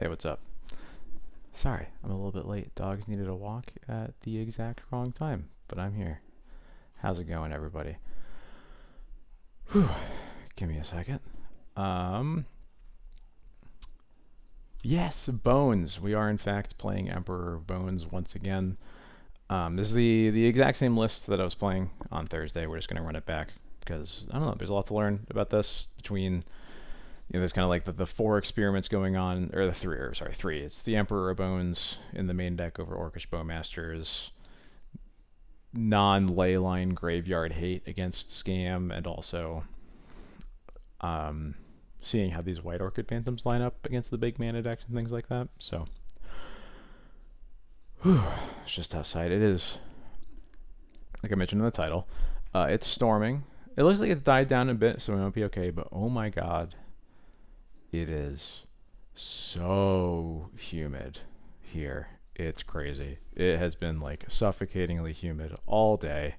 Hey, what's up? Sorry, I'm a little bit late. Dogs needed a walk at the exact wrong time, but I'm here. How's it going, everybody? Whew. Give me a second. Um, yes, Bones. We are in fact playing Emperor of Bones once again. This is the exact same list that I was playing on Thursday. We're just gonna run it back because I don't know. There's a lot to learn about this between there's kind of like the four experiments going on, or the three, or sorry, three. It's the Emperor of Bones in the main deck over Orcish Bowmasters, non-leyline graveyard hate against Scam, and also um, seeing how these White Orchid Phantoms line up against the big mana decks and things like that. So, it's just outside. It is, like I mentioned in the title, it's storming. It looks like it's died down a bit, so we might be okay, but oh my god, it is so humid here. It's crazy. It has been like suffocatingly humid all day.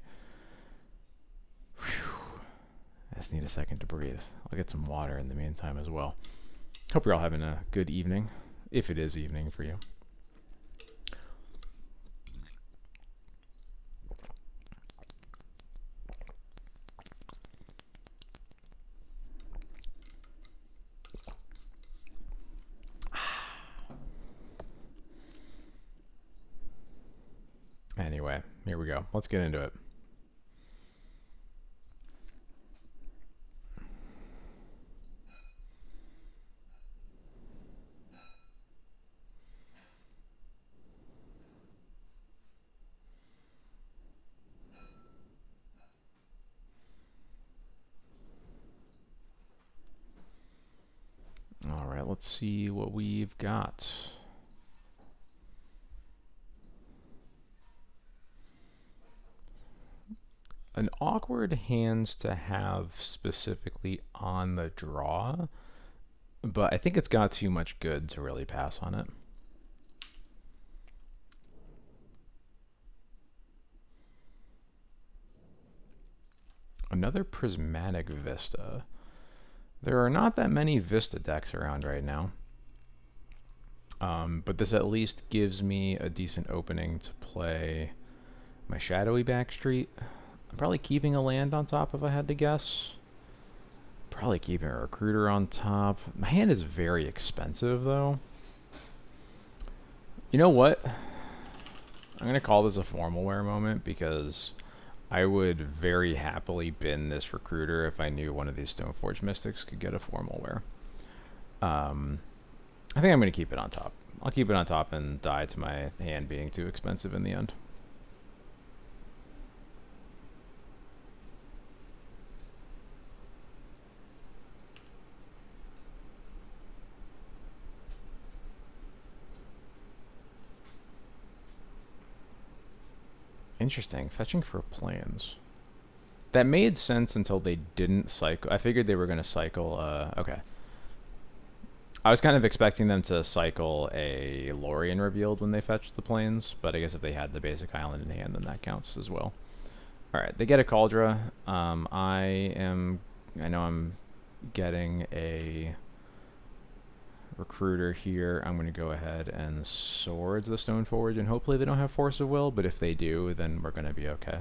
Whew. I just need a second to breathe. I'll get some water in the meantime as well. Hope you're all having a good evening, if it is evening for you. Anyway, here we go. Let's get into it. All right, let's see what we've got. An awkward hands to have specifically on the draw, but I think it's got too much good to really pass on it. Another Prismatic Vista. There are not that many Vista decks around right now. But this at least gives me a decent opening to play my Shadowy Backstreet. I'm probably keeping a land on top if I had to guess. Probably keeping a Recruiter on top. My hand is very expensive though. You know what? I'm going to call this a formal wear moment because I would very happily bin this Recruiter if I knew one of these Stoneforge Mystics could get a formal wear. I think I'm going to keep it on top. I'll keep it on top and die to my hand being too expensive in the end. Interesting. Fetching for planes. That made sense until they didn't cycle. I figured they were going to cycle. Okay. I was kind of expecting them to cycle a Lorien revealed when they fetched the planes, but I guess if they had the basic island in hand, then that counts as well. Alright, they get a Cauldra. I know I'm getting a Recruiter here. I'm going to go ahead and Swords the Stoneforge, and hopefully they don't have Force of Will, but if they do, then we're going to be okay.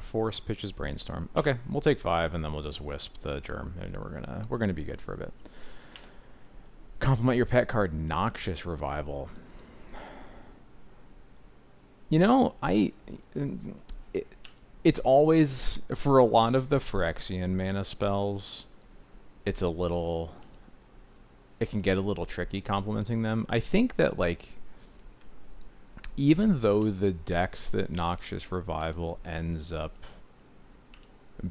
Force pitches Brainstorm. Okay, we'll take 5 and then we'll just Wisp the Germ, and we're gonna be good for a bit. Compliment your pet card, Noxious Revival. You know, it's always, for a lot of the Phyrexian mana spells, it's a little, it can get a little tricky complementing them. I think that, like, even though the decks that Noxious Revival ends up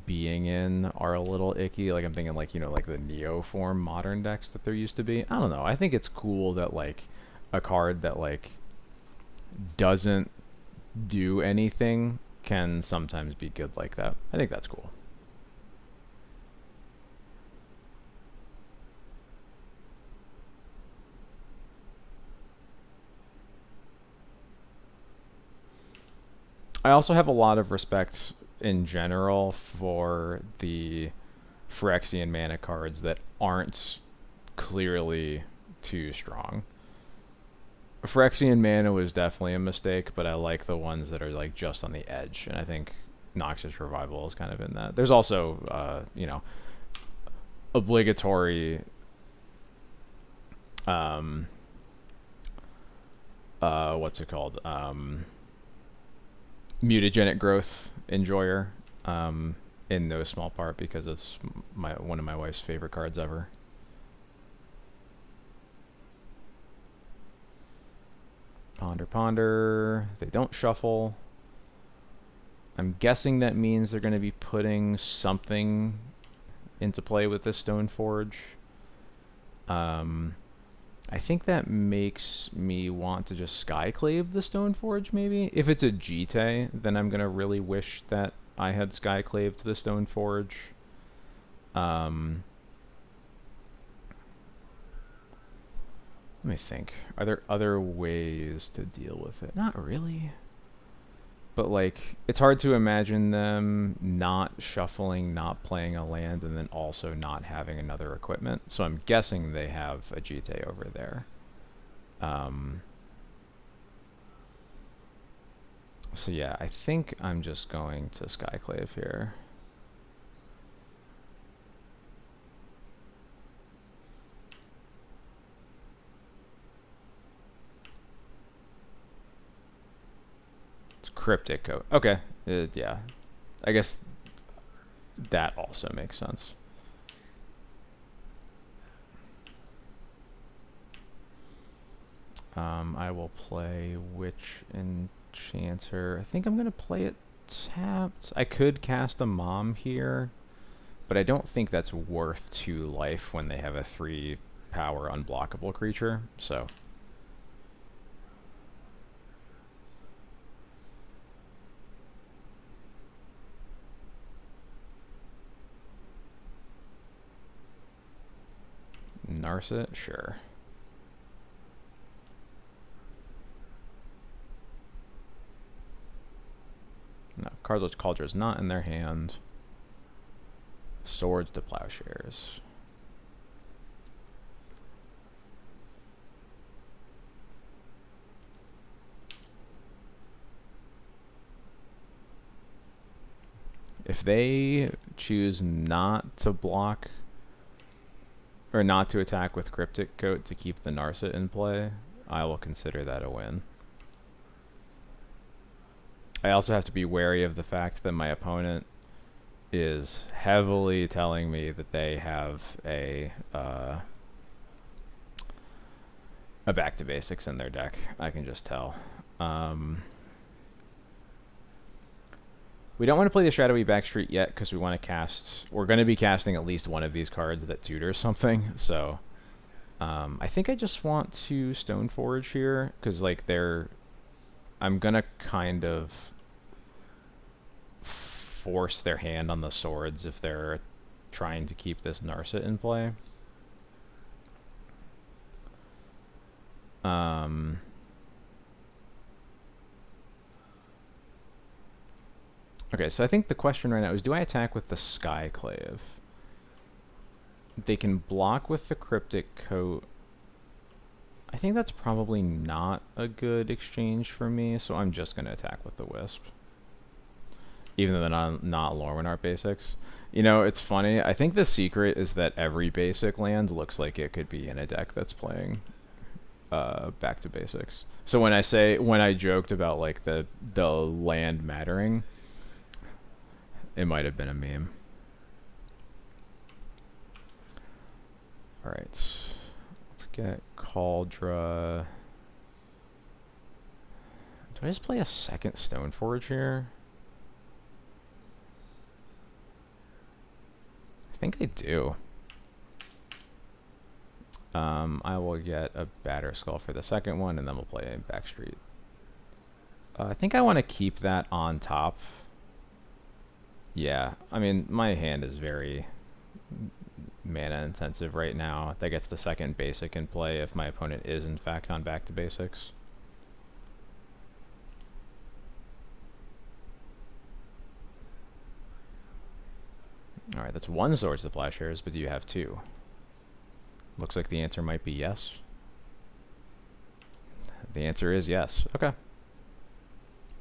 being in are a little icky, like I'm thinking like, like the Neo form modern decks that there used to be. I don't know. I think it's cool that like a card that like doesn't do anything can sometimes be good like that. I think that's cool. I also have a lot of respect in general for the Phyrexian mana cards that aren't clearly too strong. Phyrexian mana was definitely a mistake, but I like the ones that are like just on the edge, and I think Noxus Revival is kind of in that. There's also, you know, obligatory what's it called? Mutagenic growth enjoyer, in no small part because it's one of my wife's favorite cards ever. Ponder, ponder. They don't shuffle. I'm guessing that means they're going to be putting something into play with this Stoneforge. I think that makes me want to just Skyclave the Stoneforge, maybe. If it's a Jite, then I'm going to really wish that I had Skyclaved the Stoneforge. Let me think. Are there other ways to deal with it? Not really. But, like, it's hard to imagine them not shuffling, not playing a land, and then also not having another equipment. So I'm guessing they have a Jite over there. So yeah, I think I'm just going to Skyclave here. It's Cryptic Coat. Okay, yeah. I guess that also makes sense. I will play Witch Enchanter. I think I'm going to play it tapped. I could cast a Mom here, but I don't think that's worth 2 life when they have a 3 power unblockable creature, so. Narset? Sure. No, Cardless Cauldron is not in their hand. Swords to Plowshares. If they choose not to block or not to attack with Cryptic Coat to keep the Narset in play, I will consider that a win. I also have to be wary of the fact that my opponent is heavily telling me that they have a Back to Basics in their deck. I can just tell. We don't want to play the Shadowy Backstreet yet because we want to cast. We're going to be casting at least one of these cards that tutors something. So I think I just want to Stoneforge here because like I'm gonna kind of force their hand on the swords if they're trying to keep this Narset in play. Okay, so I think the question right now is, do I attack with the Skyclave? They can block with the Cryptic Coat. I think that's probably not a good exchange for me, so I'm just going to attack with the Wisp. Even though they're not Lorwyn Art basics. You know, it's funny. I think the secret is that every basic land looks like it could be in a deck that's playing Back to Basics. So when I joked about like the land mattering, it might have been a meme. Alright. Let's get Kaldra. Do I just play a second Stoneforge here? I think I do. I will get a Batterskull for the second one, and then we'll play a Backstreet. I think I want to keep that on top. Yeah, I mean, my hand is very mana intensive right now. That gets the second basic in play if my opponent is in fact on Back to Basics. Alright, that's one Swords to Plowshares, but do you have two? Looks like the answer might be yes. The answer is yes. Okay.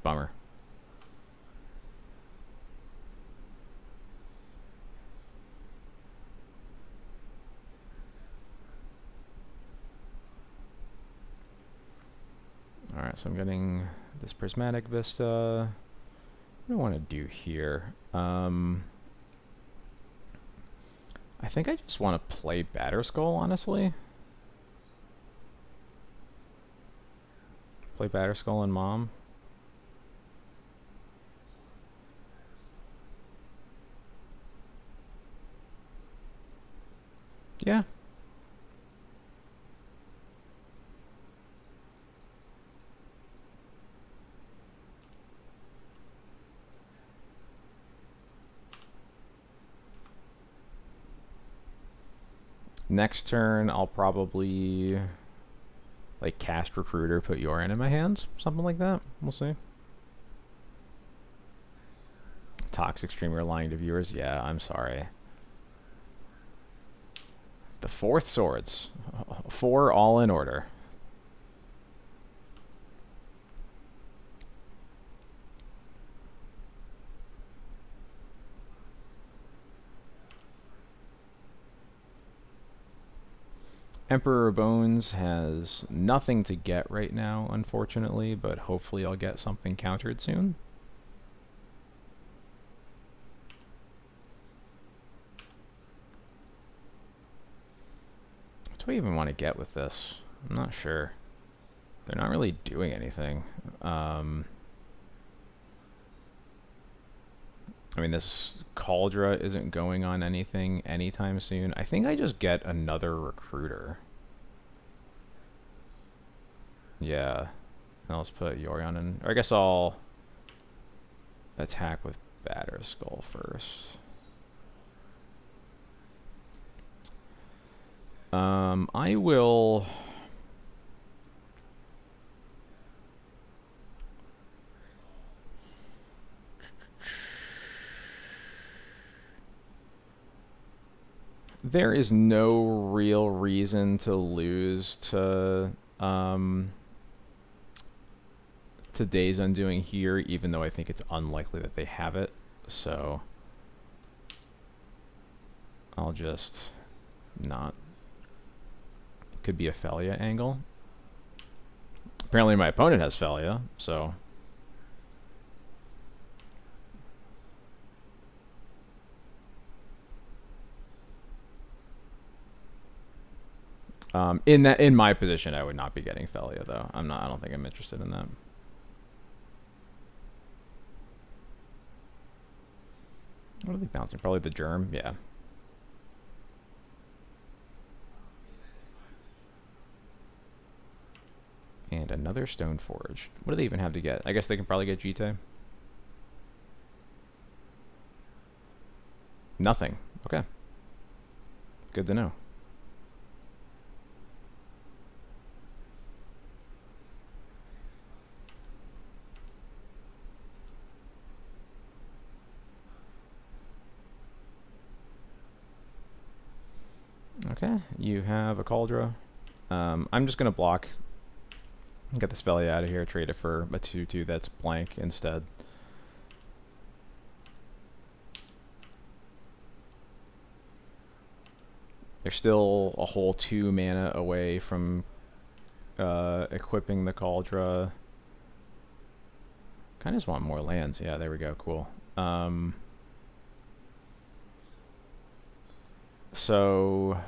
Bummer. Alright, so I'm getting this Prismatic Vista. What do I want to do here? I think I just want to play Batterskull, honestly. Play Batterskull and Mom. Yeah. Next turn, I'll probably like cast Recruiter, put Yorion in my hands, something like that. We'll see. Toxic Streamer lying to viewers. Yeah, I'm sorry. The fourth Swords. 4 all in order. Emperor Bones has nothing to get right now, unfortunately, but hopefully I'll get something countered soon. What do I even want to get with this? I'm not sure. They're not really doing anything. I mean, this Cauldra isn't going on anything anytime soon. I think I just get another Recruiter. Yeah. Now let's put Yorion in. Or I guess I'll attack with Batterskull first. I will... There is no real reason to lose to Days Undoing here, even though I think it's unlikely that they have it. So I'll just not. Could be a Felia angle. Apparently my opponent has Felia, so... in my position, I would not be getting Felia though. I don't think I'm interested in that. What are they bouncing? Probably the Germ. Yeah. And another Stoneforge. What do they even have to get? I guess they can probably get Jite. Nothing. Okay. Good to know. Okay, you have a Cauldra. I'm just going to block. Get this Felia out of here, trade it for a 2/2 that's blank instead. They're still a whole 2 mana away from equipping the Cauldra. Kind of just want more lands. Yeah, there we go. Cool. So...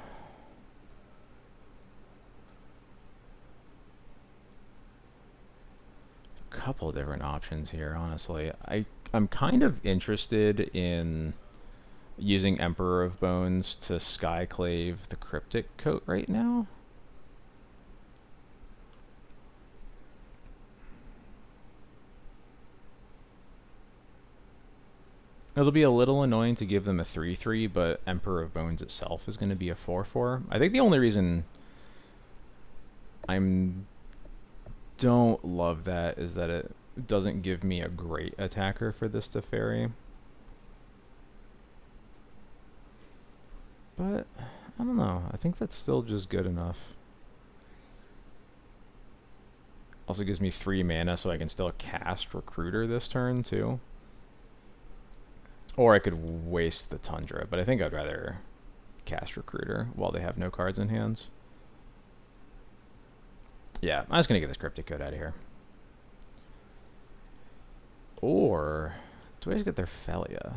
couple different options here, honestly. I'm kind of interested in using Emperor of Bones to Skyclave the Cryptic Coat right now. It'll be a little annoying to give them a 3/3, but Emperor of Bones itself is going to be a 4/4. I think the only reason I'm don't love that is that it doesn't give me a great attacker for this Teferi. But, I don't know. I think that's still just good enough. Also gives me 3 mana, so I can still cast Recruiter this turn, too. Or I could waste the Tundra, but I think I'd rather cast Recruiter while they have no cards in hands. Yeah, I'm just going to get this Cryptic Code out of here. Or, do I just get their Felia?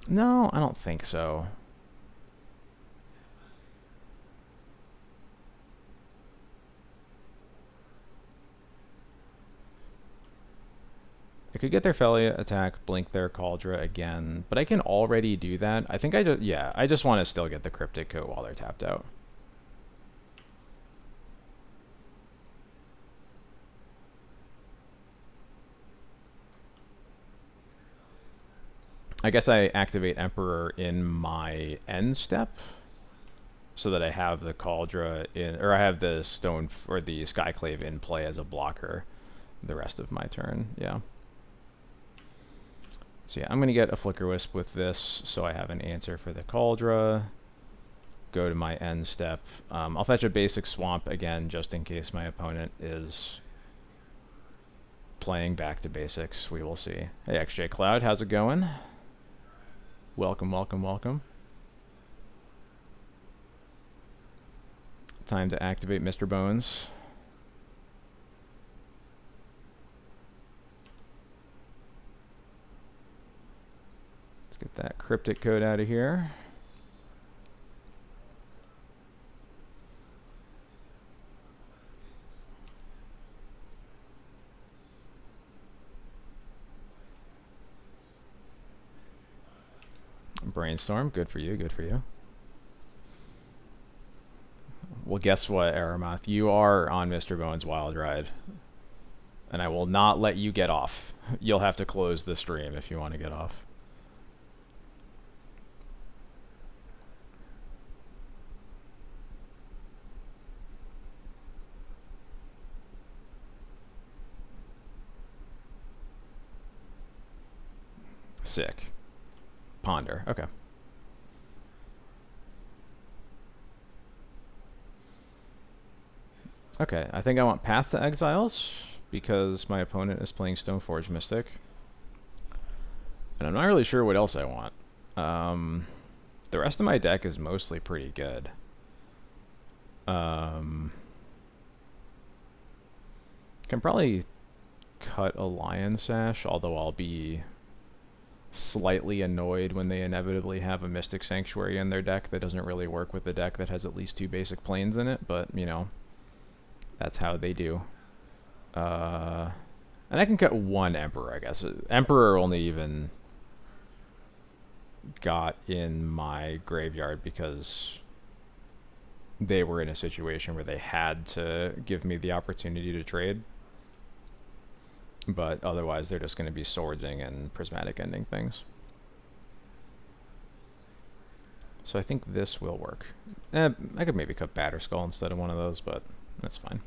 No, I don't think so. I could get their Felia, attack, blink their Kaldra again, but I can already do that. I think I just want to still get the Cryptic Code while they're tapped out. I guess I activate Emperor in my end step, so that I have the Kaldra in, or I have the Stone, or the Skyclave in play as a blocker the rest of my turn, yeah. So yeah, I'm going to get a Flicker Wisp with this, so I have an answer for the Kaldra. Go to my end step. I'll fetch a basic Swamp again, just in case my opponent is playing back to basics. We will see. Hey, XJ Cloud, how's it going? Welcome, welcome, welcome. Time to activate Mr. Bones. Let's get that Cryptic Code out of here. Brainstorm, good for you, good for you. Well, guess what, Aramoth? You are on Mr. Bones' Wild Ride. And I will not let you get off. You'll have to close the stream if you want to get off. Sick. Ponder, okay. Okay, I think I want Path to Exiles, because my opponent is playing Stoneforge Mystic. And I'm not really sure what else I want. The rest of my deck is mostly pretty good. Can probably cut a Lion Sash, although I'll be slightly annoyed when they inevitably have a Mystic Sanctuary in their deck that doesn't really work with a deck that has at least 2 basic planes in it, but, you know, that's how they do. And I can cut 1 Emperor, I guess. Emperor only even got in my graveyard because they were in a situation where they had to give me the opportunity to trade. But otherwise, they're just going to be swordsing and prismatic ending things. So I think this will work. I could maybe cut Batterskull instead of one of those, but that's fine.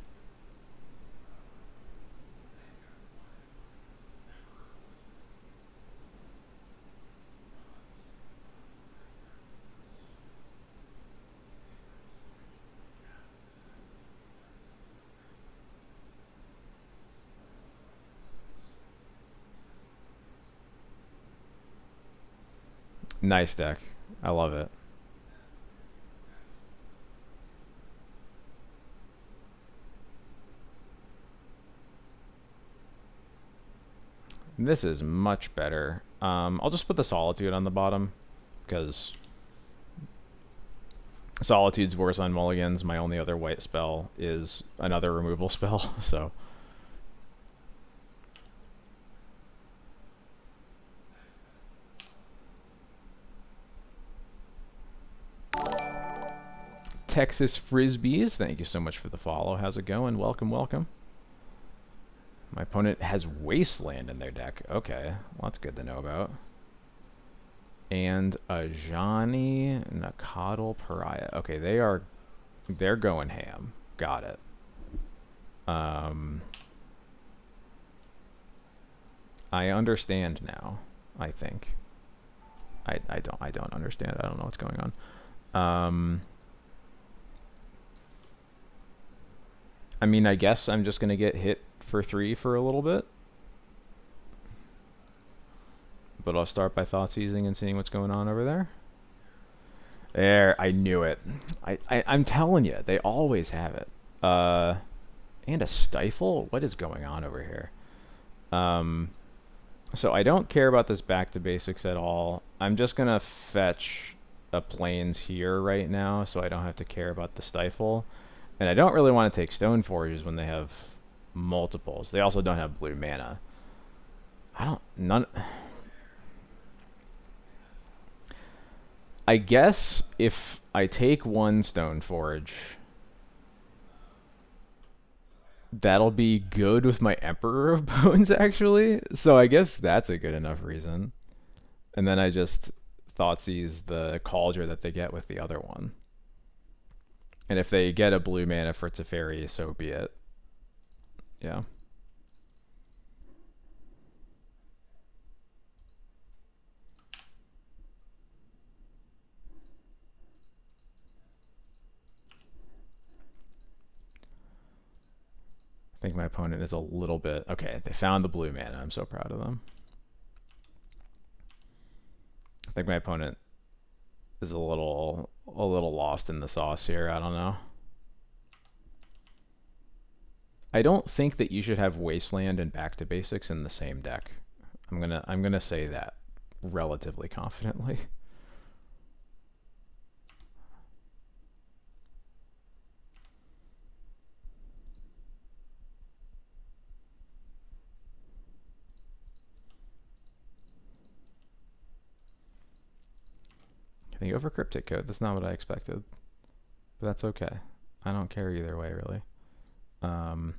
Nice deck. I love it. This is much better. I'll just put the Solitude on the bottom, because Solitude's worse on mulligans. My only other white spell is another removal spell, so... Texas Frisbees, thank you so much for the follow. How's it going? Welcome, welcome. My opponent has Wasteland in their deck. Okay, well, that's good to know about. And a Ajani Nakadal Pariah. Okay, they're going ham. Got it. I understand now, I think. I don't understand. I don't know what's going on. I mean, I guess I'm just gonna get hit for 3 for a little bit. But I'll start by thought seizing and seeing what's going on over there. There, I knew it. I'm telling you, they always have it. And a stifle? What is going on over here? So I don't care about this back to basics at all. I'm just gonna fetch a plains here right now, so I don't have to care about the stifle. And I don't really want to take stone forges when they have multiples. They also don't have blue mana. I guess if I take one stone forge, that'll be good with my Emperor of Bones, actually. So I guess that's a good enough reason. And then I just Thoughtseize the Cauldron that they get with the other one. And if they get a blue mana for Teferi, so be it. Yeah. I think my opponent is a little bit... Okay, they found the blue mana. I'm so proud of them. I think my opponent is a little lost in the sauce here. I don't know. I don't think that you should have Wasteland and Back to Basics in the same deck. I'm gonna say that relatively confidently. Can they go for Cryptic Code? That's not what I expected. But that's okay. I don't care either way, really. I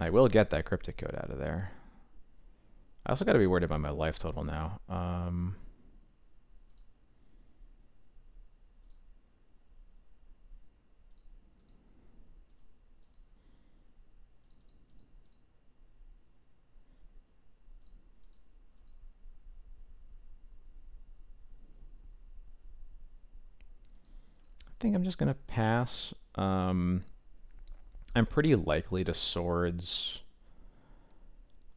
will get that Cryptic Code out of there. I also got to be worried about my life total now. I think I'm just going to pass. I'm pretty likely to swords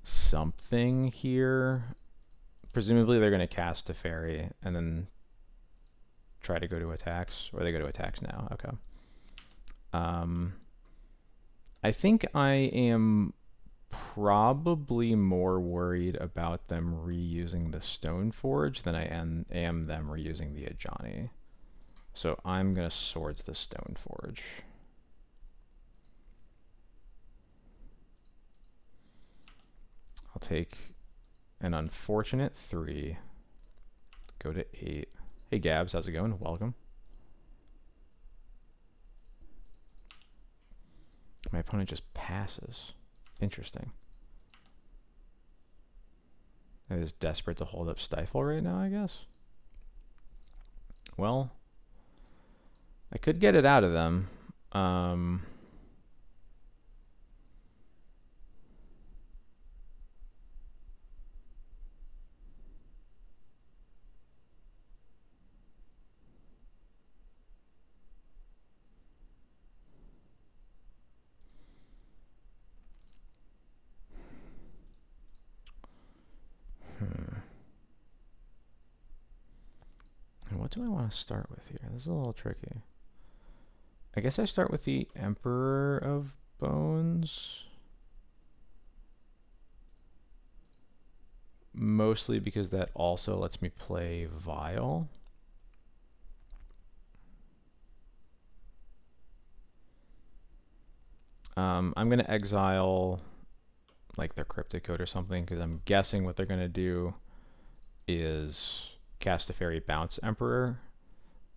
something here. Presumably they're going to cast Teferi and then try to go to attacks. Or they go to attacks now. Okay. I think I am probably more worried about them reusing the Stoneforge than I am them reusing the Ajani. So I'm going to swords the Stoneforge. I'll take an unfortunate 3. Go to 8. Hey Gabs, how's it going? Welcome. My opponent just passes. Interesting. It is desperate to hold up Stifle right now, I guess. Well, I could get it out of them. And what do I want to start with here? This is a little tricky. I guess I start with the Emperor of Bones. Mostly because that also lets me play Vial. I'm going to exile like their Cryptic Code or something, because I'm guessing what they're going to do is cast a Fairy Bounce Emperor,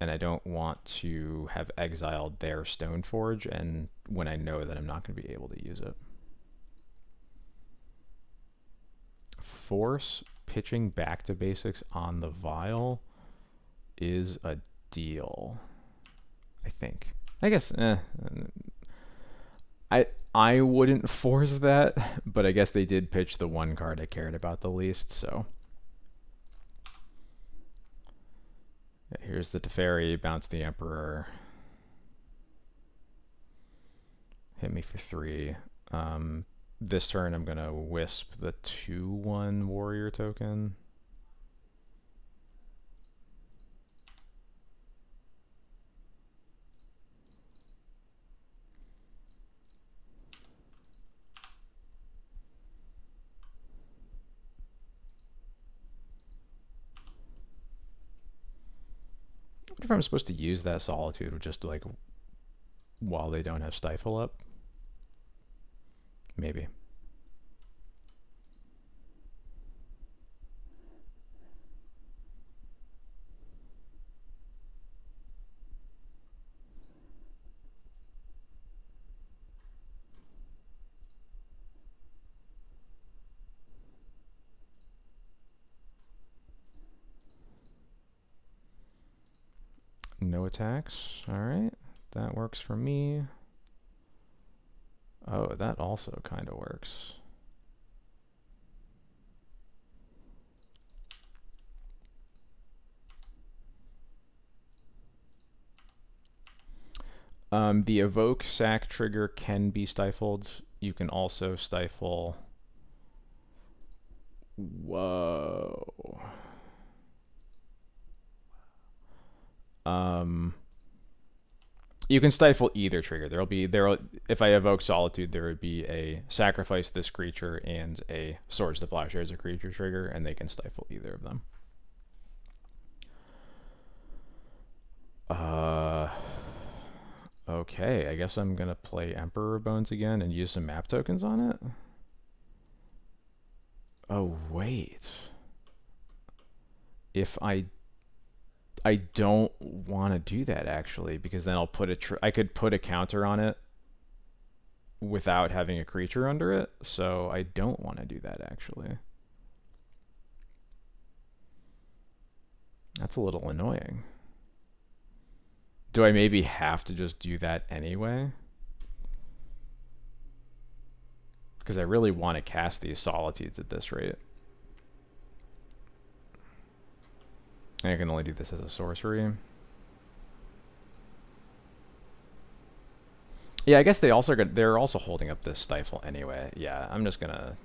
and I don't want to have exiled their Stoneforge, and when I know that I'm not going to be able to use it. Force pitching Back to Basics on the Vial is a deal, I think. I guess, I wouldn't force that, but I guess they did pitch the one card I cared about the least, so. Yeah, here's the Teferi, bounce the Emperor. Hit me for 3. This turn I'm gonna Wisp the 2/1 Warrior token. I wonder if I'm supposed to use that Solitude just like while they don't have Stifle up. Maybe. No attacks. Alright. That works for me. Oh, that also kind of works. The evoke sack trigger can be stifled. You can also stifle. Whoa. You can stifle either trigger. If I evoke Solitude, there would be a sacrifice this creature and a Swords to Plowshares a creature trigger, and they can stifle either of them. Okay, I guess I'm gonna play Emperor Bones again and use some map tokens on it. Oh wait, if I don't want to do that actually, because then I'll put I could put a counter on it without having a creature under it, so I don't want to do that actually. That's a little annoying. Do I maybe have to just do that anyway? Because I really want to cast these Solitudes at this rate. And I can only do this as a sorcery. Yeah, I guess they're also holding up this Stifle anyway. Yeah, I'm just gonna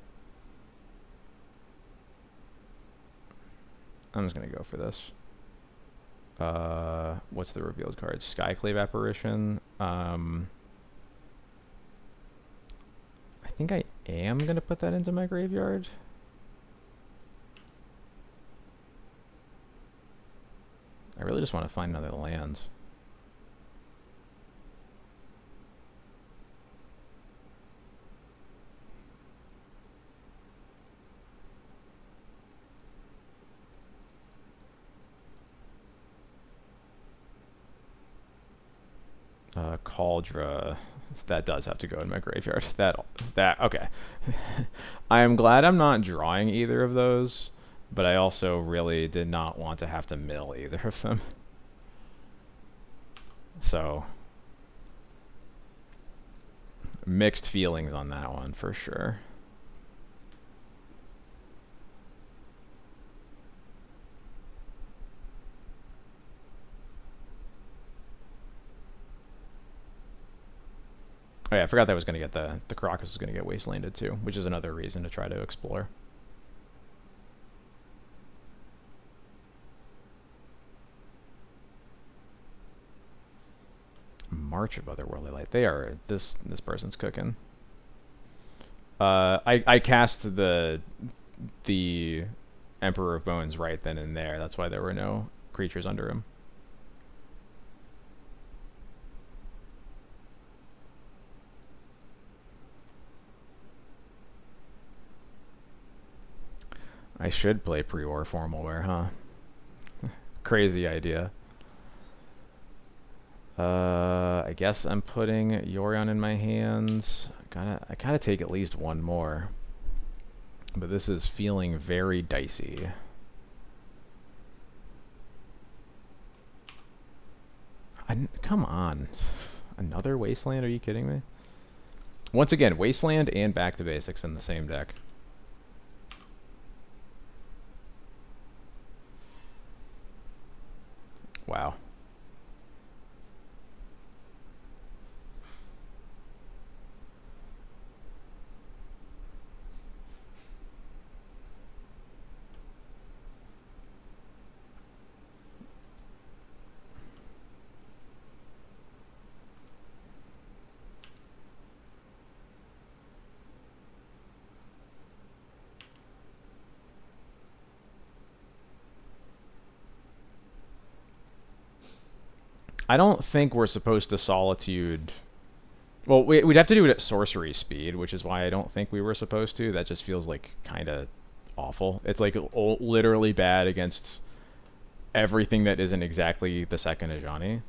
go for this. What's the revealed card? Skyclave Apparition. I think I am gonna put that into my graveyard. I really just want to find another land. Kaldra. That does have to go in my graveyard. Okay. I am glad I'm not drawing either of those, but I also really did not want to have to mill either of them. So, mixed feelings on that one for sure. Oh yeah, I forgot that was going to get the Crocus is going to get wastelanded too, which is another reason to try to explore. March of Otherworldly Light. They are this person's cooking. I cast the Emperor of Bones right then and there. That's why there were no creatures under him. I should play pre-war Formalware, huh? Crazy idea. I guess I'm putting Yorion in my hands. I gotta take at least one more. But this is feeling very dicey. Come on. Another Wasteland? Are you kidding me? Once again, Wasteland and Back to Basics in the same deck. Wow. I don't think we're supposed to Solitude. Well, we'd have to do it at sorcery speed, which is why I don't think we were supposed to. That just feels like kind of awful. It's like literally bad against everything that isn't exactly the second Ajani.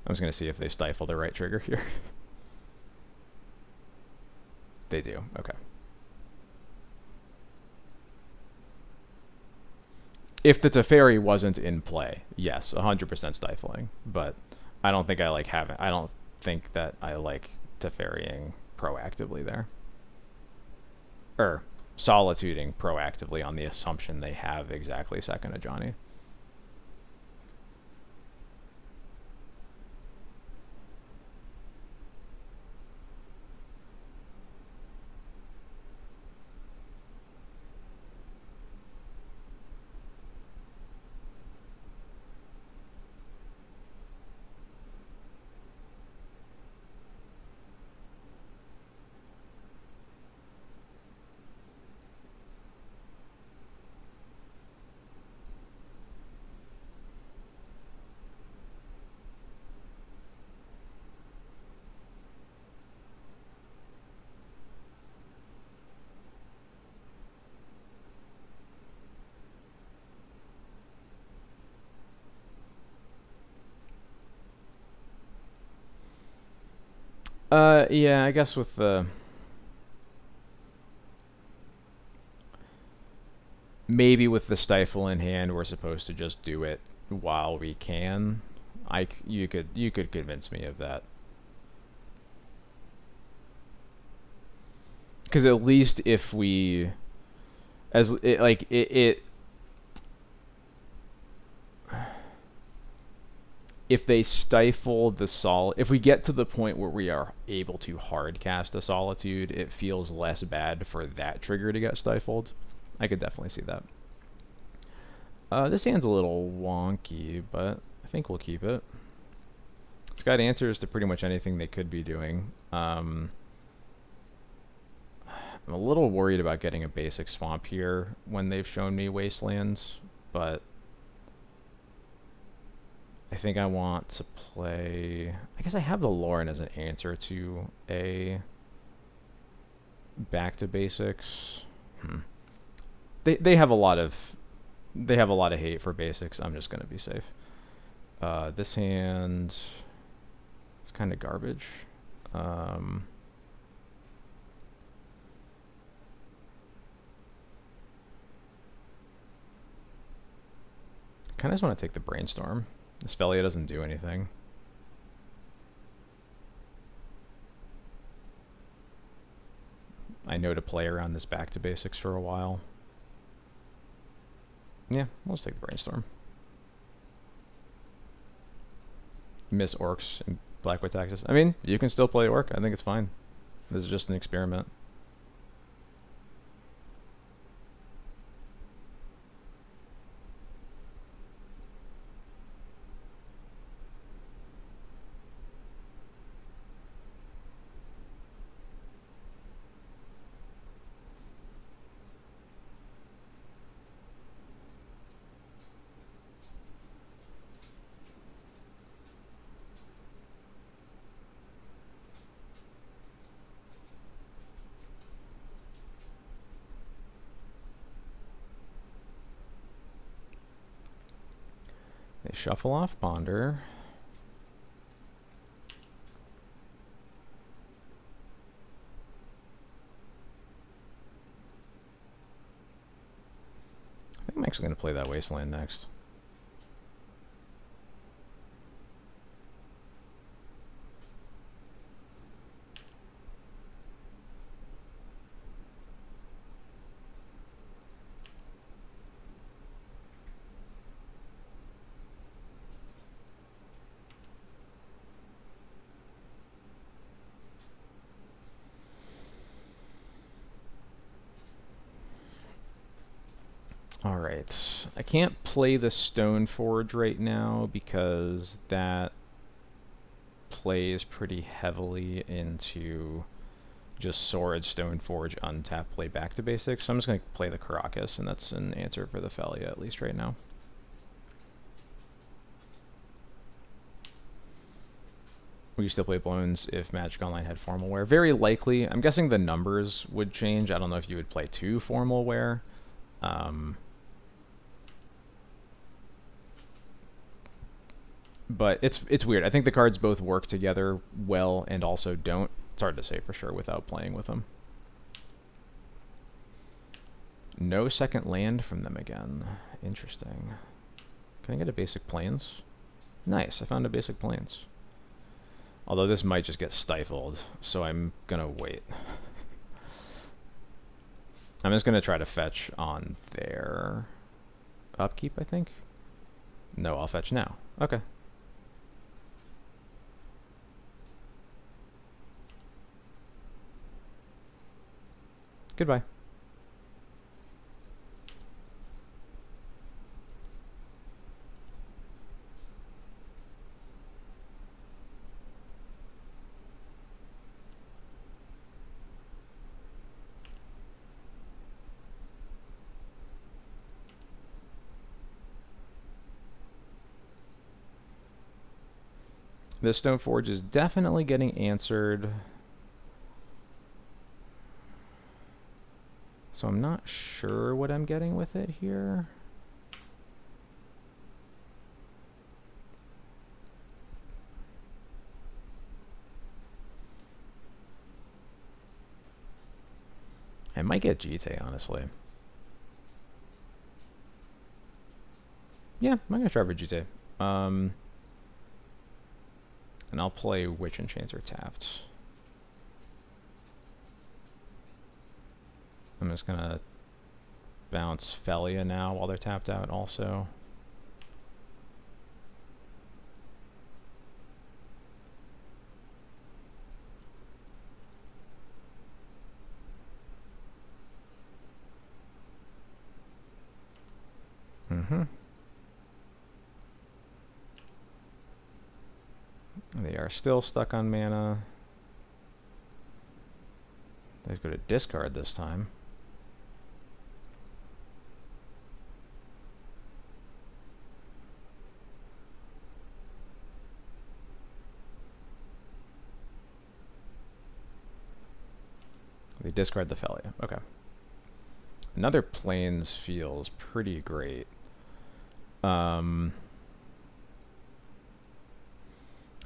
I was going to see if they stifle the right trigger here. They do. Okay. If the Teferi wasn't in play, yes, 100% stifling. But I don't think I like having. I don't think that I like Teferiing proactively there. Or solituding proactively on the assumption they have exactly second Ajani. Yeah, I guess with the maybe with the stifle in hand, we're supposed to just do it while we can. You could convince me of that. Because at least if we, as it, like it, if they stifle the if we get to the point where we are able to hard cast a Solitude, it feels less bad for that trigger to get stifled. I could definitely see that. This hand's a little wonky, but I think we'll keep it. It's got answers to pretty much anything they could be doing. I'm a little worried about getting a basic swamp here when they've shown me wastelands, but I think I want to play. I guess I have the Lauren as an answer to a back to basics. They have a lot of hate for basics. I'm just gonna be safe. This hand is kind of garbage. Kind of just want to take the brainstorm. Sphelia doesn't do anything. I know to play around this back to basics for a while. Yeah, let's take the brainstorm. Miss orcs and Blackwood Taxes. I mean, you can still play orc. I think it's fine. This is just an experiment. They shuffle off Ponder. I'm going to play that Wasteland next. Alright, I can't play the Stoneforge right now because that plays pretty heavily into just Sword, Stoneforge, untap, play back to basics. So I'm just going to play the Karakas, and that's an answer for the Thalia, at least right now. Would you still play Bloons if Magic Online had formal wear? Very likely. I'm guessing the numbers would change. I don't know if you would play 2 formal wear. But it's weird. I think the cards both work together well and also don't. It's hard to say for sure without playing with them. No second land from them again. Interesting. Can I get a basic plains? Nice, I found a basic plains. Although this might just get stifled, so I'm gonna wait. I'm just gonna try to fetch on their upkeep, I think. No, I'll fetch now. Okay. Goodbye. This Stoneforge is definitely getting answered. So I'm not sure what I'm getting with it here. I might get Jitte, honestly. Yeah, I'm gonna try for Jitte. And I'll play Witch Enchanter tapped. I'm just gonna bounce Thalia now while they're tapped out also. They are still stuck on mana. They're going to discard this time. They discard the Thalia. Okay. Another Plains feels pretty great.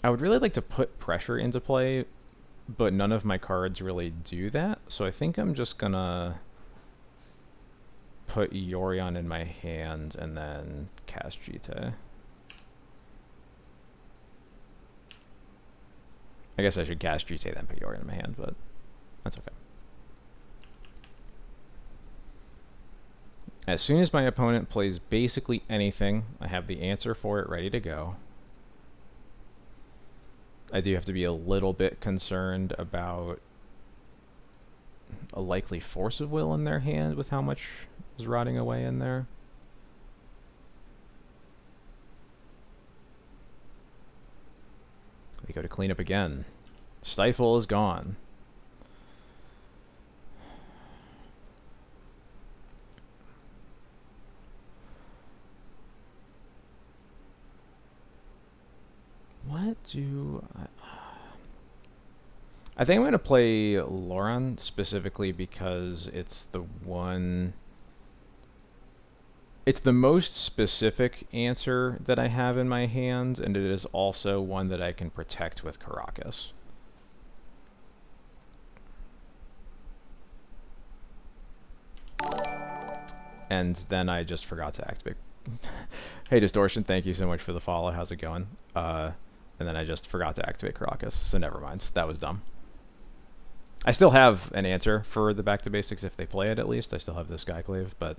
I would really like to put pressure into play, but none of my cards really do that. So I think I'm just gonna put Yorion in my hand and then cast Jitte. I guess I should cast Jitte then put Yorion in my hand, but that's okay. As soon as my opponent plays basically anything, I have the answer for it ready to go. I do have to be a little bit concerned about a likely Force of Will in their hand with how much is rotting away in there. They go to clean up again. Stifle is gone. What do I think I'm going to play Loran specifically because it's the one... It's the most specific answer that I have in my hand, and it is also one that I can protect with Karakas. and then I just forgot to activate. Hey, Distortion, thank you so much for the follow. How's it going? And then I just forgot to activate Caracas, so never mind. That was dumb. I still have an answer for the Back to Basics if they play it, at least. I still have the Skyclave, but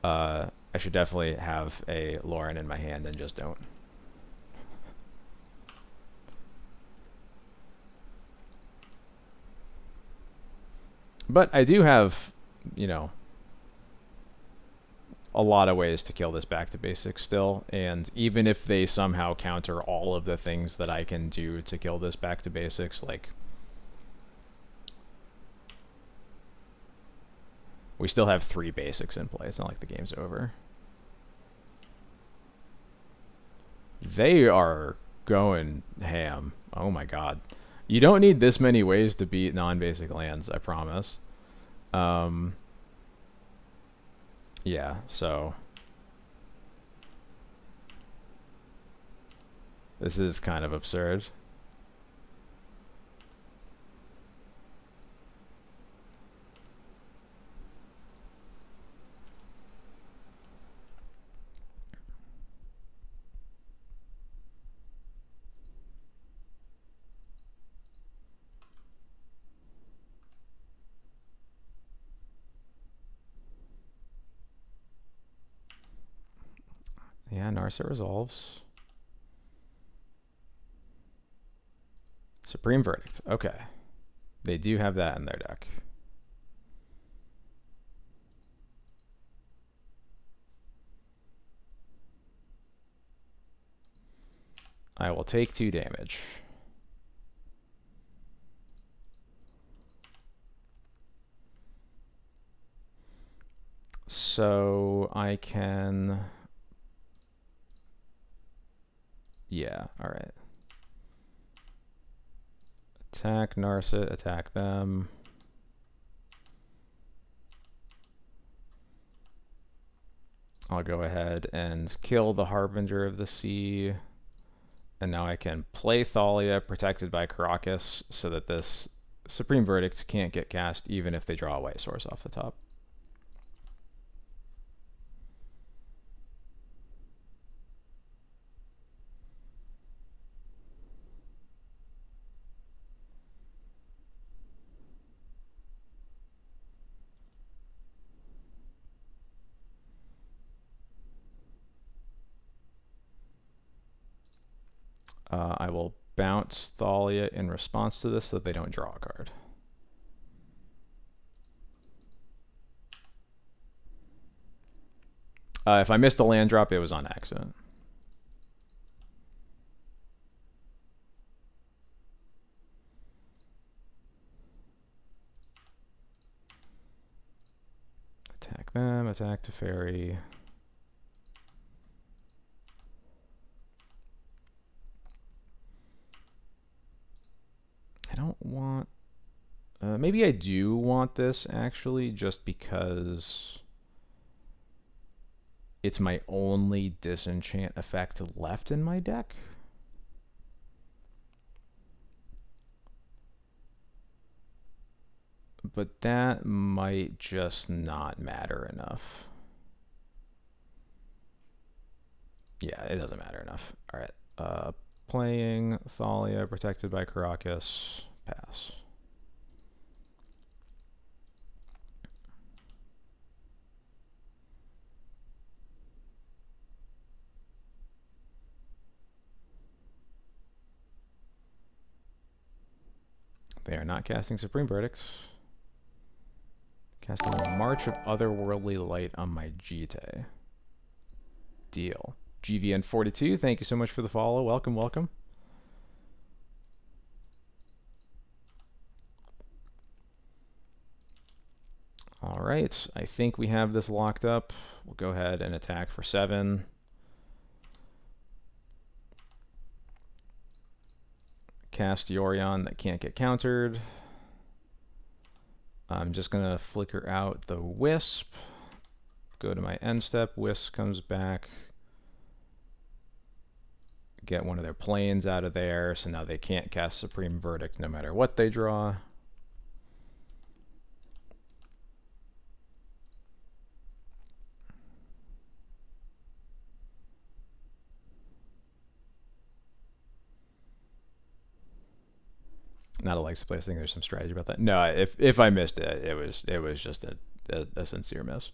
I should definitely have a Lauren in my hand and just don't. But I do have, you know, a lot of ways to kill this Back to Basics still, and even if they somehow counter all of the things that I can do to kill this Back to Basics, like, we still have 3 basics in play. It's not like the game's over. They are going ham. Oh my god. You don't need this many ways to beat non-basic lands, I promise. Yeah, so this is kind of absurd. Yeah, Narset resolves. Supreme Verdict. Okay. They do have that in their deck. I will take 2 damage. So I can... Yeah, alright. Attack Narset, attack them. I'll go ahead and kill the Harbinger of the Sea. And now I can play Thalia, protected by Caracas, so that this Supreme Verdict can't get cast even if they draw a white source off the top. I will bounce Thalia in response to this so that they don't draw a card. If I missed a land drop, it was on accident. Attack them, attack Teferi. I don't want... maybe I do want this, actually, just because it's my only disenchant effect left in my deck. But that might just not matter enough. Yeah, it doesn't matter enough. Alright, playing Thalia, protected by Caracas, pass. They are not casting Supreme Verdicts. Casting March of Otherworldly Light on my Jitte. Deal. GVN42, thank you so much for the follow. Welcome, welcome. Alright, I think we have this locked up. We'll go ahead and attack for 7. Cast Yorion that can't get countered. I'm just going to flicker out the Wisp. Go to my end step. Wisp comes back. Get one of their planes out of there, so now they can't cast Supreme Verdict no matter what they draw. Not a likes to play. I think there's some strategy about that. No, if I missed it, it was just a sincere miss.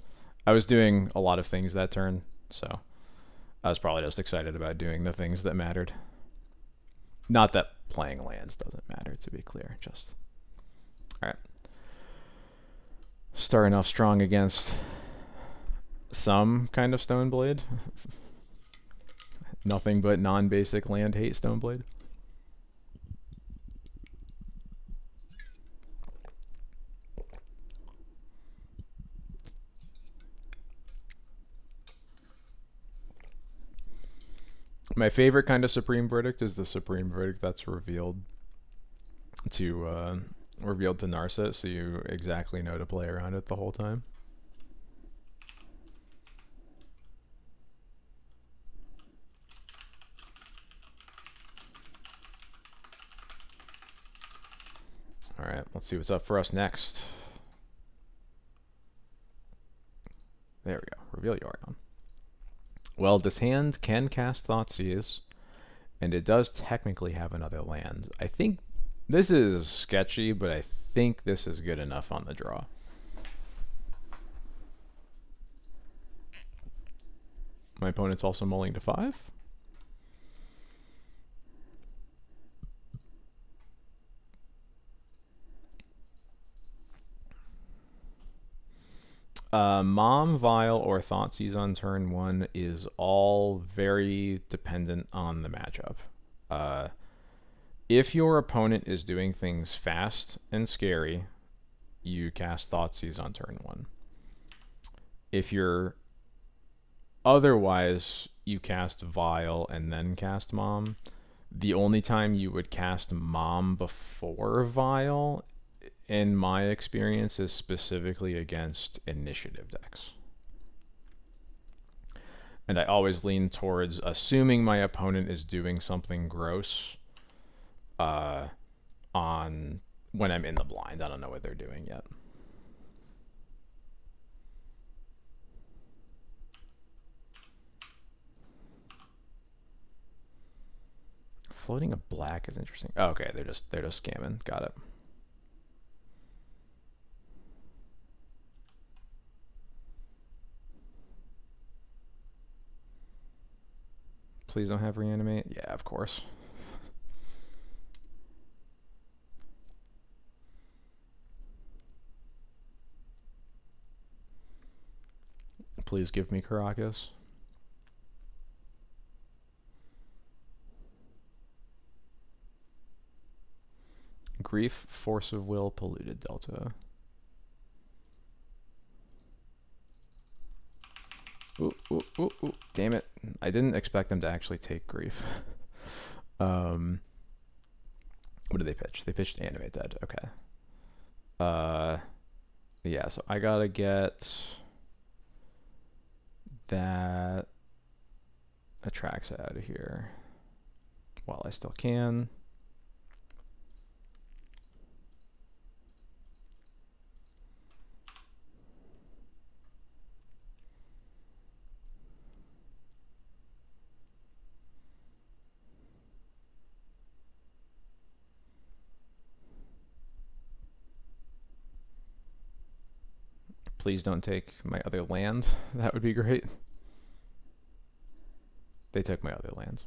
I was doing a lot of things that turn, so I was probably just excited about doing the things that mattered. Not that playing lands doesn't matter, to be clear. Just all right. Starting off strong against some kind of Stoneblade. Nothing but non-basic land hate Stoneblade. My favorite kind of Supreme Verdict is the Supreme Verdict that's revealed to Narset, so you exactly know to play around it the whole time. Alright, let's see what's up for us next. There we go. Reveal Yorion. Well, this hand can cast Thoughtseize, and it does technically have another land. I think this is sketchy, but I think this is good enough on the draw. My opponent's also mulling to 5. Mom, Vial, or Thoughtseize on turn 1 is all very dependent on the matchup. If your opponent is doing things fast and scary, you cast Thoughtseize on turn 1. If you're otherwise, you cast Vial and then cast Mom. The only time you would cast Mom before Vial, in my experience, is specifically against initiative decks. And I always lean towards assuming my opponent is doing something gross on when I'm in the blind. I don't know what they're doing yet. Floating a black is interesting. Oh, okay, they're just scamming. Got it. Please don't have reanimate. Yeah, of course. Please give me Karakas. Grief, Force of Will, Polluted Delta. Ooh, ooh, ooh, ooh. Damn it. I didn't expect them to actually take Grief. What did they pitch? They pitched Animate Dead. Okay. Yeah, so I gotta get that Atraxa out of here while I still can. Please don't take my other land. That would be great. They took my other lands.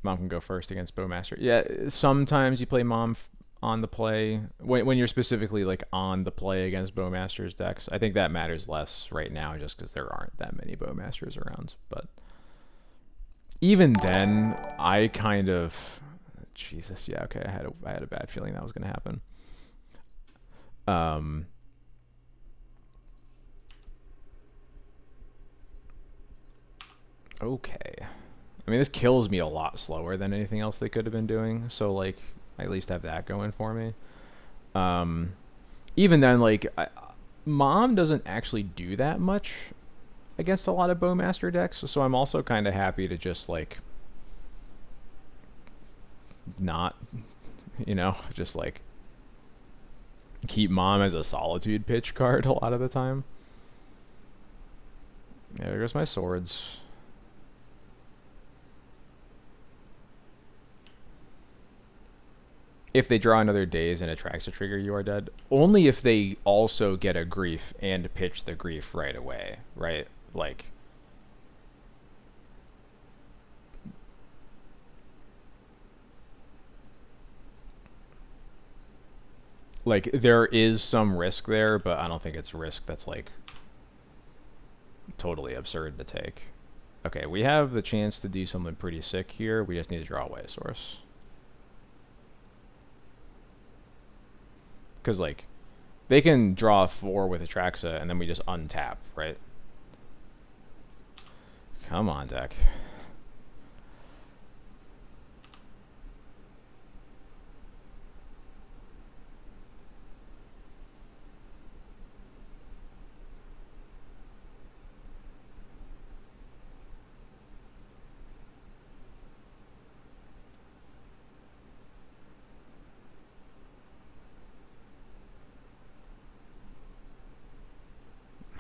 Mom can go first against Bowmaster. Yeah, sometimes you play Mom on the play when you're specifically like on the play against Bowmaster's decks. I think that matters less right now just because there aren't that many Bowmasters around. But even then, I kind of Jesus. Yeah, okay. I had a bad feeling that was going to happen. Okay. I mean, this kills me a lot slower than anything else they could have been doing. So, like, I at least have that going for me. Even then, like, Mom doesn't actually do that much against a lot of Bowmaster decks. So I'm also kind of happy to just, like, not, just, like, keep Mom as a Solitude pitch card a lot of the time. Yeah, there goes my swords. if they draw another Daze and attracts a trigger, you are dead. Only if they also get a Grief and pitch the Grief right away, right? Like there is some risk there, but I don't think it's risk that's like totally absurd to take. Okay, we have the chance to do something pretty sick here. We just need to draw away a source. Because, like, they can draw 4 with Atraxa, and then we just untap, right? Come on, deck.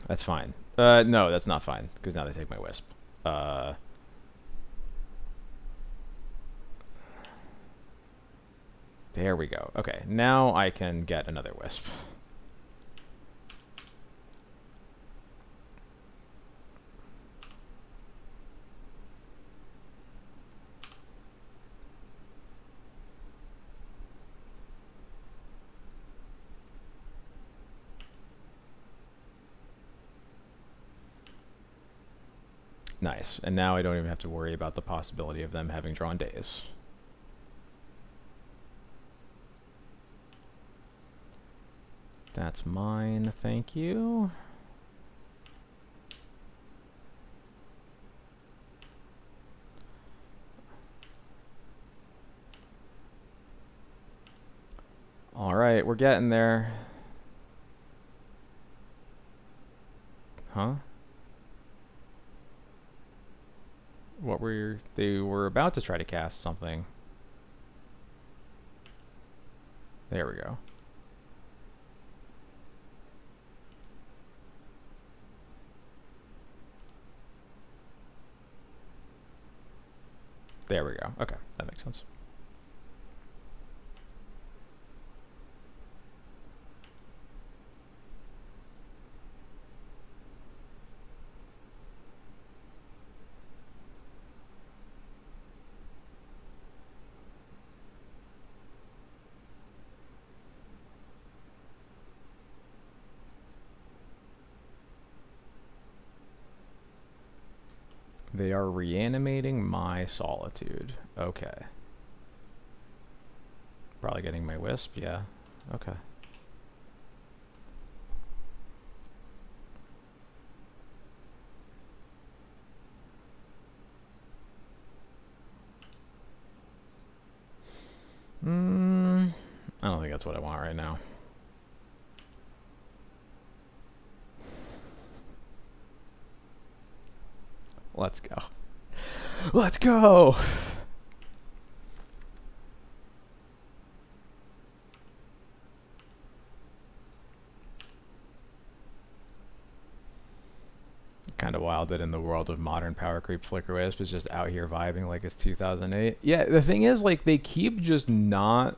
That's fine. No, that's not fine, because now they take my Wisp. There we go. Okay, now I can get another Wisp. Nice. And now I don't even have to worry about the possibility of them having drawn Daze. That's mine, thank you. Alright, we're getting there. Huh? They were about to try to cast something. There we go. There we go. Okay, that makes sense. They are reanimating my Solitude. Okay. Probably getting my Wisp, yeah. Okay. I don't think that's what I want right now. Let's go. Let's go! Kind of wild that in the world of modern power creep, Flicker Wisp is just out here vibing like it's 2008. Yeah, the thing is, like, they keep just not...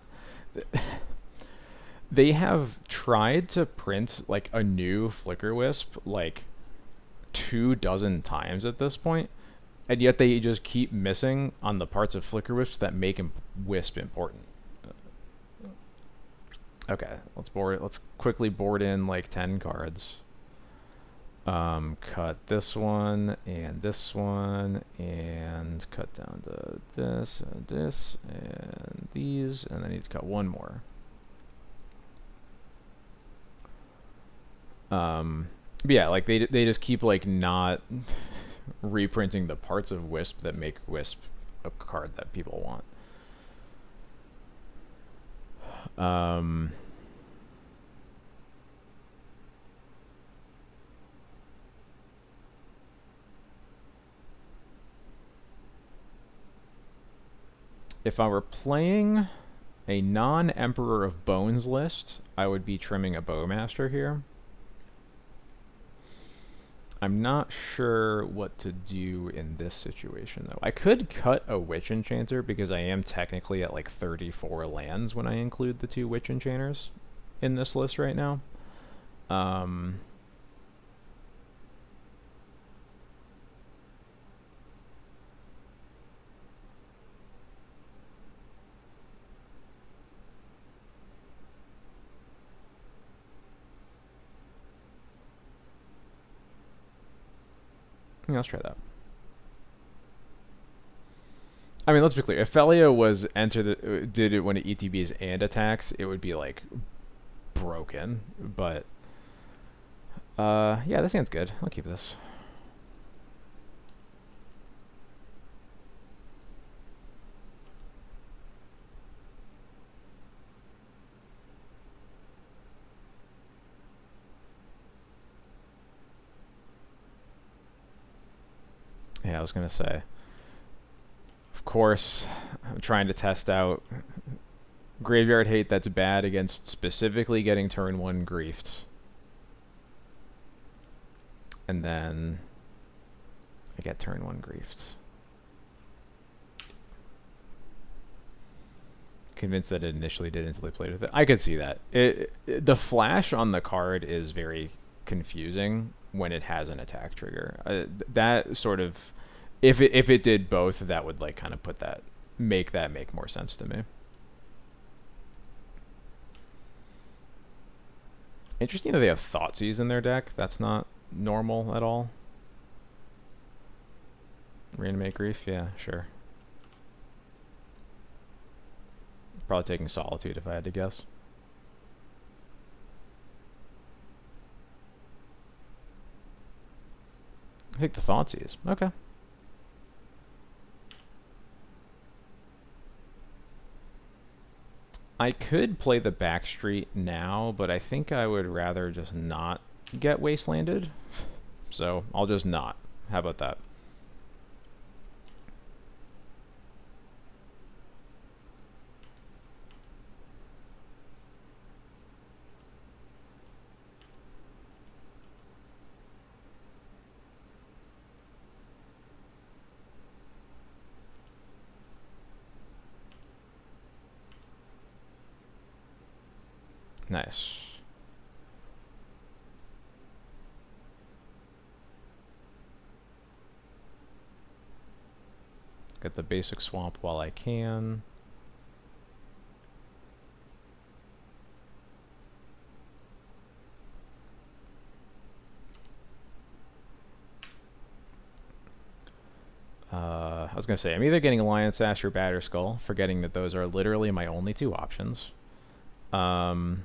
They have tried to print, like, a new Flicker Wisp, like, 24 times at this point, and yet they just keep missing on the parts of Flicker Wisps that make Wisp important. Okay, let's quickly board in, like, 10 cards. Cut this one, and cut down to this, and this, and these, and I need to cut one more. But yeah, like, they just keep, like, not reprinting the parts of Wisp that make Wisp a card that people want. If I were playing a non-Emperor of Bones list, I would be trimming a Bowmaster here. I'm not sure what to do in this situation, though. I could cut a Witch Enchanter because I am technically at like 34 lands when I include the 2 Witch Enchanters in this list right now. Um, yeah, let's try that. I mean, let's be clear. If Felio was did it when it ETBs and attacks, it would be like broken. But yeah, this hand's good. I'll keep this. Yeah, I was gonna say. Of course, I'm trying to test out Graveyard Hate that's bad against specifically getting turn 1 griefed. And then I get turn 1 griefed. Convinced that it initially did until they played with it. I could see that. The flash on the card is very confusing when it has an attack trigger. That sort of, if it did both, that would like kind of make more sense to me. Interesting that they have Thoughtseize in their deck. That's not normal at all. Reanimate Grief, yeah, sure. Probably taking Solitude if I had to guess. I think the Thoughtseize. Okay. I could play the Backstreet now, but I think I would rather just not get Wastelanded. So I'll just not. How about that? Nice. Get the basic swamp while I can. I was going to say, I'm either getting Alliance Ash or Batterskull, forgetting that those are literally my only 2 options. I'm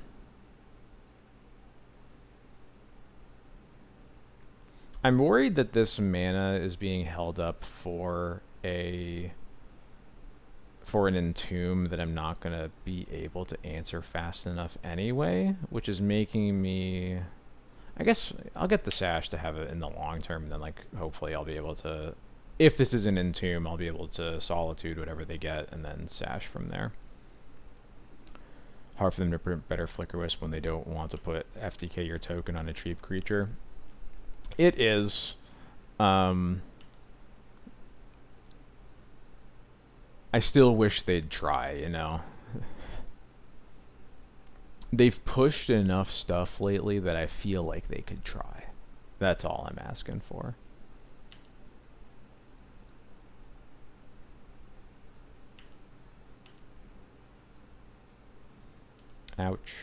worried that this mana is being held up for an Entomb that I'm not going to be able to answer fast enough anyway, which is making me... I guess I'll get the Sash to have it in the long term, and then like hopefully I'll be able to... If this is an Entomb, I'll be able to Solitude whatever they get, and then Sash from there. Hard for them to print better Flicker Wisp when they don't want to put FTK your token on a cheap creature. It is. I still wish they'd try, you know. They've pushed enough stuff lately that I feel like they could try. That's all I'm asking for. Ouch.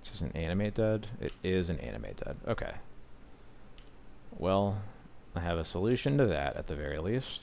This is an Animate Dead? It is an Animate Dead. Okay. Well, I have a solution to that at the very least.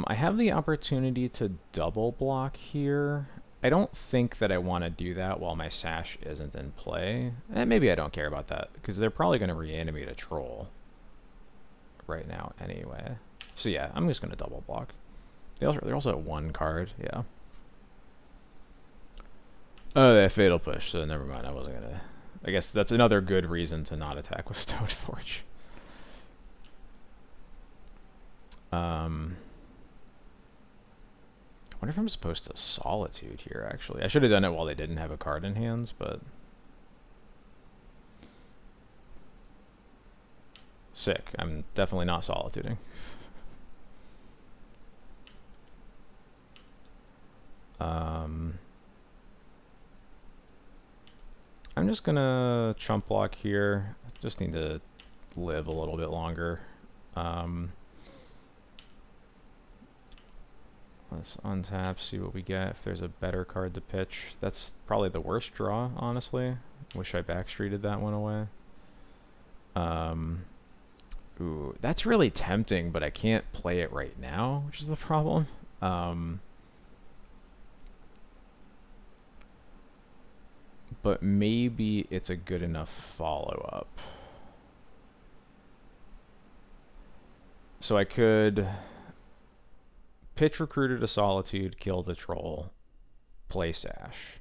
I have the opportunity to double block here. I don't think that I want to do that while my Sash isn't in play. Maybe I don't care about that, because they're probably going to reanimate a Troll right now anyway. So yeah, I'm just gonna double block. They're also at 1 card, yeah. Oh, they have Fatal Push, so never mind, I wasn't gonna... I guess that's another good reason to not attack with Stoneforge. I wonder if I'm supposed to Solitude here, actually. I should have done it while they didn't have a card in hands, but... Sick. I'm definitely not Solituding. I'm just gonna chump block here. Just need to live a little bit longer. Let's untap, see what we get, if there's a better card to pitch. That's probably the worst draw, honestly. Wish I backstreeted that one away. Ooh, that's really tempting, but I can't play it right now, which is the problem. But maybe it's a good enough follow-up. So I could pitch Recruiter to Solitude, kill the troll, play Sash.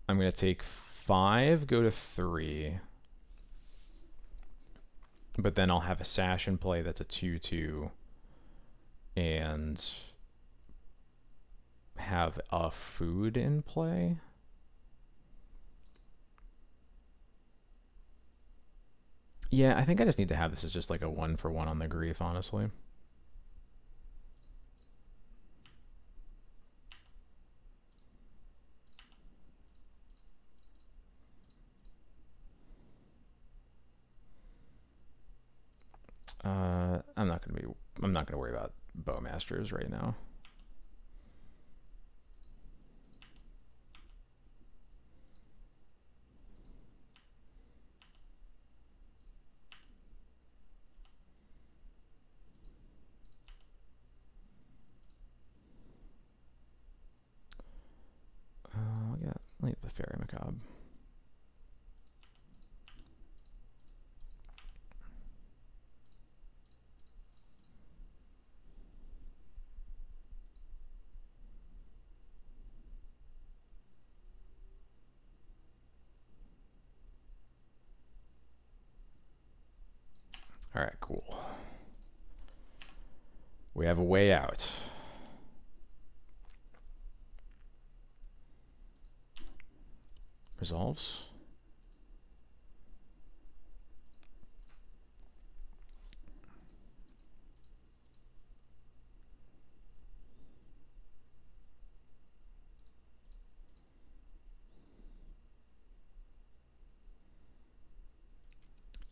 I'm going to take 5, go to 3. But then I'll have a Sash in play that's a 2/2. And have a food in play. Yeah, I think I just need to have this as just like a 1-for-1 on the grief, honestly. I'm not gonna worry about Bowmasters right now. Yeah, leave the Fairy Macabre. Alright, cool. We have a way out. Resolves.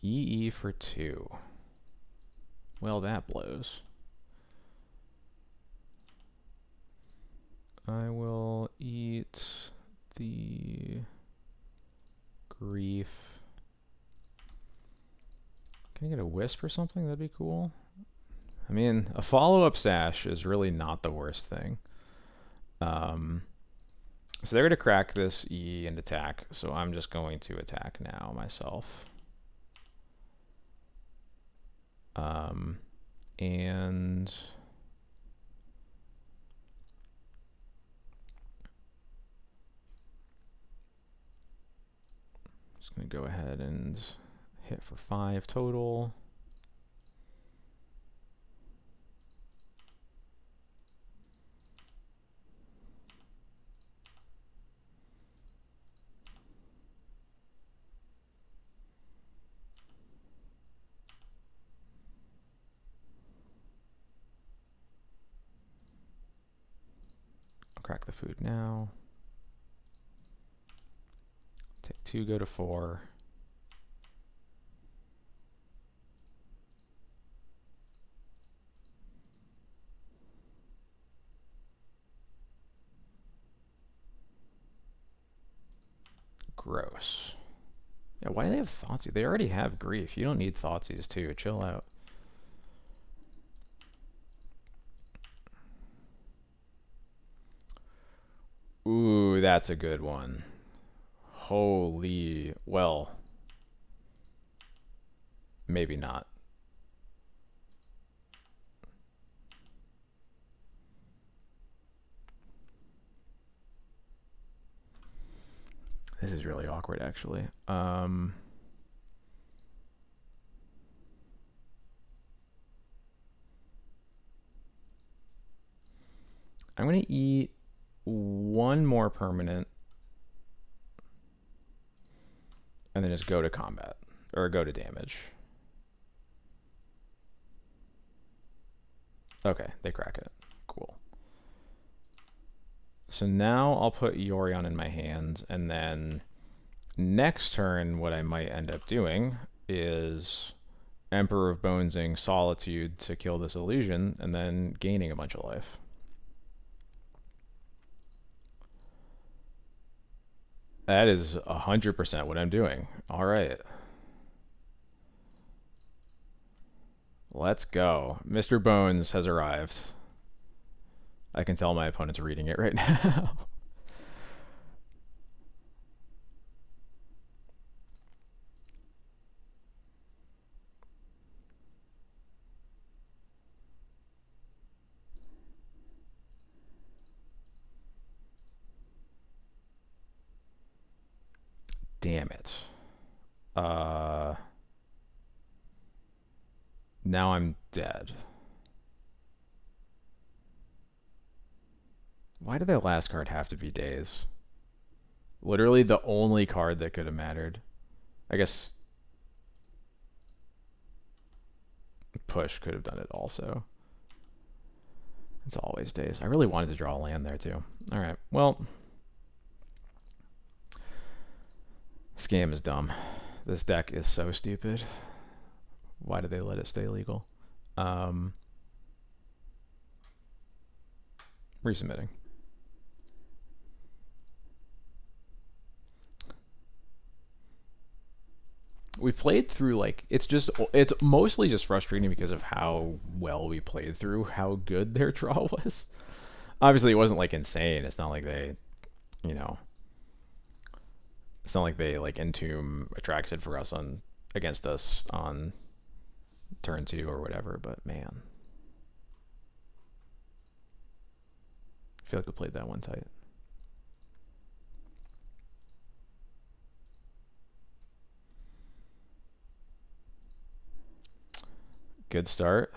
EE for 2. Well, that blows. I will eat the grief. Can I get a wisp or something? That'd be cool. I mean, a follow-up Sash is really not the worst thing. So they're going to crack this E and attack, so I'm just going to attack now myself. And just going to go ahead and hit for 5 total. Crack the food now. Take 2, go to 4. Gross. Yeah, why do they have Thoughtseize? They already have grief. You don't need Thoughtseize too. Chill out. Ooh, that's a good one. Holy, well, maybe not. This is really awkward, actually. I'm going to eat one more permanent and then just go to combat or go to damage. Okay, they crack it. Cool. So now I'll put Yorion in my hands, and then next turn what I might end up doing is Emperor of Bonesing Solitude to kill this illusion, and then gaining a bunch of life. That is 100% what I'm doing. All right. Let's go. Mr. Bones has arrived. I can tell my opponent's reading it right now. Damn it. Now I'm dead. Why did their last card have to be Daze? Literally the only card that could have mattered. I guess Push could have done it also. It's always Daze. I really wanted to draw a land there too. Alright, well. This game is dumb. This deck is so stupid. Why did they let it stay legal? Resubmitting. We played through, like, it's mostly just frustrating because of how well we played through how good their draw was. Obviously it wasn't like insane. It's not like they, you know, it's not like they like Entomb Attracted for us on against us on turn 2 or whatever, but man, I feel like we played that one tight. Good start.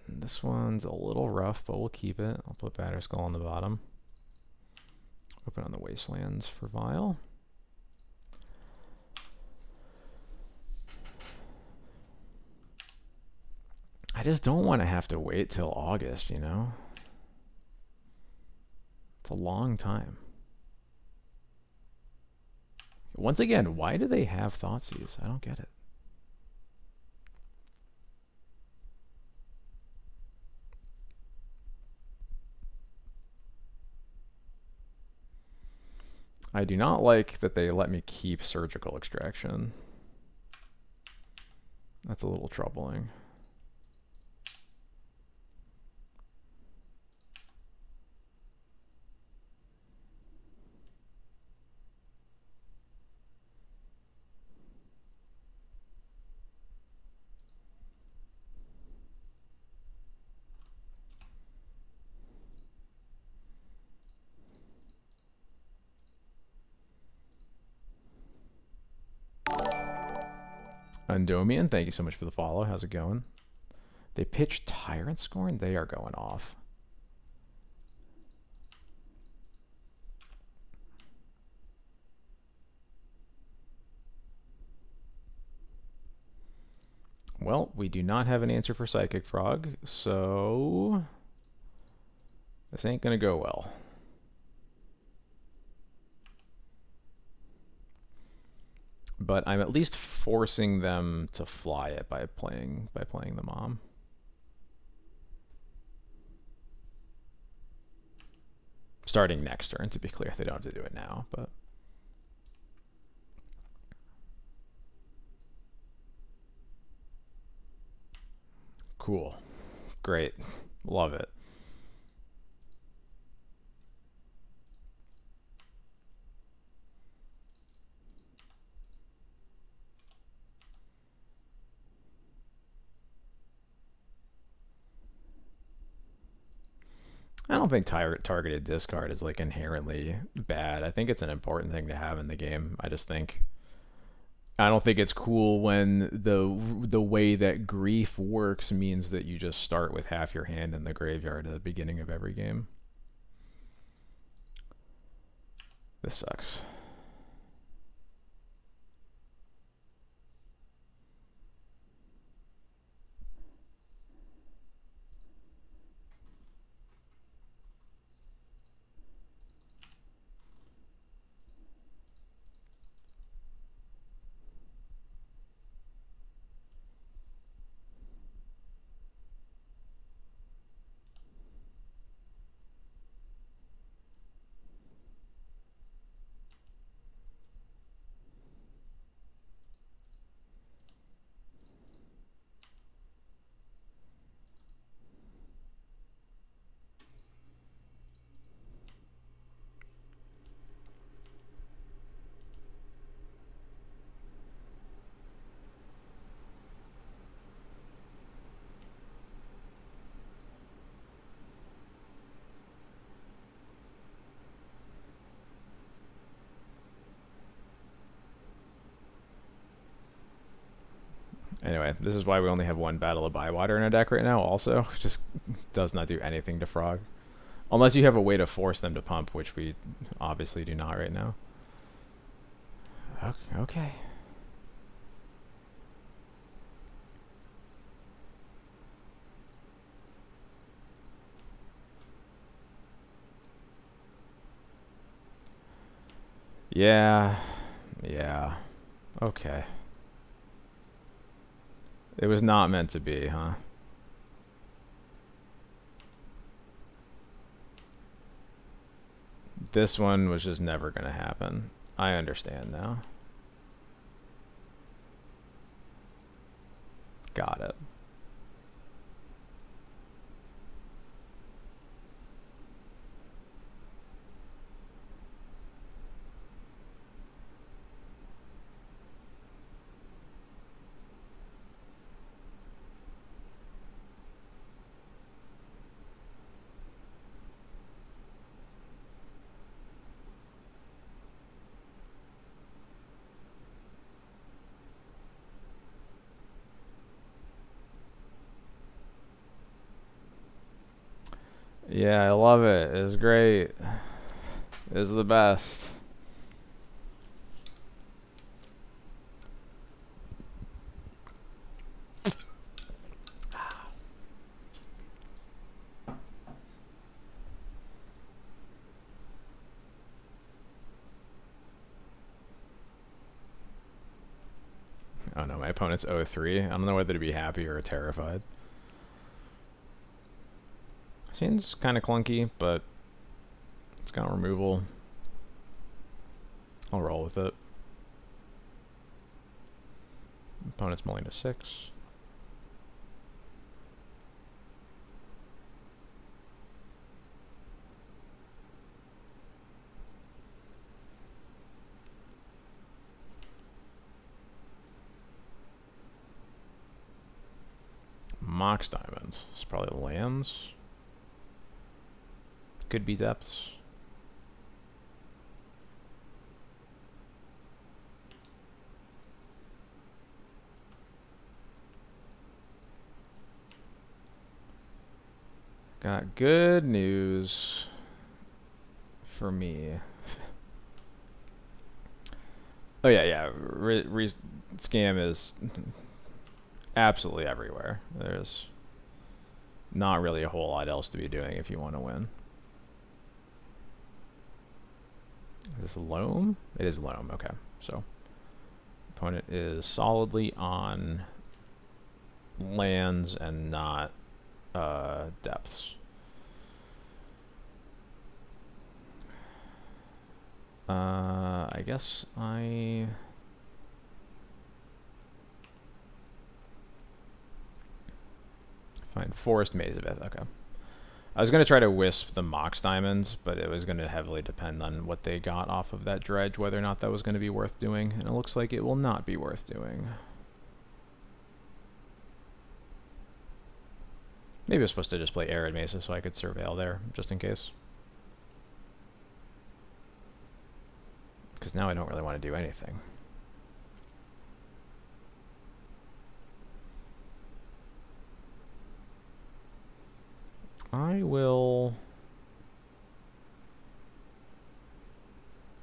This one's a little rough, but we'll keep it. I'll put Batterskull on the bottom. Open on the Wastelands for Vile. I just don't want to have to wait till August, you know? It's a long time. Once again, why do they have Thoughtseize? I don't get it. I do not like that they let me keep Surgical Extraction. That's a little troubling. Undomian, thank you so much for the follow. How's it going? They pitch Tyrant Scorn? They are going off. Well, we do not have an answer for Psychic Frog, so this ain't gonna go well. But I'm at least forcing them to fly it by playing the Mom. Starting next turn, to be clear. They don't have to do it now, but cool. Great. Love it. I don't think targeted discard is like inherently bad. I think it's an important thing to have in the game. I don't think it's cool when the way that grief works means that you just start with half your hand in the graveyard at the beginning of every game. This sucks. Anyway, this is why we only have one Battle of Bywater in our deck right now also. Just does not do anything to Frog. Unless you have a way to force them to pump, which we obviously do not right now. Okay. Yeah. Yeah. Okay. It was not meant to be, huh? This one was just never gonna happen. I understand now. Got it. Yeah, I love it. It's great. It's the best. Oh no, my opponent's 0-3. I don't know whether to be happy or terrified. Seems kind of clunky, but it's got removal. I'll roll with it. Opponent's mulling to 6. Mox Diamonds. It's probably lands. Could be depths. Got good news for me. Oh yeah. Scam is absolutely everywhere. There's not really a whole lot else to be doing if you want to win. Is this loam? It is loam, okay. So, opponent is solidly on lands and not depths. I guess I... Fine, Forest Maze of it, okay. I was going to try to wisp the Mox Diamonds, but it was going to heavily depend on what they got off of that dredge, whether or not that was going to be worth doing, and it looks like it will not be worth doing. Maybe I was supposed to just play Arid Mesa so I could surveil there, just in case. Because now I don't really want to do anything. I will...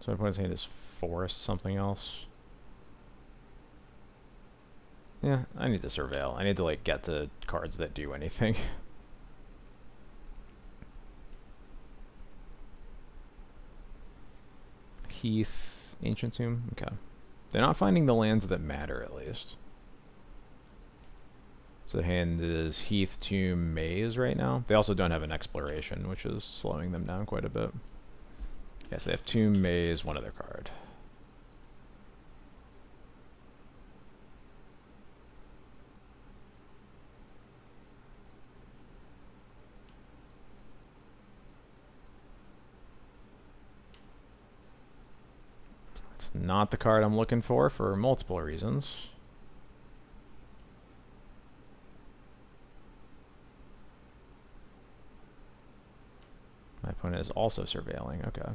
So my point is saying is forest something else. Yeah, I need to surveil. I need to like get to cards that do anything. Heath, Ancient Tomb. Okay. They're not finding the lands that matter, at least. So the hand is Heath, Tomb, Maze right now. They also don't have an Exploration, which is slowing them down quite a bit. Yes, they have Tomb, Maze, one other card. It's not the card I'm looking for multiple reasons. My opponent is also surveilling. Okay.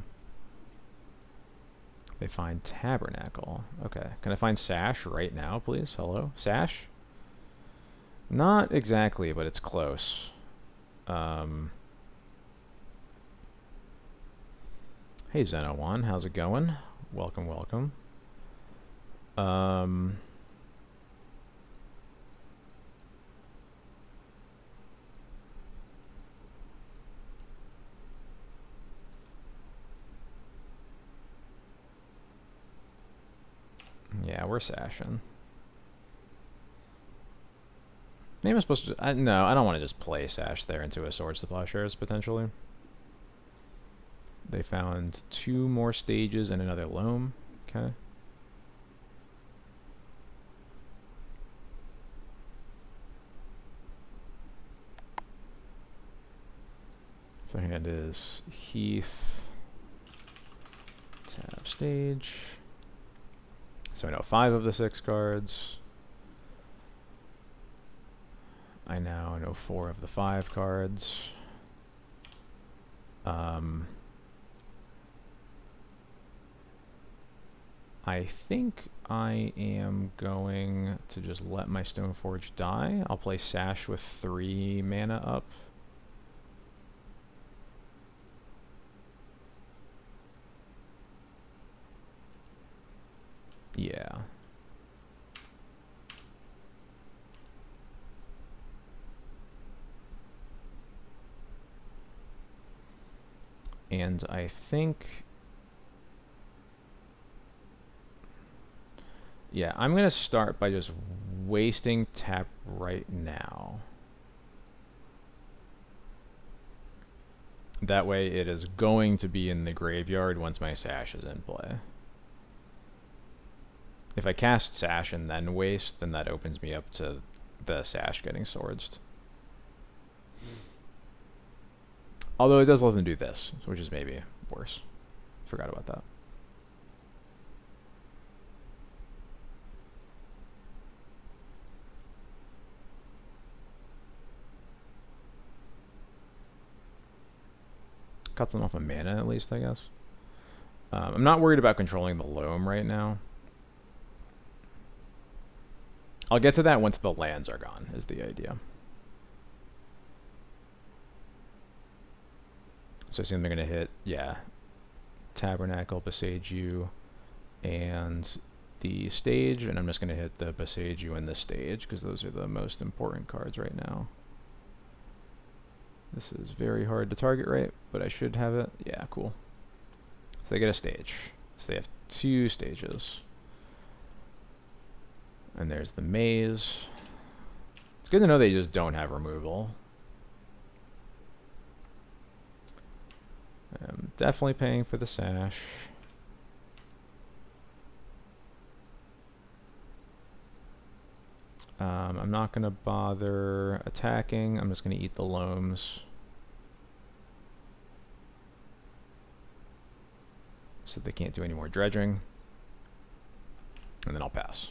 They find Tabernacle. Okay. Can I find Sash right now, please? Hello? Sash? Not exactly, but it's close. Hey, Zeno1. How's it going? Welcome, welcome. Yeah, we're sashing. Maybe I'm supposed to... no, I don't want to just play Sash there into a Swords to Plowshares, potentially. They found 2 more stages and another loam. Okay. So hand is Heath. Tap stage. So I know 5 of the 6 cards. I now know 4 of the 5 cards. I think I am going to just let my Stoneforge die. I'll play Sash with 3 mana up. Yeah. And I think... yeah, I'm going to start by just wasting tap right now. That way it is going to be in the graveyard once my Sash is in play. If I cast Sash and then waste, then that opens me up to the Sash getting swordsed. Although it does let them do this, which is maybe worse. Forgot about that. Cuts them off of mana at least, I guess. I'm not worried about controlling the loam right now. I'll get to that once the lands are gone, is the idea. So I assume they're going to hit, yeah, Tabernacle, Boseiju, and the stage, and I'm just going to hit the Boseiju and the stage, because those are the most important cards right now. This is very hard to target right, but I should have it. Yeah, cool. So they get a stage. So they have 2 stages. And there's the maze. It's good to know they just don't have removal. I'm definitely paying for the Sash. I'm not going to bother attacking. I'm just going to eat the loams. So they can't do any more dredging. And then I'll pass.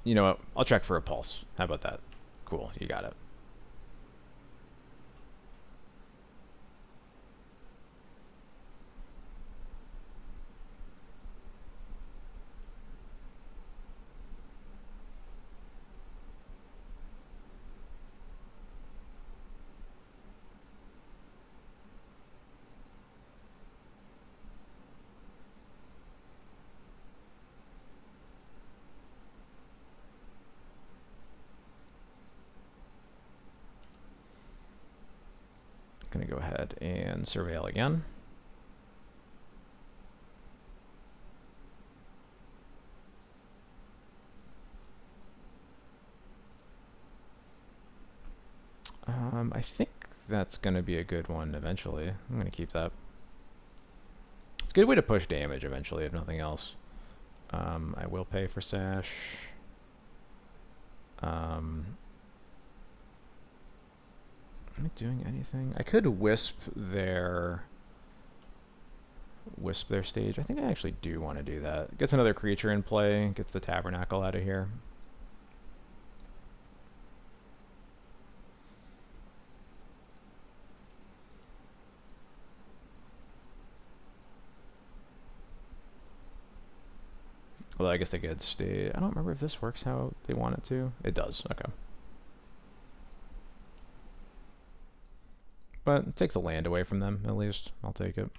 You know what? I'll check for a pulse. How about that? Cool, you got it. Gonna go ahead and surveil again. I think that's gonna be a good one eventually. I'm gonna keep that. It's a good way to push damage eventually, if nothing else. I will pay for Sash. Am I doing anything? I could wisp their stage. I think I actually do want to do that. Gets another creature in play, gets the Tabernacle out of here. Although I guess they could stay. I don't remember if this works how they want it to. It does. Okay. But it takes a land away from them, at least. I'll take it.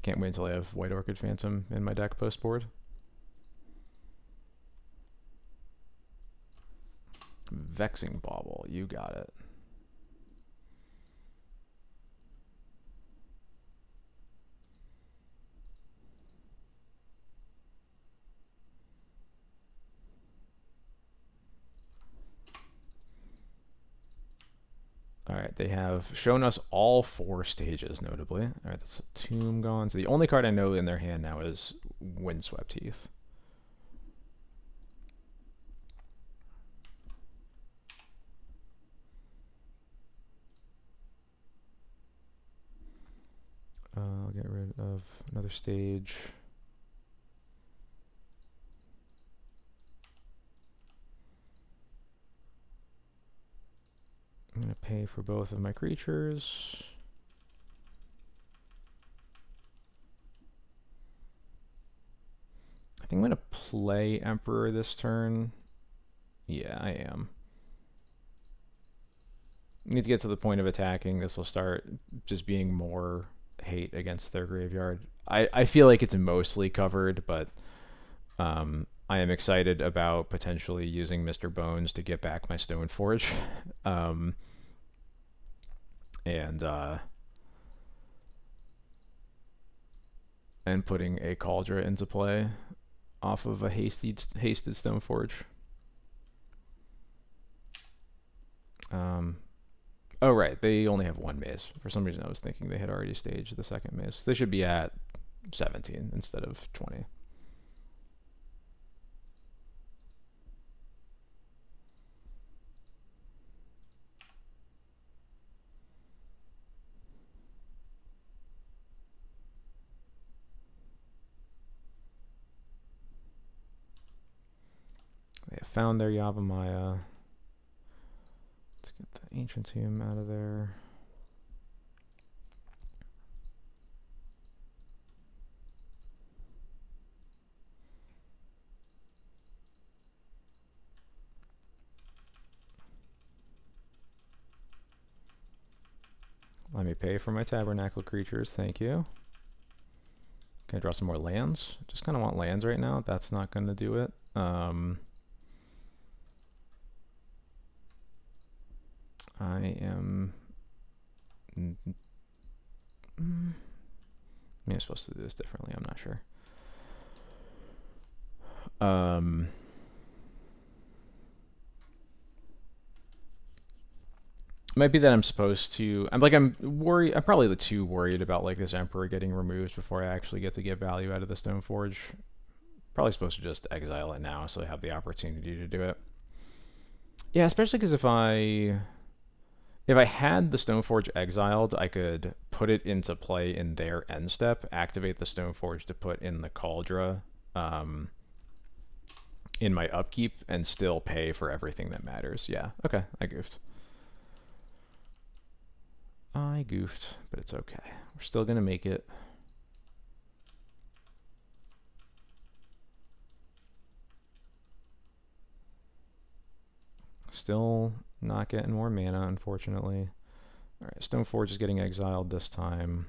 Can't wait until I have White Orchid Phantom in my deck post-board. Vexing Bauble, you got it. Alright, they have shown us all 4 stages, notably. Alright, that's a Tomb gone. So the only card I know in their hand now is Windswept Heath. I'll get rid of another stage. I'm going to pay for both of my creatures. I think I'm going to play Emperor this turn. Yeah, I am. Need to get to the point of attacking. This will start just being more hate against their graveyard. I feel like it's mostly covered, but I am excited about potentially using Mr. Bones to get back my Stoneforge. And putting a Kaldra into play off of a hasted Stoneforge. Oh, right. They only have 1 maze. For some reason, I was thinking they had already staged the second maze. They should be at 17 instead of 20. They have found their Yavimaya. Let's get the Ancient Tomb out of there. Let me pay for my Tabernacle creatures, thank you. Can I draw some more lands? Just kind of want lands right now. That's not going to do it. I am... Maybe I'm supposed to do this differently, I'm not sure. Might be that I'm supposed to... I'm worried... I'm probably too worried about like this Emperor getting removed before I actually get to get value out of the Stoneforge. Probably supposed to just exile it now so I have the opportunity to do it. Yeah, especially because if I had the Stoneforge exiled, I could put it into play in their end step, activate the Stoneforge to put in the Kaldra, in my upkeep and still pay for everything that matters. Yeah, okay, I goofed. I goofed, but it's okay. We're still gonna make it. Still not getting more mana, unfortunately. Alright, Stoneforge is getting exiled this time.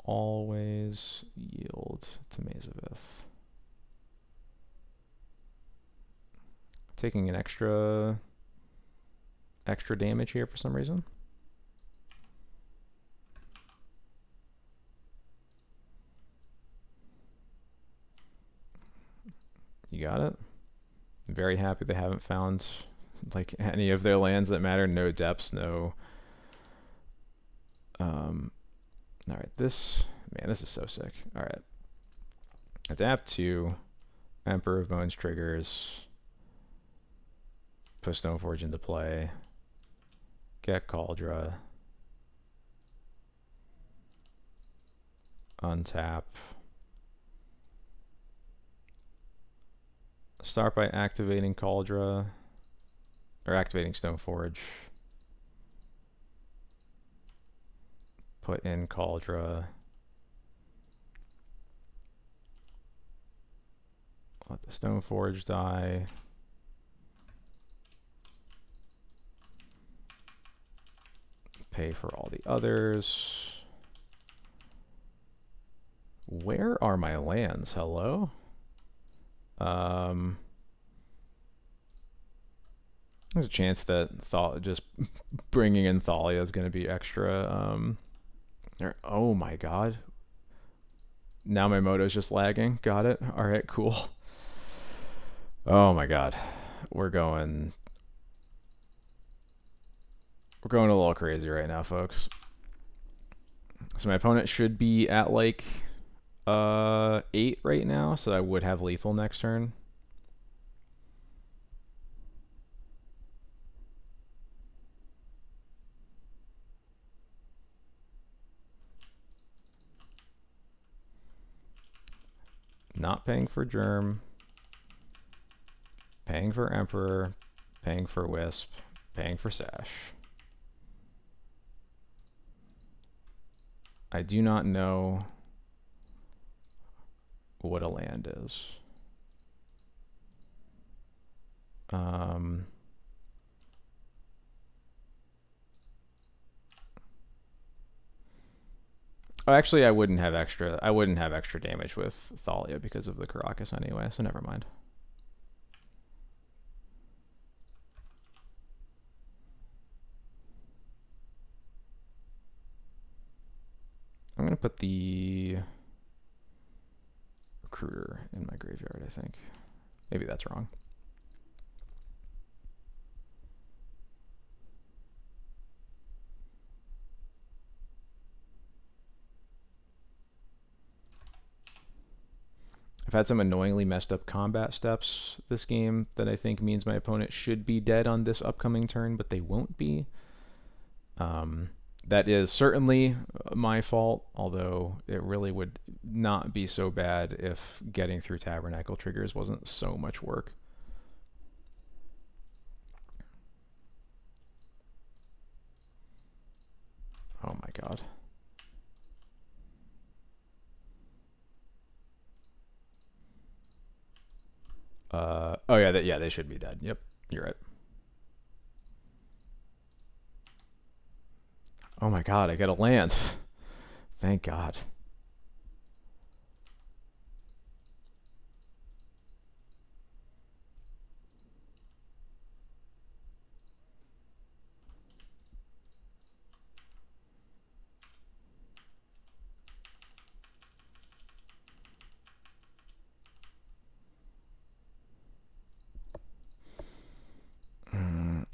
Always yield to Maze of Ith. Taking an extra damage here for some reason. You got it. Very happy they haven't found like any of their lands that matter. No depths, no. All right, this is so sick. All right, adapt to Emperor of Bones triggers. Put Stoneforge into play. Get Kaldra. Untap. Start by activating Kaldra, or activating Stoneforge. Put in Kaldra. Let the Stoneforge die. Pay for all the others. Where are my lands? Hello? There's a chance that just bringing in Thalia is going to be extra. Oh my god. Now my moto's just lagging. Got it. All right, cool. Oh my god. We're going a little crazy right now, folks. So my opponent should be at like 8 right now, so I would have lethal next turn. Not paying for Germ, paying for Emperor, paying for Wisp, paying for Sash. I do not know what a land is. Oh, actually, I wouldn't have extra damage with Thalia because of the Karakas anyway, so never mind. I'm gonna put the Recruiter in my graveyard, I think. Maybe that's wrong. I've had some annoyingly messed up combat steps this game that I think means my opponent should be dead on this upcoming turn, but they won't be. That is certainly my fault, although it really would not be so bad if getting through Tabernacle triggers wasn't so much work. Oh my god. Oh yeah, they should be dead. Yep, you're right. Oh my god, I get a land. Thank god.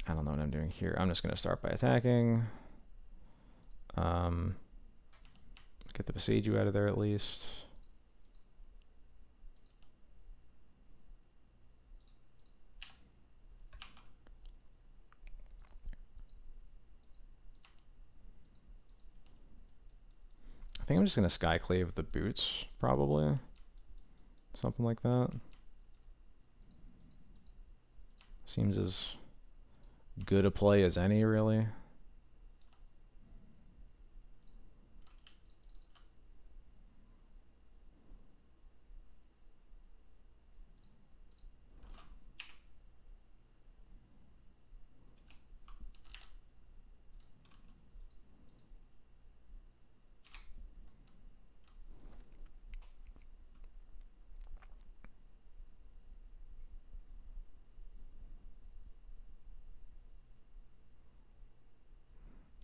I don't know what I'm doing here. I'm just going to start by attacking. Get the Boseiju out of there at least. I think I'm just gonna Skyclave the boots, probably. Something like that. Seems as good a play as any, really.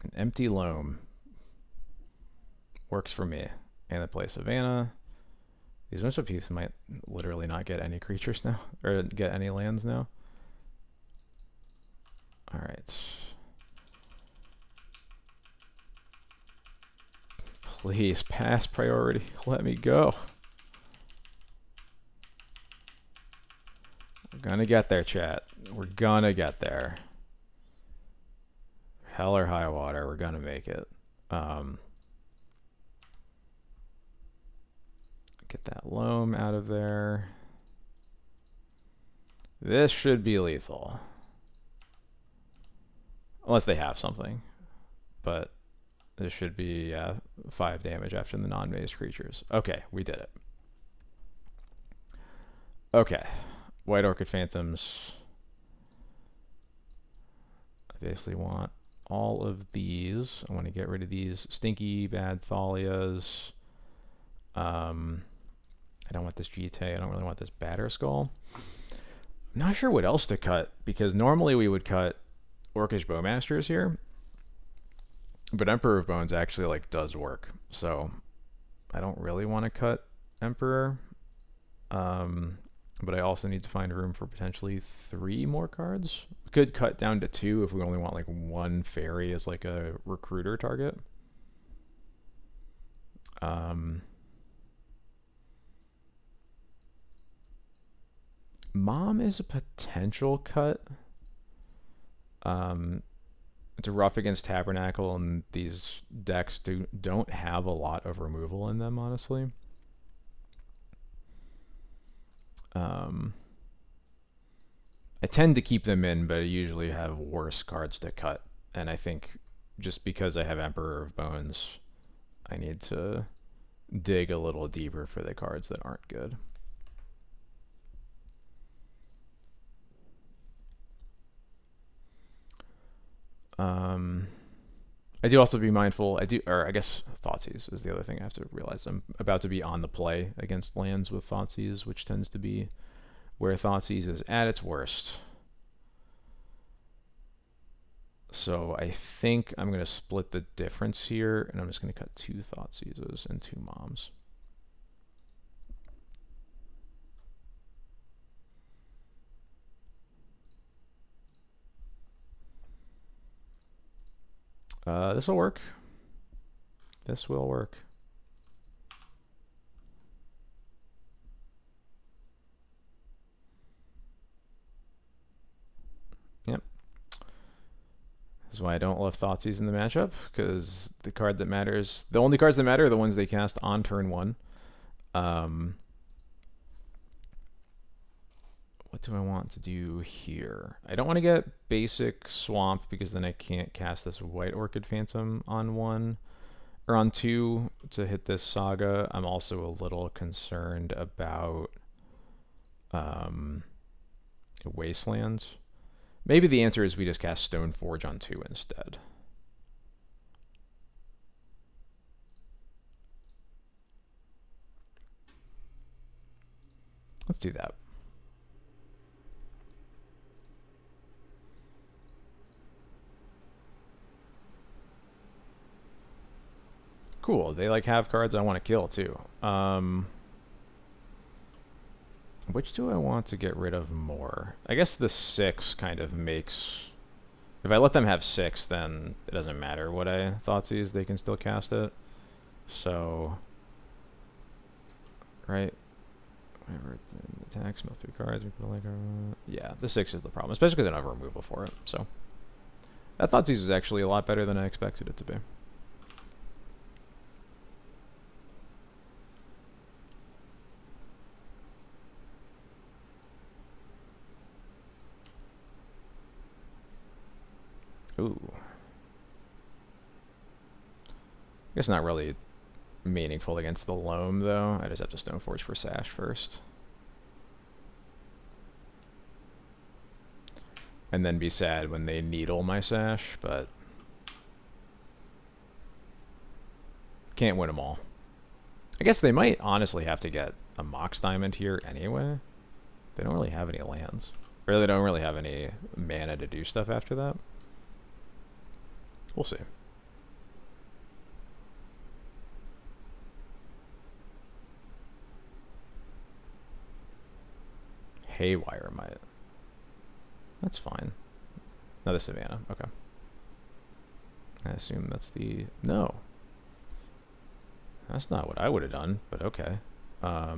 An empty loam works for me. And I play Savannah. These Wisp Heaths might literally not get any creatures now, or get any lands now. Alright. Please, pass priority. Let me go. We're gonna get there, chat. We're gonna get there. Hell or high water, we're gonna make it. Get that loam out of there. This should be lethal. Unless they have something. But this should be 5 damage after the non-maze creatures. Okay, we did it. Okay. White Orchid Phantoms. I basically want all of these. I want to get rid of these stinky bad Thalias. I don't want this Jitte. I don't really want this Batterskull. I'm not sure what else to cut, because normally we would cut Orcish Bowmasters here, but Emperor of Bones actually like does work, so I don't really want to cut Emperor. But I also need to find room for potentially 3 more cards. We could cut down to 2 if we only want like 1 fairy as like a recruiter target. Mom is a potential cut. It's rough against Tabernacle, and these decks don't have a lot of removal in them, honestly. I tend to keep them in, but I usually have worse cards to cut. And I think just because I have Emperor of Bones, I need to dig a little deeper for the cards that aren't good. I do also be mindful. I guess Thoughtseize is the other thing I have to realize. I'm about to be on the play against lands with Thoughtseize, which tends to be where Thoughtseize is at its worst. So I think I'm going to split the difference here, and I'm just going to cut 2 Thoughtseizes and 2 Moms. This will work. This will work. Yep. This is why I don't love Thoughtseize in the matchup, because the card that matters, the only cards that matter are the ones they cast on turn 1. What do I want to do here? I don't want to get basic Swamp, because then I can't cast this White Orchid Phantom on 1 or on 2 to hit this Saga. I'm also a little concerned about Wastelands. Maybe the answer is we just cast Stoneforge on 2 instead. Let's do that. Cool. They like have cards I want to kill too. Which do I want to get rid of more? I guess the 6 kind of makes... If I let them have 6, then it doesn't matter what I Thoughtseize, they can still cast it. So... Right? Whatever it attacks, mill 3 cards, we put like yeah, the 6 is the problem, especially because I don't have removal for it, so... That Thoughtseize is actually a lot better than I expected it to be. Ooh. I guess not really meaningful against the Loam, though. I just have to Stoneforge for Sash first. And then be sad when they needle my Sash, but can't win them all. I guess they might honestly have to get a Mox Diamond here anyway. They don't really have any lands. Or they don't really have any mana to do stuff after that. We'll see. Haywire might. That's fine. Another Savannah. Okay. I assume that's the... No. That's not what I would have done, but okay. Huh.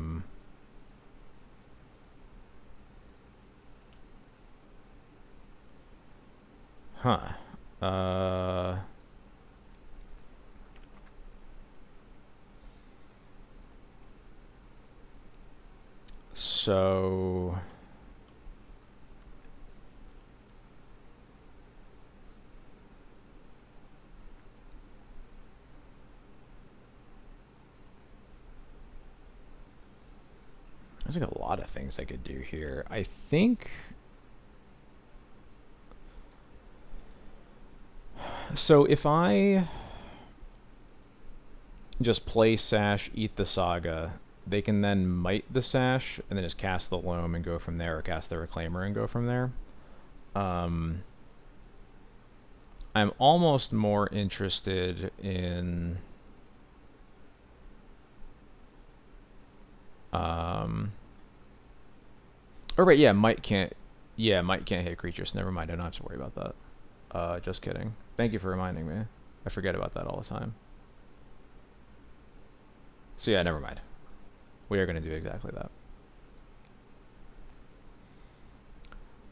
So... There's like a lot of things I could do here. I think... So if I just play Sash, eat the Saga, they can then Might the Sash, and then just cast the Loam and go from there, or cast the Reclaimer and go from there. I'm almost more interested in... Oh, right, yeah, Might can't hit creatures. Never mind, I don't have to worry about that. Just kidding. Thank you for reminding me. I forget about that all the time. So yeah, never mind. We are going to do exactly that.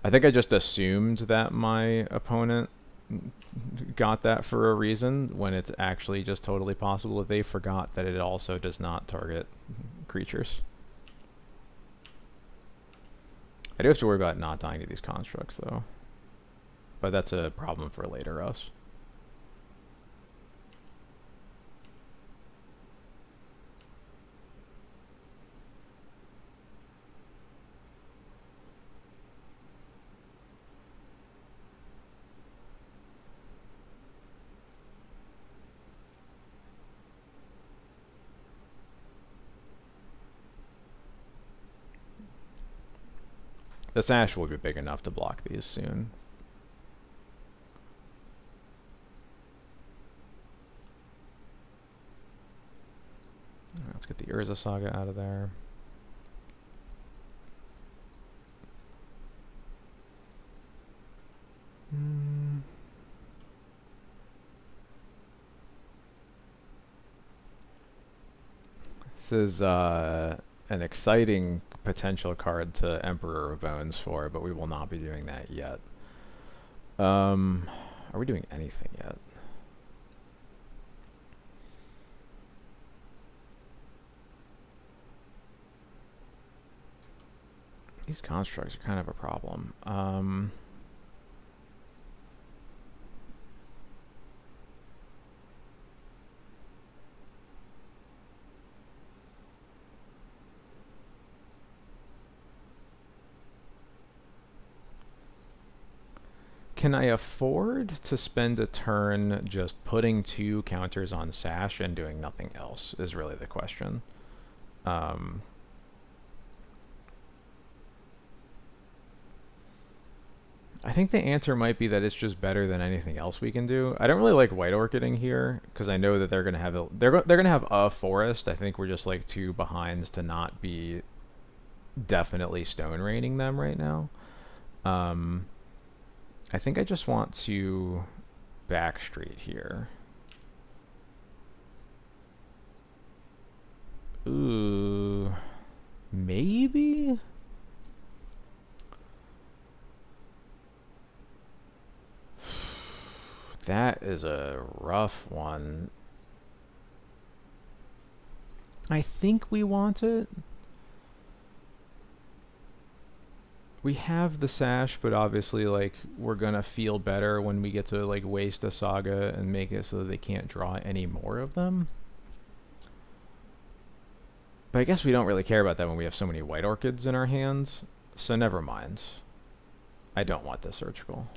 I think I just assumed that my opponent got that for a reason, when it's actually just totally possible that they forgot that it also does not target creatures. I do have to worry about not dying to these constructs, though. But that's a problem for later us. The Sash will be big enough to block these soon. Let's get the Urza Saga out of there. This is an exciting potential card to Emperor of Bones for, but we will not be doing that yet. Are we doing anything yet? These constructs are kind of a problem. Can I afford to spend a turn just putting 2 counters on Sash and doing nothing else is really the question. I think the answer might be that it's just better than anything else we can do. I don't really like White Orchiding here because I know that they're gonna have they're gonna have a forest. I think we're just like too behind to not be definitely stone raining them right now. I think I just want to backstreet here. Ooh, maybe? That is a rough one. I think we want it. We have the Sash, but obviously, like, we're gonna feel better when we get to, like, waste a Saga and make it so that they can't draw any more of them. But I guess we don't really care about that when we have so many White Orchids in our hands, so never mind. I don't want this Surgical.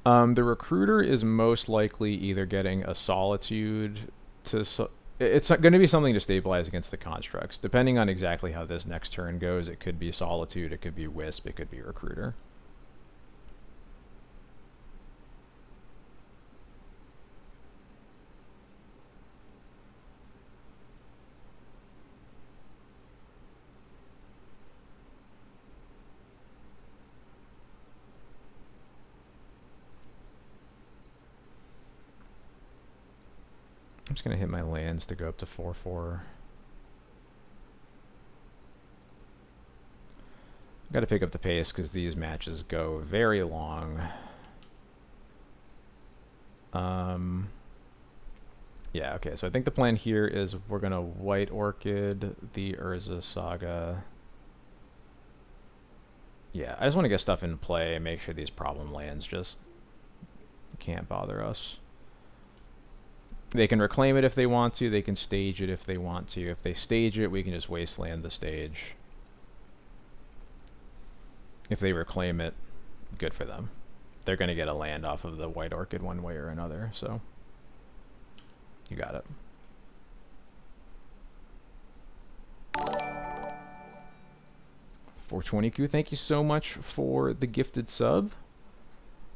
The Recruiter is most likely either getting a Solitude to... it's going to be something to stabilize against the constructs. Depending on exactly how this next turn goes, it could be Solitude, it could be Wisp, it could be Recruiter. I'm just going to hit my lands to go up to 4/4. Got to pick up the pace because these matches go very long. Yeah, okay, so I think the plan here is we're going to White Orchid the Urza Saga. Yeah, I just want to get stuff in play and make sure these problem lands just can't bother us. They can reclaim it if they want to, they can stage it if they want to. If they stage it, we can just wasteland the stage. If they reclaim it, good for them. They're going to get a land off of the White Orchid one way or another, so you got it. $420Q, thank you so much for the gifted sub.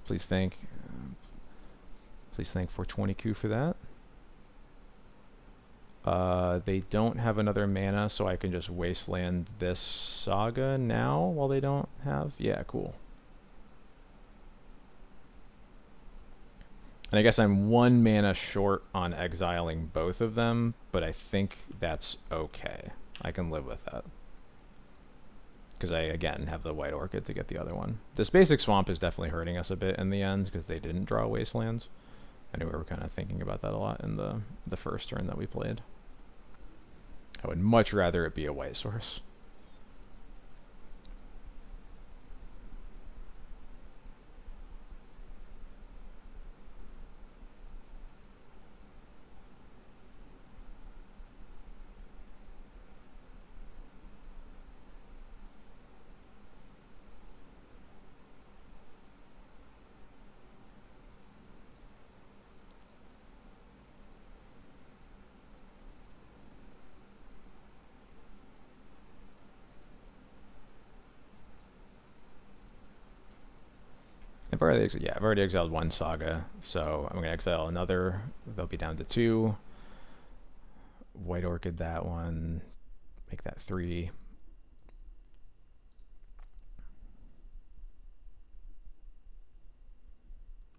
Please thank 420Q for that. They don't have another mana, so I can just wasteland this Saga now while they don't have... Yeah, cool. And I guess I'm 1 mana short on exiling both of them, but I think that's okay. I can live with that. Because I, again, have the White Orchid to get the other one. This basic Swamp is definitely hurting us a bit in the end, because they didn't draw Wastelands. I know we were kind of thinking about that a lot in the first turn that we played. I would much rather it be a white source. I've already exiled 1 Saga, so I'm going to exile another. They'll be down to 2. White Orchid that one, make that 3.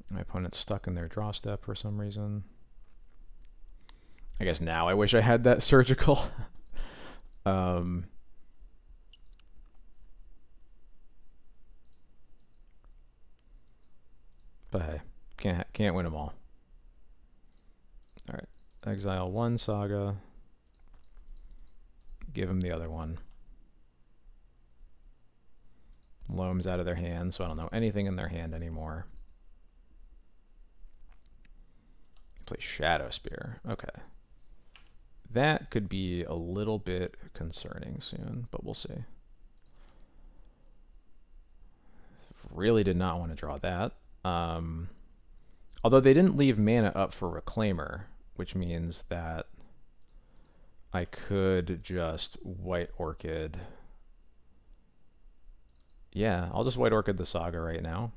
My opponent's stuck in their draw step for some reason. I guess now I wish I had that Surgical. But hey, can't win them all. All right, exile 1 Saga. Give them the other one. Loam's out of their hand, so I don't know anything in their hand anymore. Play Shadow Spear. Okay. That could be a little bit concerning soon, but we'll see. Really did not want to draw that. Although they didn't leave mana up for Reclaimer, which means that I could just White Orchid. Yeah, I'll just White Orchid the Saga right now.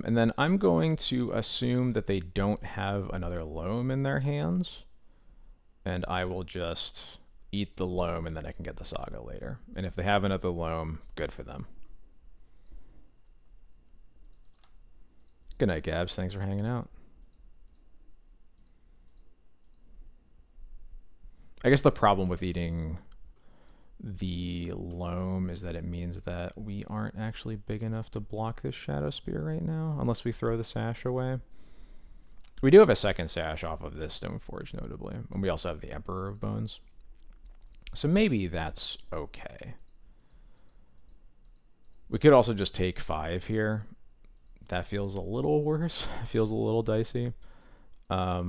And then I'm going to assume that they don't have another Loam in their hands. And I will just eat the Loam and then I can get the Saga later. And if they have another Loam, good for them. Good night, Gabs. Thanks for hanging out. I guess the problem with eating the loam is that it means that we aren't actually big enough to block this Shadow Spear right now, unless we throw the sash away. We do have a second sash off of this Stoneforge, notably, and we also have the Emperor of Bones. So maybe that's okay. We could also just take 5 here. That feels a little worse. It feels a little dicey. I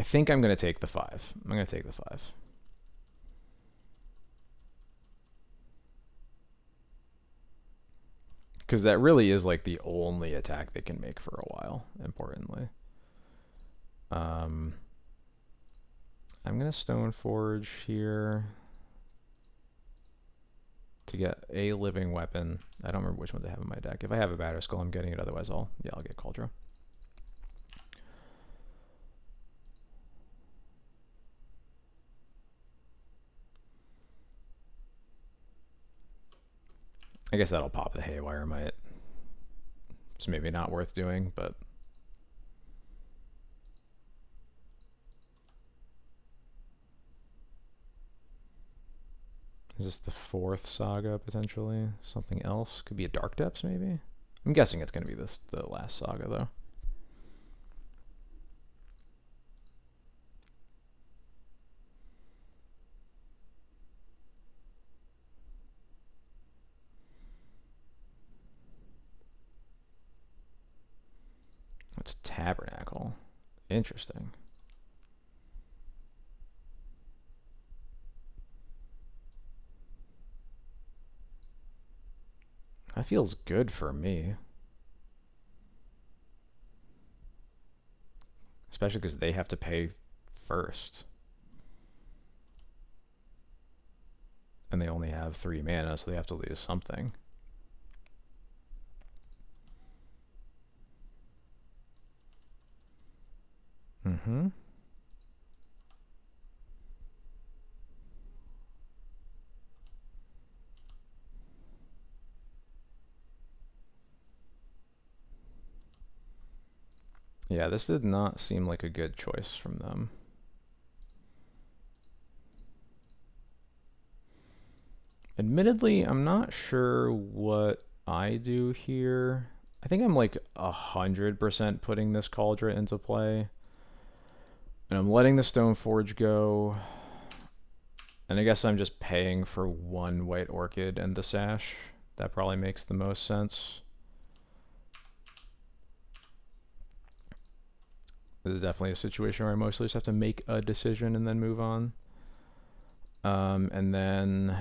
think I'm going to take the 5. I'm going to take the 5. Because that really is like the only attack they can make for a while, importantly. I'm going to Stoneforge here to get a living weapon. I don't remember which ones I have in my deck. If I have a Batterskull, I'm getting it. Otherwise, I'll get Kaldra. I guess that'll pop the Haywire Mite. It's maybe not worth doing, but... Is this the 4th saga, potentially? Something else? Could be a Dark Depths, maybe? I'm guessing it's going to be the last saga, though. It's Tabernacle. Interesting. That feels good for me. Especially because they have to pay first. And they only have 3 mana, so they have to lose something. Mm-hmm. Yeah, this did not seem like a good choice from them. Admittedly, I'm not sure what I do here. I think I'm like 100% putting this Kaldra into play. And I'm letting the Stoneforge go. And I guess I'm just paying for 1 White Orchid and the Sash. That probably makes the most sense. This is definitely a situation where I mostly just have to make a decision and then move on. And then,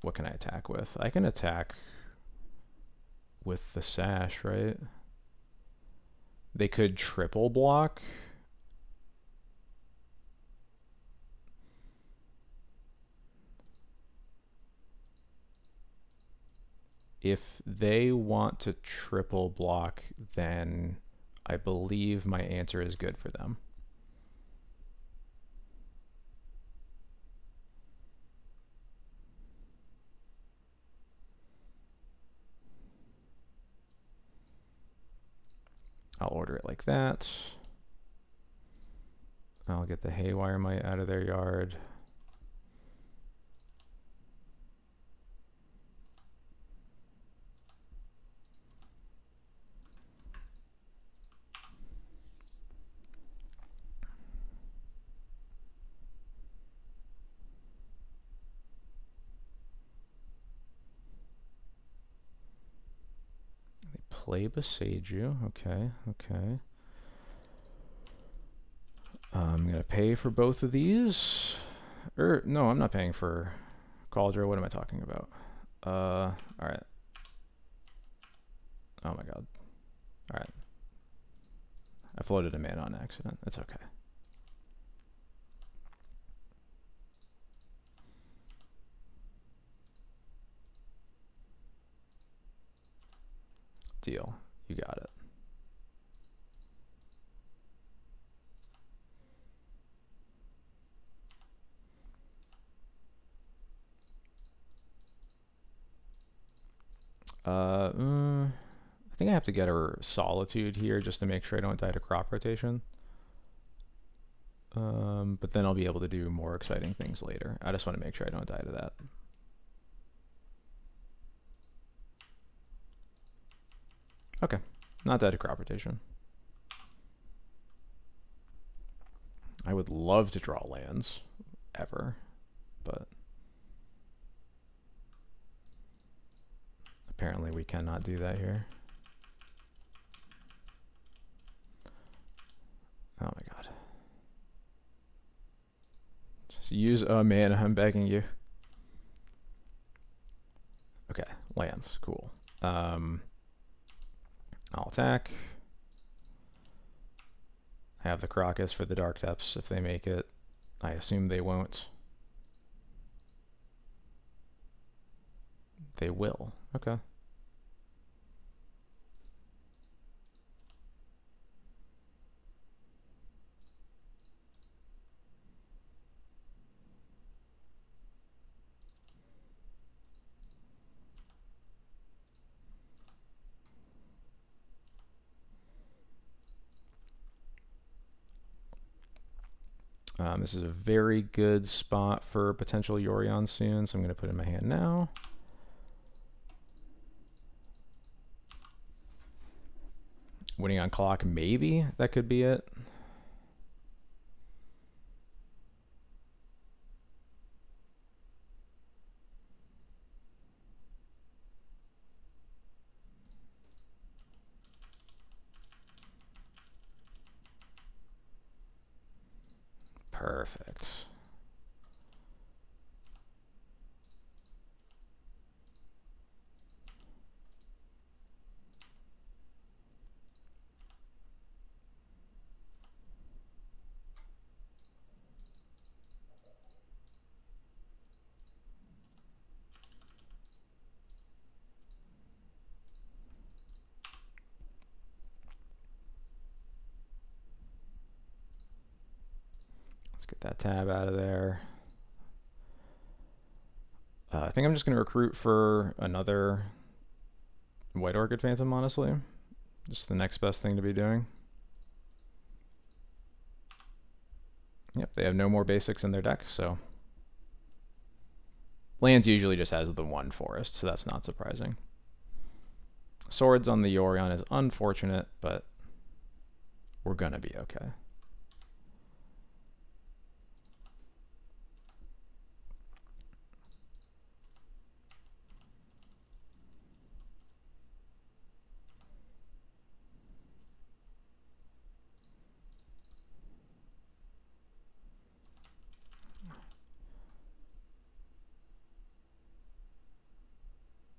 what can I attack with? I can attack with the Sash, right? They could triple block. If they want to triple block, then I believe my answer is good for them. I'll order it like that. I'll get the Haywire Mite out of their yard. They play Boseiju. Okay, okay. I'm going to pay for both of these. No, I'm not paying for Kaldra. What am I talking about? Alright. Oh my god. Alright. I floated a mana on accident. It's okay. Deal. You got it. I think I have to get her Solitude here just to make sure I don't die to crop rotation. But then I'll be able to do more exciting things later. I just want to make sure I don't die to that. Okay, not die to crop rotation. I would love to draw lands, ever, but apparently we cannot do that here. Oh my god. Just use a mana, I'm begging you. Okay, lands, cool. I'll attack. I have the Crocus for the Dark Depths if they make it. I assume they won't. They will. Okay. This is a very good spot for potential Yorion soon, so I'm going to put it in my hand now. Winning on clock, maybe that could be it. Perfect. Let's get that tab out of there. I think I'm just going to recruit for another White Orchid Phantom, honestly. Just the next best thing to be doing. Yep, they have no more basics in their deck, so... Lands usually just has the one forest, so that's not surprising. Swords on the Yorion is unfortunate, but we're gonna be okay.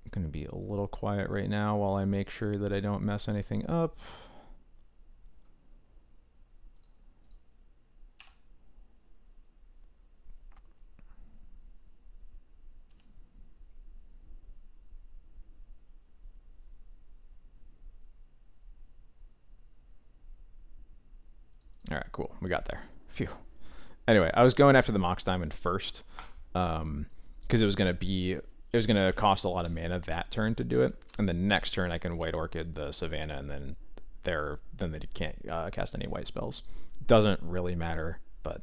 I'm gonna be a little quiet right now while I make sure that I don't mess anything up. All right, cool. We got there. Phew. Anyway, I was going after the Mox Diamond first, because it was gonna cost a lot of mana that turn to do it, and the next turn I can White Orchid the Savannah, and then they can't cast any white spells. Doesn't really matter, but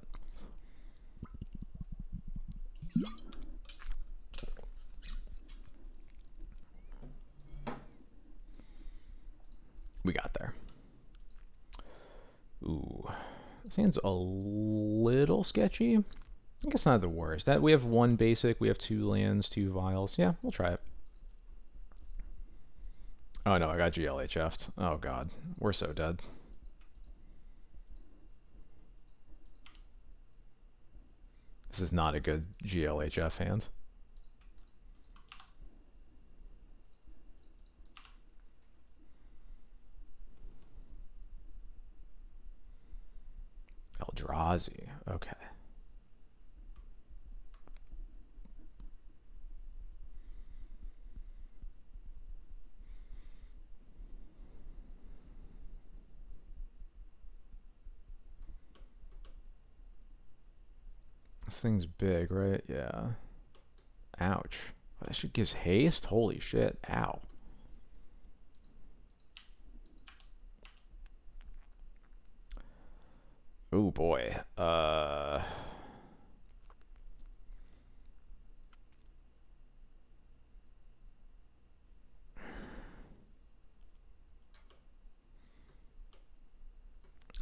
we got there. Ooh, this hand's a little sketchy. I guess not the worst. That we have one basic, we have 2 lands, 2 vials. Yeah, we'll try it. Oh no, I got GLHF'd. Oh god, we're so dead. This is not a good GLHF hand. Eldrazi, okay. This thing's big, right? Yeah. Ouch. That shit gives haste? Holy shit. Ow. Oh boy.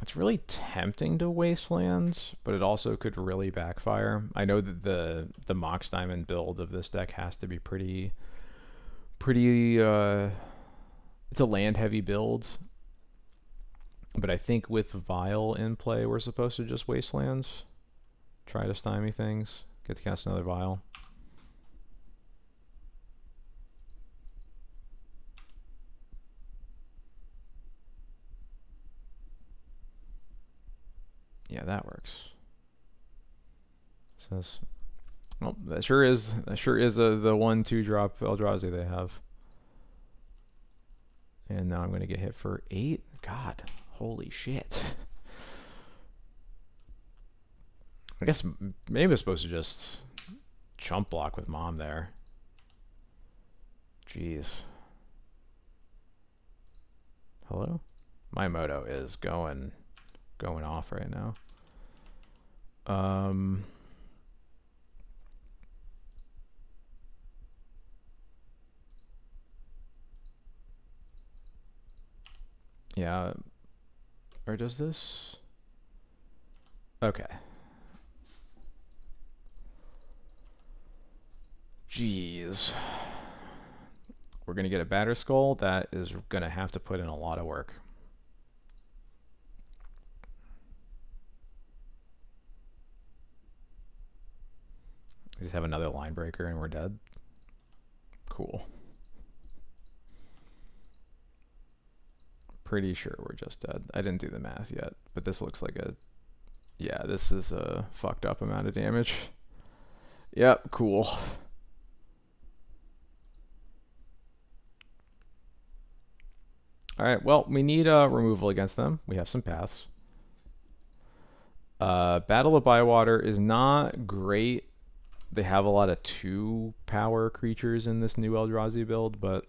It's really tempting to Wastelands, but it also could really backfire. I know that the Mox Diamond build of this deck has to be pretty it's a land heavy build, but I think with Vile in play, we're supposed to just Wastelands, try to stymie things, get to cast another Vile. Yeah, that works. Says, well, that sure is the 1/2 drop Eldrazi they have. And now I'm gonna get hit for 8. God, holy shit. I guess maybe I'm supposed to just chump block with Mom there. Jeez. Hello? My Moto is going off right now. Yeah. Or does this? Okay. Jeez. We're going to get a Batterskull that is going to have to put in a lot of work. Just have another line breaker and we're dead. Cool. Pretty sure we're just dead. I didn't do the math yet, but this looks like a... Yeah, this is a fucked up amount of damage. Yep, cool. Alright, well, we need removal against them. We have some paths. Battle of Bywater is not great. They have a lot of 2 power creatures in this new Eldrazi build, but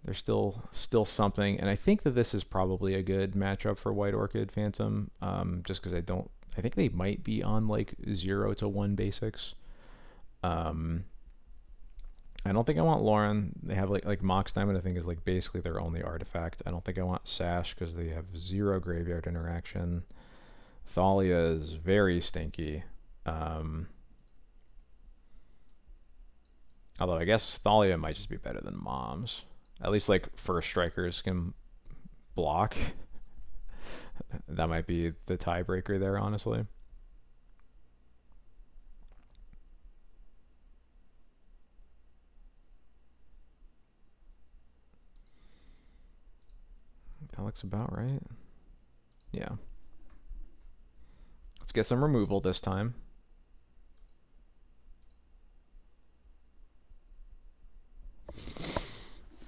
they're still something. And I think that this is probably a good matchup for White Orchid Phantom, just because I think they might be on like 0 to 1 basics. I don't think I want Lauren. They have like Mox Diamond, I think, is like basically their only artifact. I don't think I want Sash because they have 0 graveyard interaction. Thalia is very stinky. Although I guess Thalia might just be better than Mom's. At least like first strikers can block. That might be the tiebreaker there, honestly. That looks about right. Yeah. Let's get some removal this time.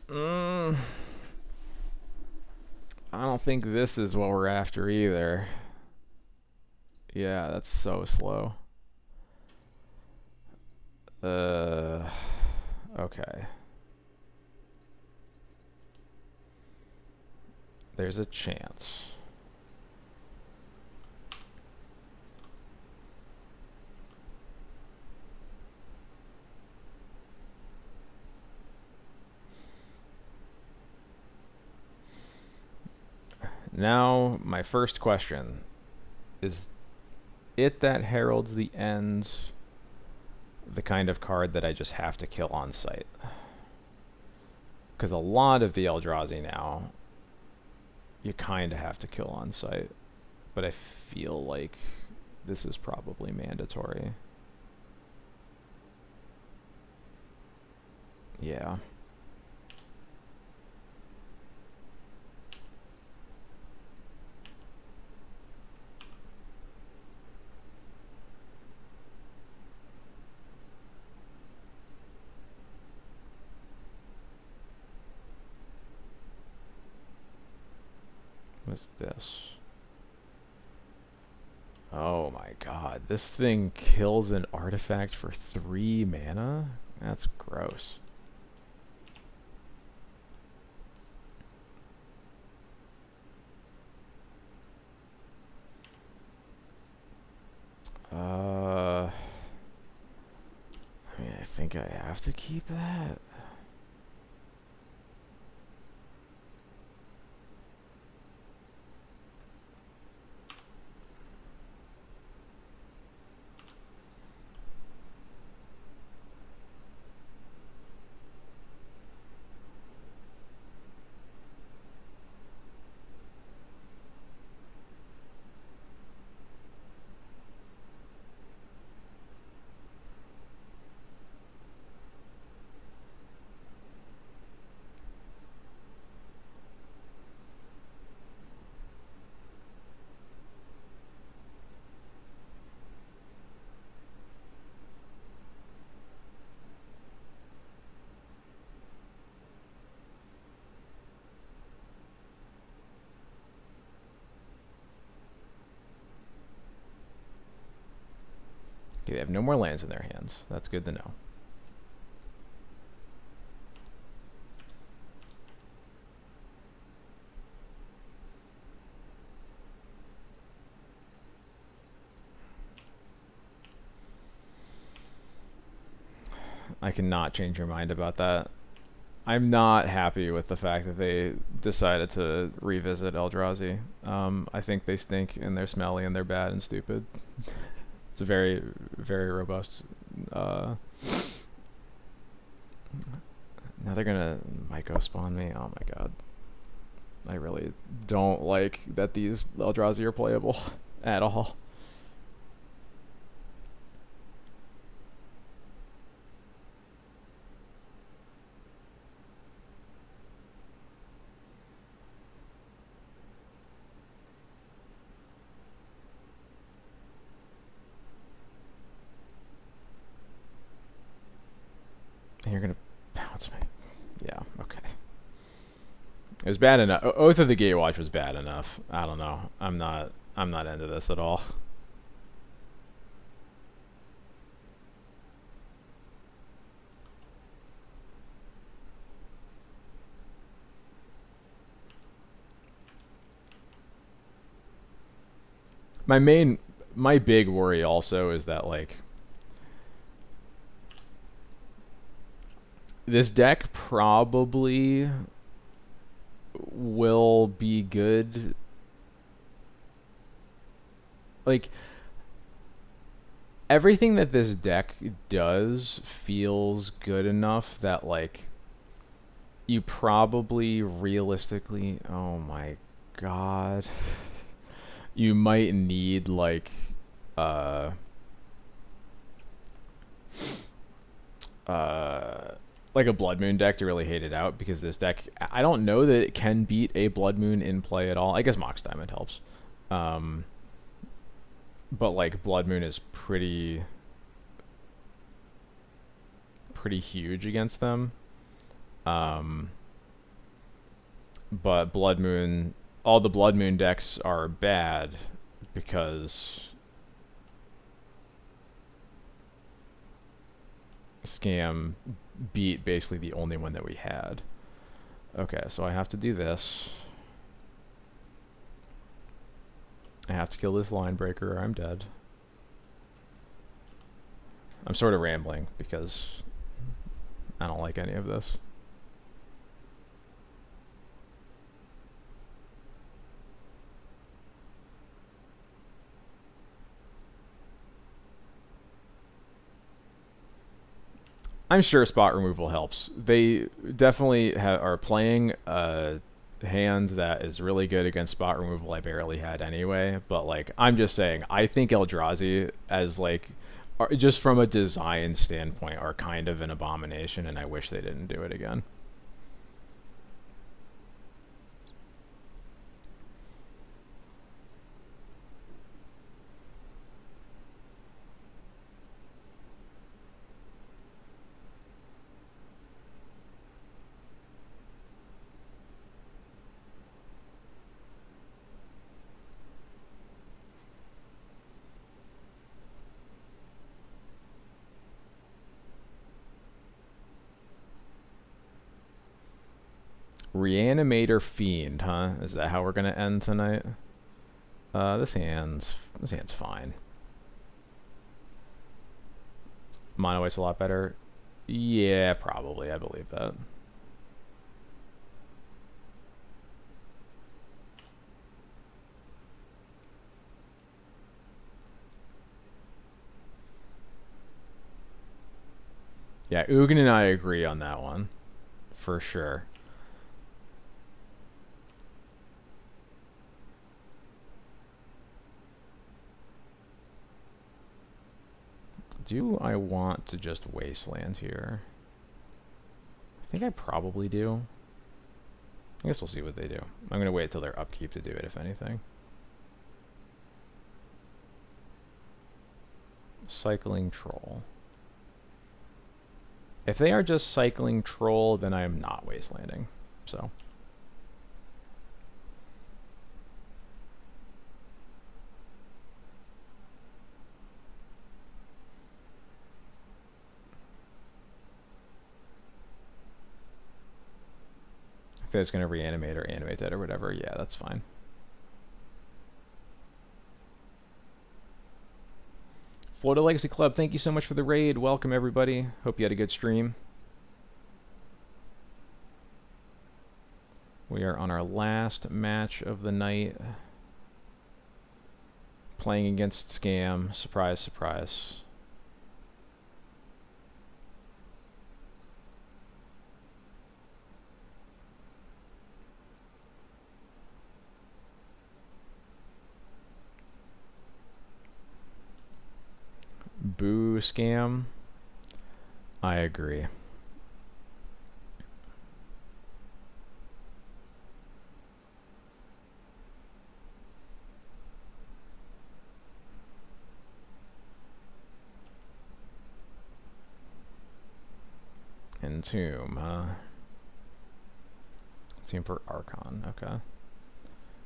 I don't think this is what we're after either. Yeah, that's so slow. Okay. There's a chance. Now, my first question is it that heralds the end the kind of card that I just have to kill on sight? Because a lot of the Eldrazi now, you kind of have to kill on sight. But I feel like this is probably mandatory. Yeah. What's this? Oh my god. This thing kills an artifact for 3 mana? That's gross. think I have to keep that. Okay, they have no more lands in their hands. That's good to know. I cannot change your mind about that. I'm not happy with the fact that they decided to revisit Eldrazi. I think they stink and they're smelly and they're bad and stupid. It's a very, very robust. Now they're gonna Myco spawn me. Oh my god. I really don't like that these Eldrazi are playable at all. And you're gonna bounce me. Yeah, okay. It was bad enough. Oath of the Gatewatch was bad enough. I don't know. I'm not into this at all. My big worry also is that like this deck probably will be good. Like everything that this deck does feels good enough that like you probably realistically, oh my god, you might need uh uh like a Blood Moon deck to really hate it out, because this deck, I don't know that it can beat a Blood Moon in play at all. I guess Mox Diamond helps. Um but like Blood Moon is pretty huge against them. Um but Blood Moon, all the Blood Moon decks are bad because Scam beat basically the only one that we had. Okay, so I have to do this. I have to kill this line breaker or I'm dead. I'm sort of rambling because I don't like any of this. I'm sure spot removal helps. They definitely are playing a hand that is really good against spot removal. I barely had anyway, but like I'm just saying, I think Eldrazi as like just from a design standpoint are kind of an abomination, and I wish they didn't do it again. Reanimator Fiend, huh? Is that how we're gonna end tonight? This hand's fine. Mono White's a lot better. Yeah, probably. I believe that. Yeah, Ugin and I agree on that one. For sure. Do I want to just wasteland here? I think I probably do. I guess we'll see what they do. I'm going to wait till their upkeep to do it, if anything. Cycling Troll. If they are just cycling Troll, then I am not wastelanding. So. If it's going to reanimate or animate that or whatever, yeah, that's fine. Florida Legacy Club, thank you so much for the raid. Welcome, everybody. Hope you had a good stream. We are on our last match of the night. Playing against Scam. Surprise, surprise. Boo, Scam. I agree. Entomb, huh? Entomb for Archon, okay.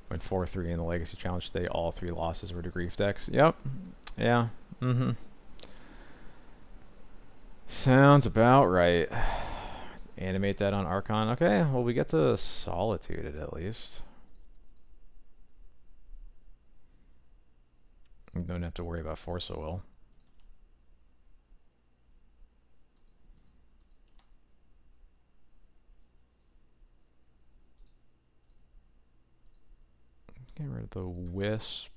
Went 4-3 in the Legacy Challenge today. All 3 losses were to Grief decks. Yep. Yeah. Mm-hmm. Sounds about right. Animate that on Archon. Okay, well, we get to Solitude it at least. We don't have to worry about Force of Will. Get rid of the Wisp.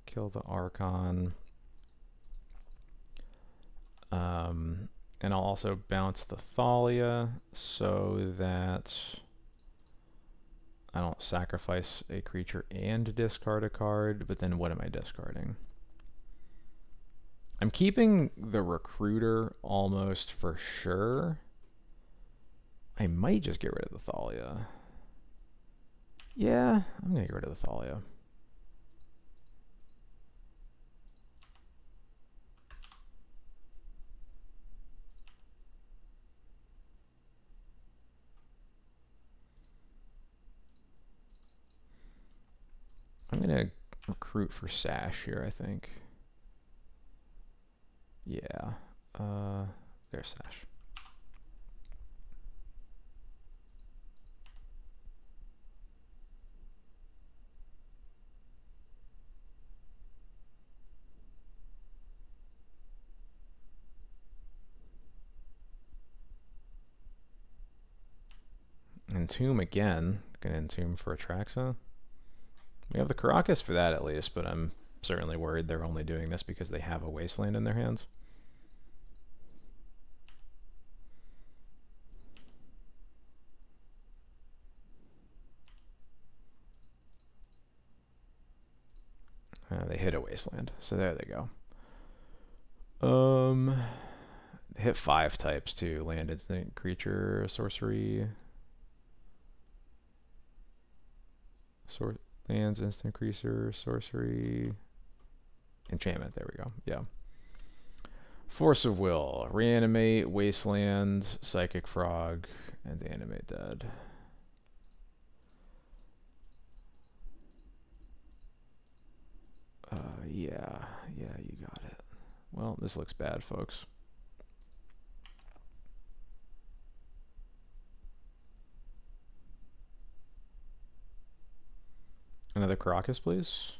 Kill the Archon. And I'll also bounce the Thalia so that I don't sacrifice a creature and discard a card, but then what am I discarding? I'm keeping the Recruiter almost for sure. I might just get rid of the Thalia. Yeah, I'm going to get rid of the Thalia. I'm going to recruit for Sash here, I think. Yeah. There's Sash. Entomb again. Gonna entomb for Atraxa. We have the Karakas for that at least, but I'm certainly worried they're only doing this because they have a Wasteland in their hands. They hit a Wasteland, so there they go. Hit 5 types too. Land, instant, creature, sorcery. Lands, instant, creature, sorcery. Enchantment, there we go. Yeah. Force of Will, Reanimate, Wasteland, Psychic Frog, and Animate Dead. Yeah, you got it. Well, this looks bad, folks. Another Karakas, please.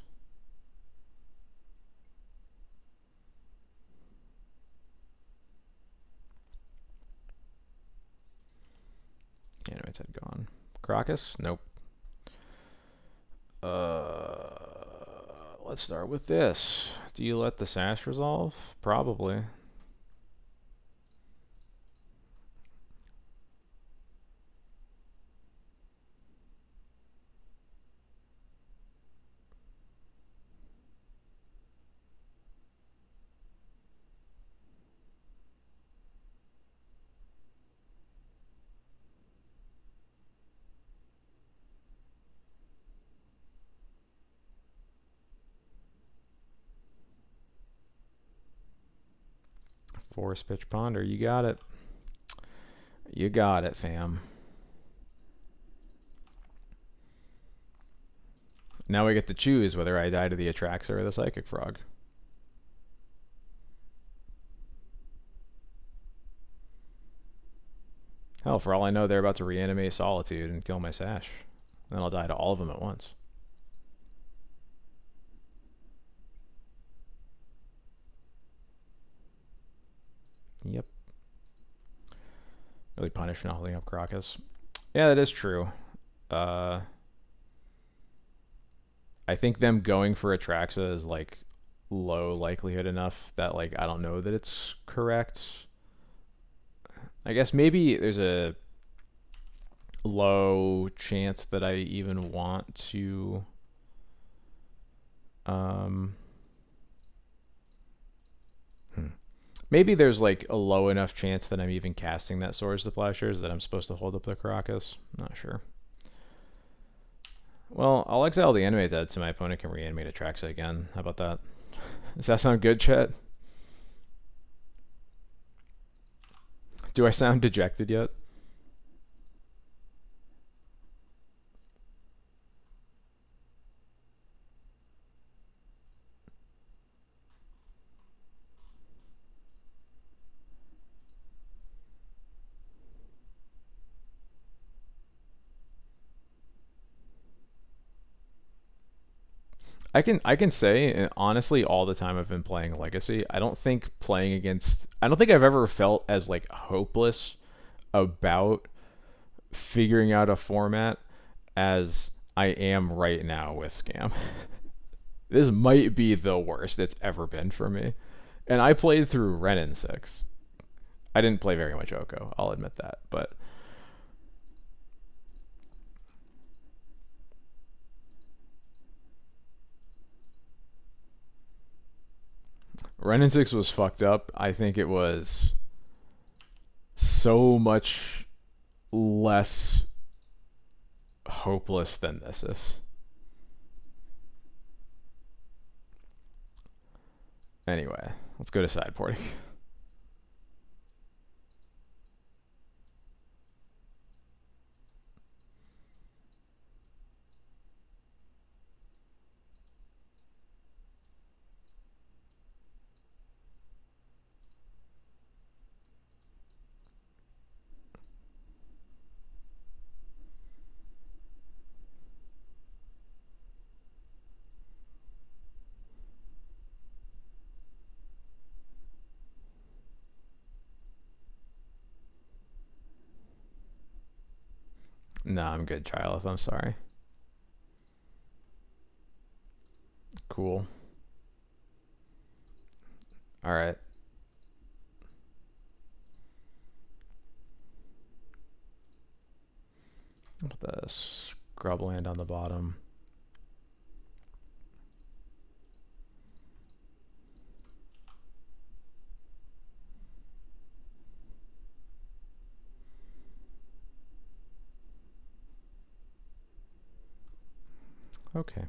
Crocus? Nope. Let's start with this. Do you let the Sash resolve? Probably. Forest Pitch Ponder, you got it. You got it, fam. Now we get to choose whether I die to the Atraxa or the Psychic Frog. Hell, for all I know, they're about to reanimate Solitude and kill my Sash. Then I'll die to all of them at once. Yep. Really punished for not holding up Crocus. Yeah, that is true. I think them going for Atraxa is like low likelihood enough that like I don't know that it's correct. I guess maybe there's a low chance that I even want to maybe there's like a low enough chance that I'm even casting that Swords to Plowshares that I'm supposed to hold up the Caracas. Not sure. Well, I'll exile the Animate Dead so my opponent can reanimate Atraxa again. How about that? Does that sound good, chat? Do I sound dejected yet? I can say honestly all the time I've been playing Legacy, I don't think I've ever felt as like hopeless about figuring out a format as I am right now with Scam. This might be the worst it's ever been for me. And I played through Renin 6. I didn't play very much Oko, I'll admit that, but Renin 6 was fucked up. I think it was so much less hopeless than this is. Anyway, let's go to sideboarding. Nah, I'm good, Chileth. I'm sorry. Cool. Alright. Put the Scrubland on the bottom. Okay.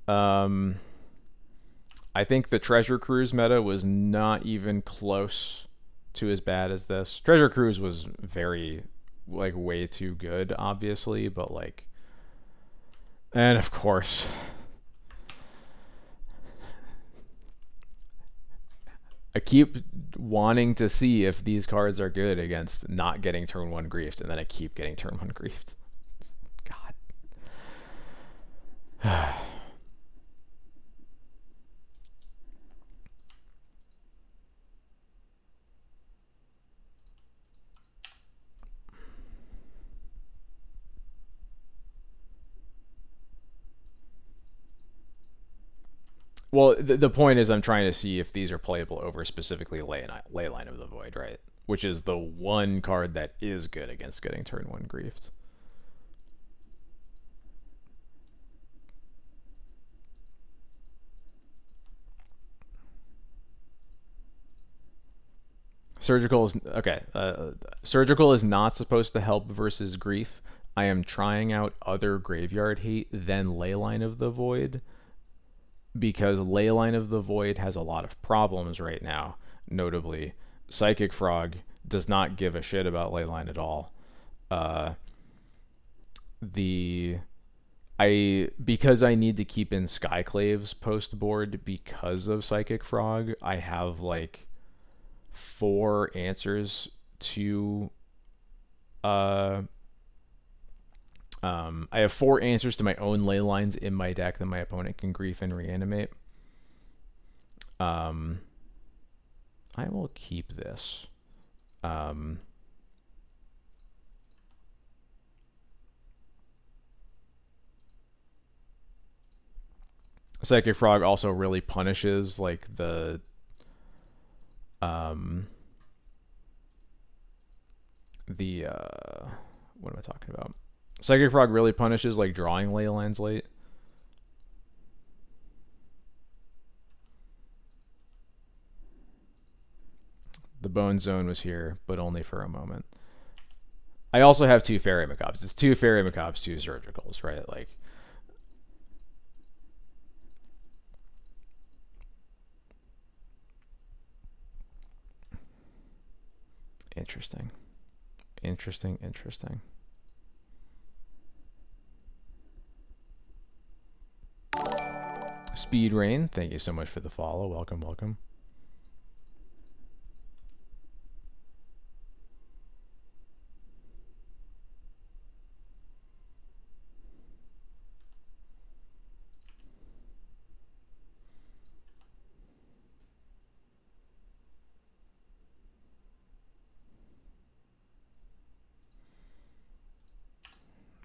I think the Treasure Cruise meta was not even close to as bad as this. Treasure Cruise was very, like, way too good, obviously, but, like... And, of course... I keep wanting to see if these cards are good against not getting turn 1 griefed, and then I keep getting turn 1 griefed. God. Well, the point is I'm trying to see if these are playable over specifically Leyline of the Void, right? Which is the one card that is good against getting turn 1 griefed. Surgical is okay. Surgical is not supposed to help versus grief. I am trying out other graveyard hate than Leyline of the Void because Leyline of the Void has a lot of problems right now. Notably, Psychic Frog does not give a shit about Leyline at all. Uh, the because I need to keep in Skyclaves post board because of Psychic Frog, I have like 4 answers to I have 4 answers to my own ley lines in my deck that my opponent can grief and reanimate. I will keep this. Psychic Frog also really punishes like the what am I talking about? Psychic Frog really punishes like drawing ley lines late. The Bone Zone was here, but only for a moment. I also have 2 Fairy Macabres. It's 2 Fairy Macabres, 2 Surgicals, right? Like, interesting. Interesting. Speed Rain, thank you so much for the follow. Welcome.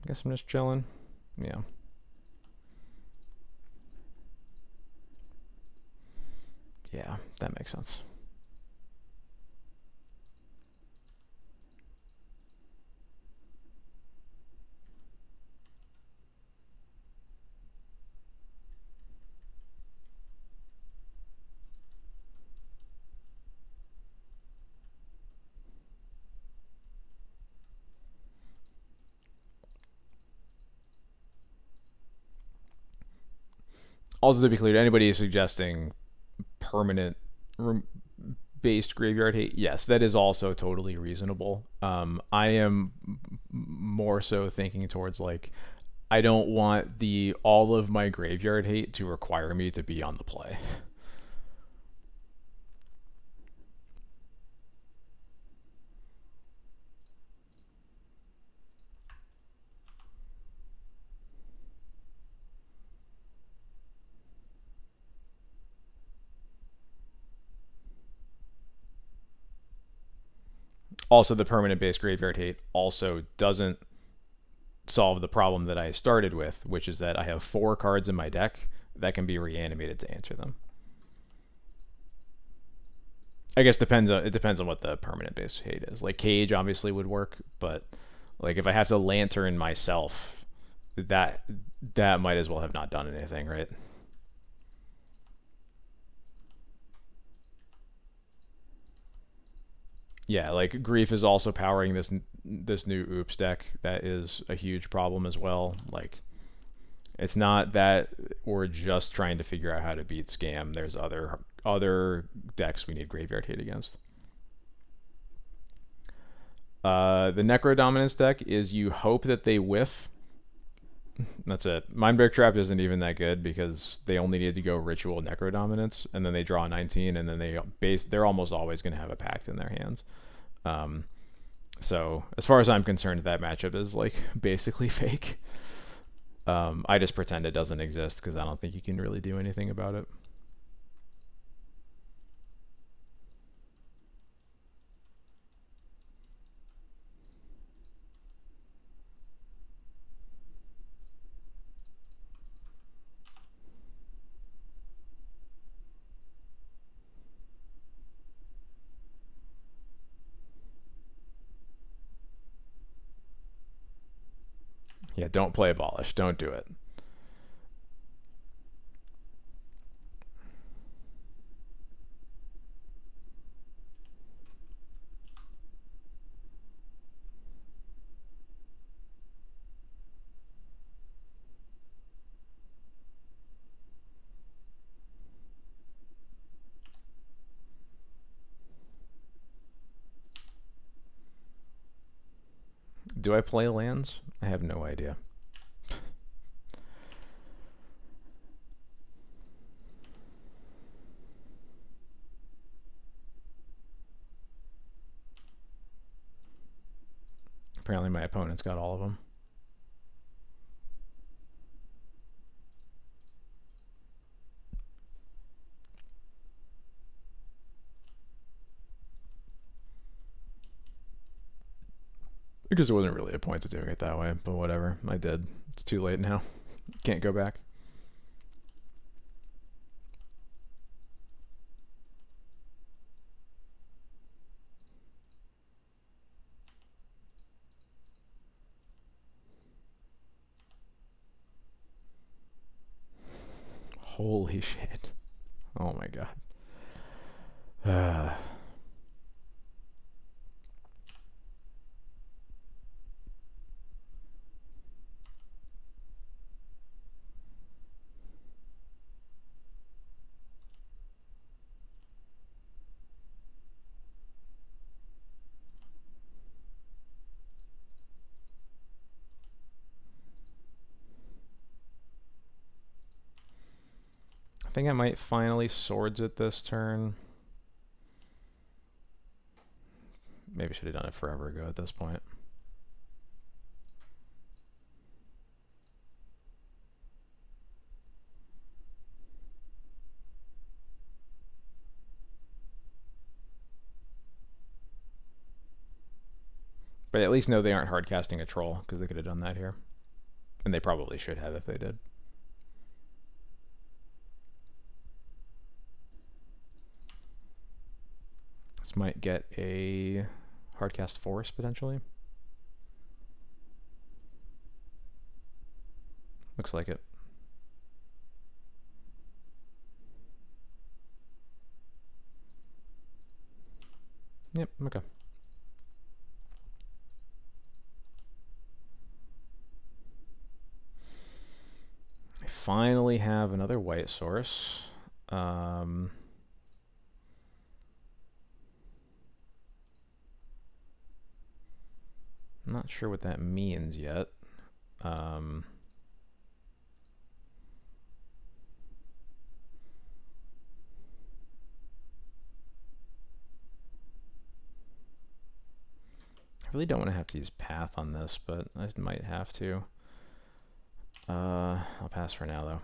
I guess I'm just chilling. Yeah. Yeah, that makes sense. Also, to be clear, to anybody suggesting permanent based graveyard hate, yes, that is also totally reasonable. I am more so thinking towards like I don't want the all of my graveyard hate to require me to be on the play. Also, the permanent based graveyard hate also doesn't solve the problem that I started with, which is that I have 4 cards in my deck that can be reanimated to answer them. I guess it depends on what the permanent base hate is. Like Cage obviously would work, but like if I have to Lantern myself, that might as well have not done anything, right? Yeah, like Grief is also powering this new Oops deck that is a huge problem as well. Like it's not that we're just trying to figure out how to beat Scam. There's other decks we need Graveyard Hate against. The Necro Dominance deck is you hope that they whiff. That's it. Mindbreak Trap isn't even that good because they only need to go Ritual Necro Dominance, and then they draw 19, and then they're almost always going to have a Pact in their hands. Um, so as far as I'm concerned, that matchup is like basically fake. I just pretend it doesn't exist because I don't think you can really do anything about it. Yeah, don't play Abolish. Don't do it. Do I play lands? I have no idea. Apparently my opponent's got all of them. Because there wasn't really a point to doing it that way, but whatever. I did. It's too late now. Can't go back. Holy shit. Oh my god. I think I might finally swords it this turn. Maybe should have done it forever ago at this point. But at least know they aren't hard casting a troll, because they could have done that here. And they probably should have if they did. This might get a hardcast force potentially. Looks like it. Yep, okay. I finally have another white source. I'm not sure what that means yet. I really don't want to have to use path on this, but I might have to. I'll pass for now, though.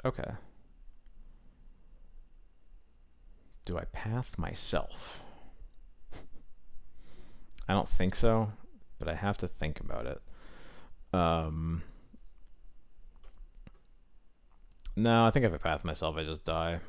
Okay. Do I path myself? I don't think so, but I have to think about it. No, I think if I path myself, I just die.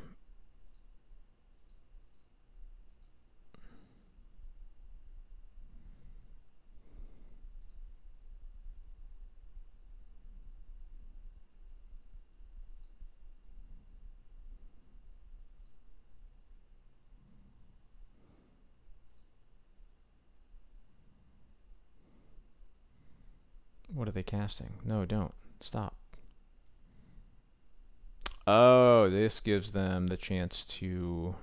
What are they casting? No, don't. Stop. Oh, this gives them the chance to...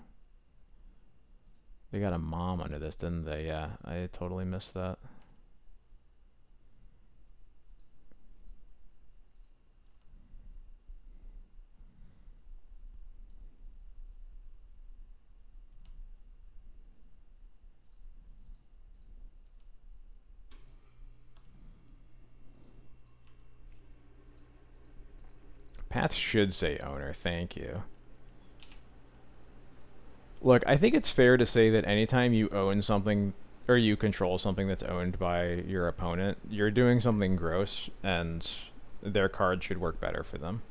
They got a mom under this, didn't they? Yeah, I totally missed that. Path should say owner, thank you. Look, I think it's fair to say that anytime you own something or you control something that's owned by your opponent, you're doing something gross, and their card should work better for them.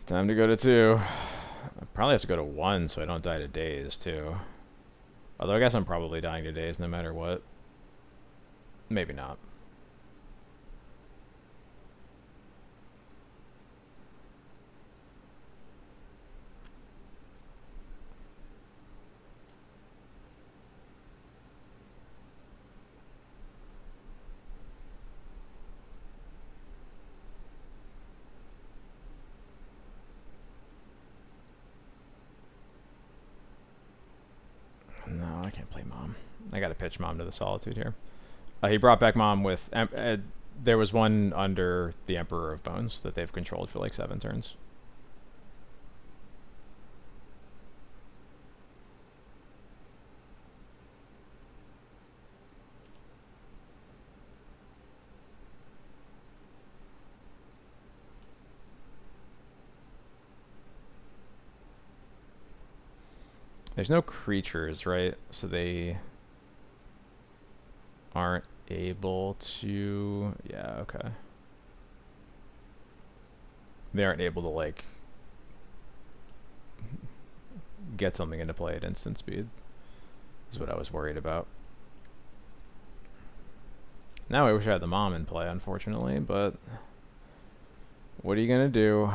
Time to go to 2. I probably have to go to 1 so I don't die to daze, too. Although I guess I'm probably dying to daze no matter what. Maybe not. No, I can't play Mom. I gotta pitch Mom to the Solitude here. He brought back Mom with... there was one under the Emperor of Bones that they've controlled for like 7 turns. There's no creatures, right? So they aren't able to... Yeah, okay. They aren't able to, like, get something into play at instant speed. Is what I was worried about. Now I wish I had the Mom in play, unfortunately, but... What are you gonna do?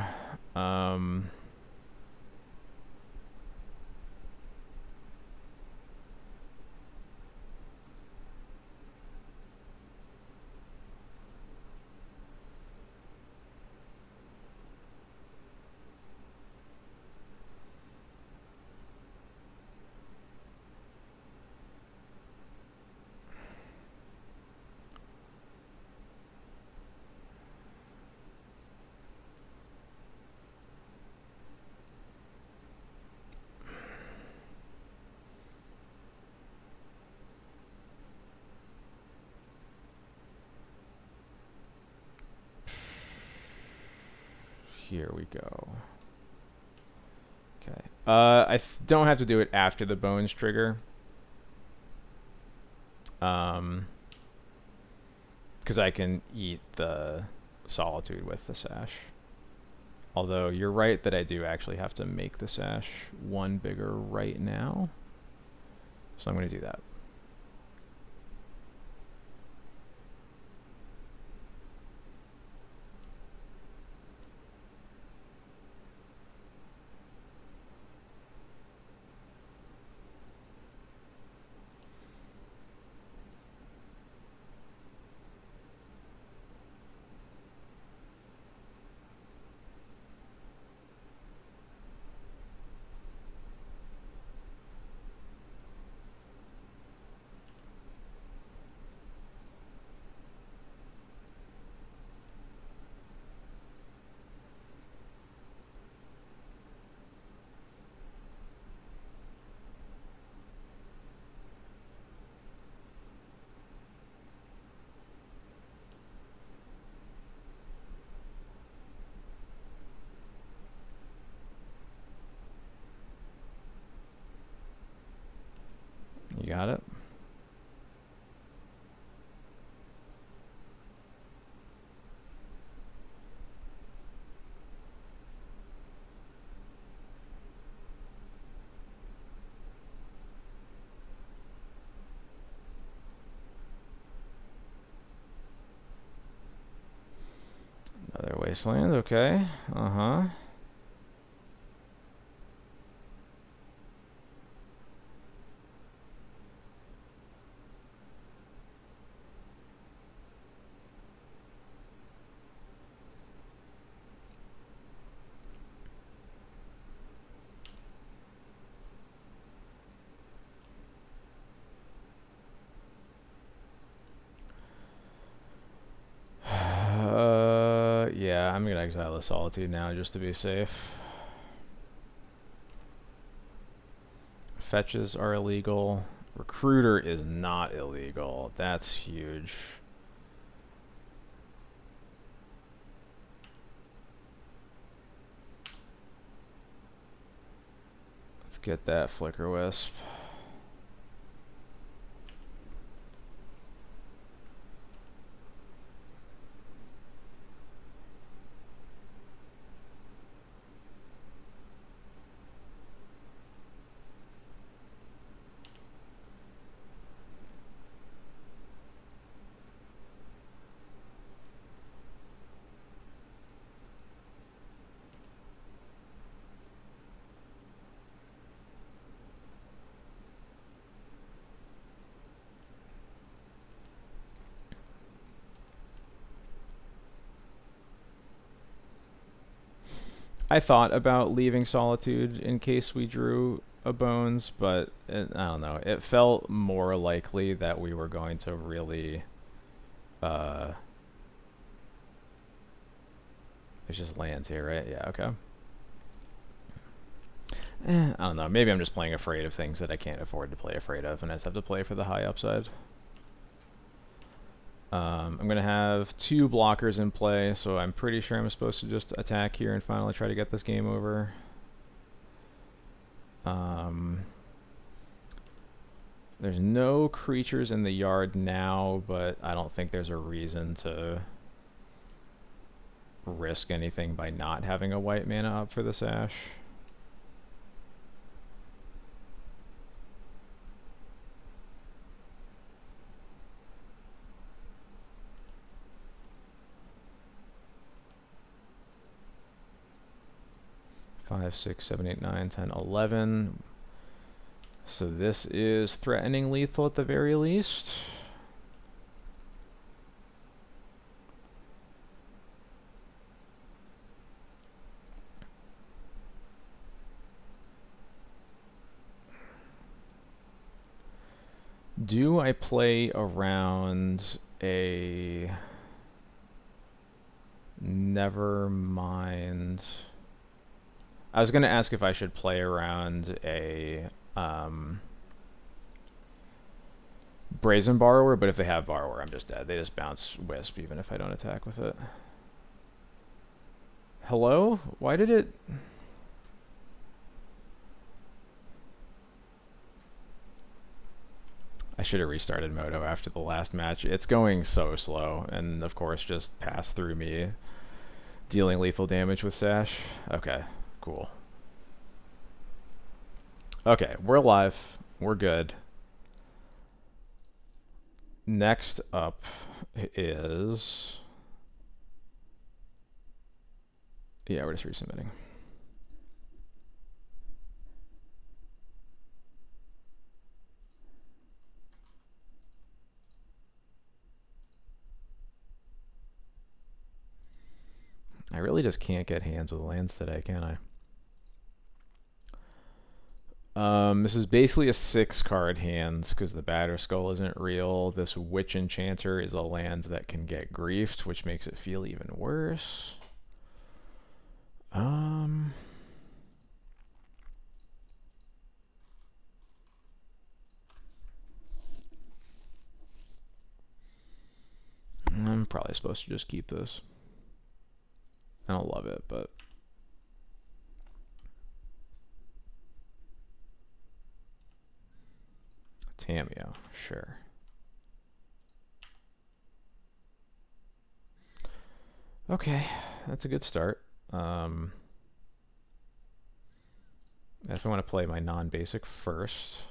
Here we go. Okay. I don't have to do it after the Bones trigger. Because I can eat the Solitude with the Sash. Although you're right that I do actually have to make the Sash 1 bigger right now. So I'm going to do that. You got it? Another Wasteland, okay. Uh-huh. Yeah, I'm gonna exile the Solitude now just to be safe. Fetches are illegal. Recruiter is not illegal. That's huge. Let's get that Flicker Wisp. I thought about leaving Solitude in case we drew a Bones, but I don't know. It felt more likely that we were going to really. There's just lands here, right? Yeah, okay. I don't know. Maybe I'm just playing afraid of things that I can't afford to play afraid of, and I just have to play for the high upside. I'm going to have 2 blockers in play, so I'm pretty sure I'm supposed to just attack here and finally try to get this game over. There's no creatures in the yard now, but I don't think there's a reason to risk anything by not having a white mana up for the Sash. Five, 6, 7, 8, 9, 10, 11. So this is threatening lethal at the very least. Do I play around a... Never mind. I was going to ask if I should play around a Brazen Borrower, but if they have Borrower, I'm just dead. They just bounce Wisp even if I don't attack with it. Hello? Why did it... I should have restarted Moto after the last match. It's going so slow, and of course just passed through me, dealing lethal damage with Sash. Okay, cool. Okay, we're alive. We're good. Next up is... Yeah, we're just resubmitting. I really just can't get hands with lands today, can I? This is basically a 6-card hand because the Batterskull isn't real. This Witch Enchanter is a land that can get griefed, which makes it feel even worse. I'm probably supposed to just keep this. I don't love it, but... Tamiyo, sure. Okay, that's a good start. If I want to play my non-basic first.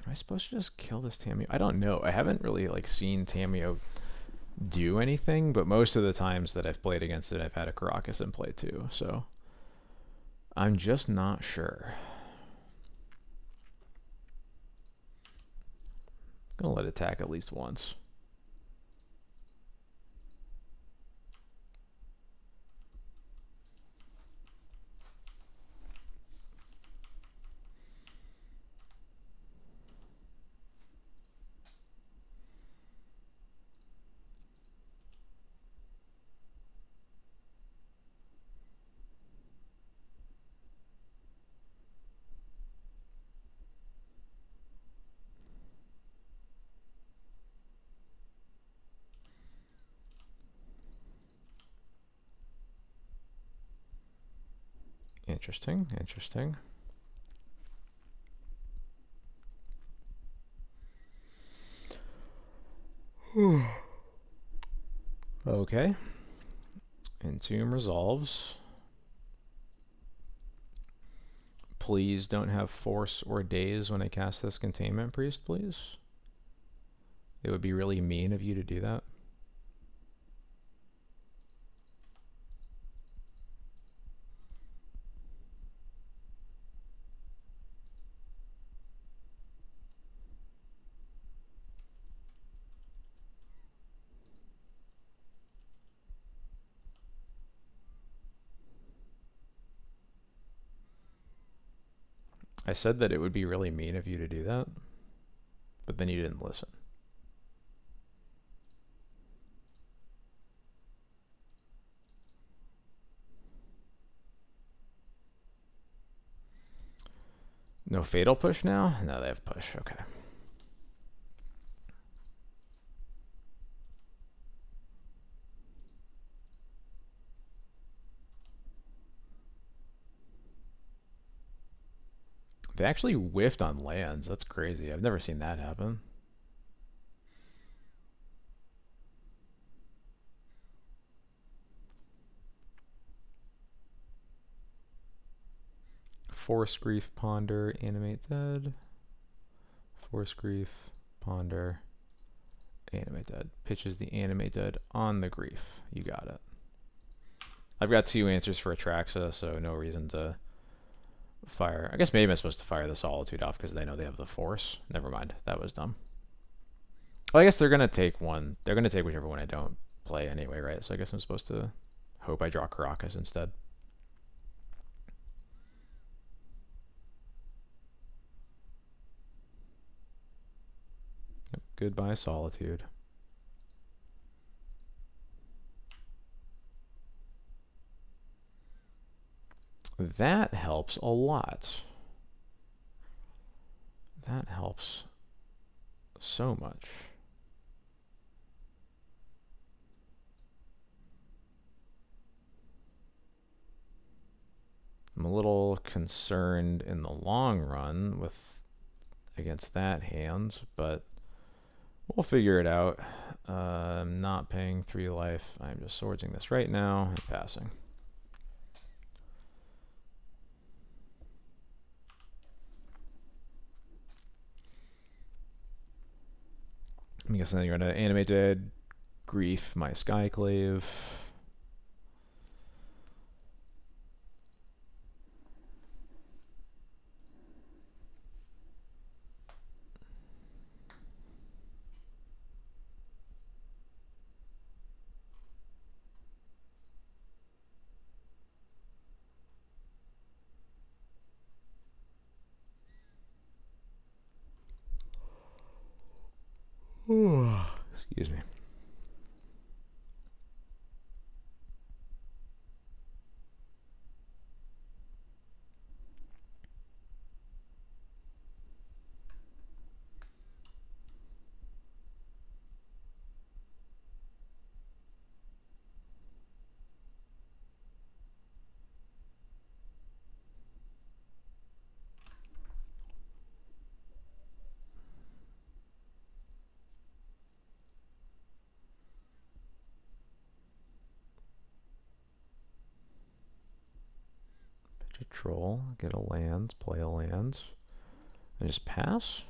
Am I supposed to just kill this Tamiyo? I don't know. I haven't really seen Tamiyo do anything, but most of the times that I've played against it, I've had a Karakas in play too, so I'm just not sure. I'm gonna let it attack at least once. Interesting, interesting. Okay. Entomb resolves. Please don't have force or daze when I cast this Containment Priest, please. It would be really mean of you to do that. I said that it would be really mean of you to do that, but then you didn't listen. No fatal push now? No, they have push. Okay. They actually whiffed on lands. That's crazy. I've never seen that happen. Force Grief, Ponder, Animate Dead. Force Grief, Ponder, Animate Dead. Pitches the Animate Dead on the Grief. You got it. I've got 2 answers for Atraxa, so no reason to fire. I guess maybe I'm supposed to fire the Solitude off because they know they have the Force. Never mind. That was dumb. Well, I guess they're going to take one. They're going to take whichever one I don't play anyway, right? So I guess I'm supposed to hope I draw Karakas instead. Yep. Goodbye, Solitude. That helps a lot. That helps so much. I'm a little concerned in the long run with against that hand, but we'll figure it out. I'm not paying 3 life. I'm just swordsing this right now and passing. I'm guessing then you're going to Animate Dead, Grief, my Skyclave. Excuse me. Pitch a troll, get a land, play a land, and just pass?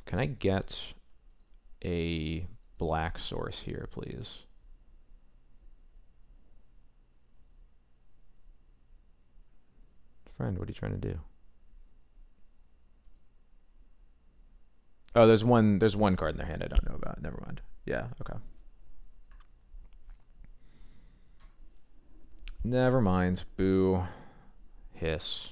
Can I get a black source here, please? Friend, what are you trying to do? Oh, there's one card in their hand I don't know about. Never mind. Yeah, okay. Never mind. Boo. Hiss.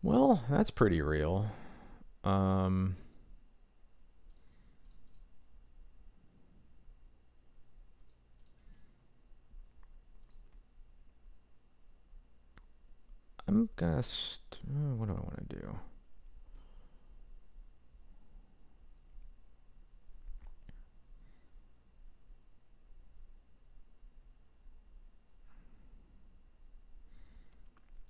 Well, that's pretty real. Um, I'm gonna. What do I want to do?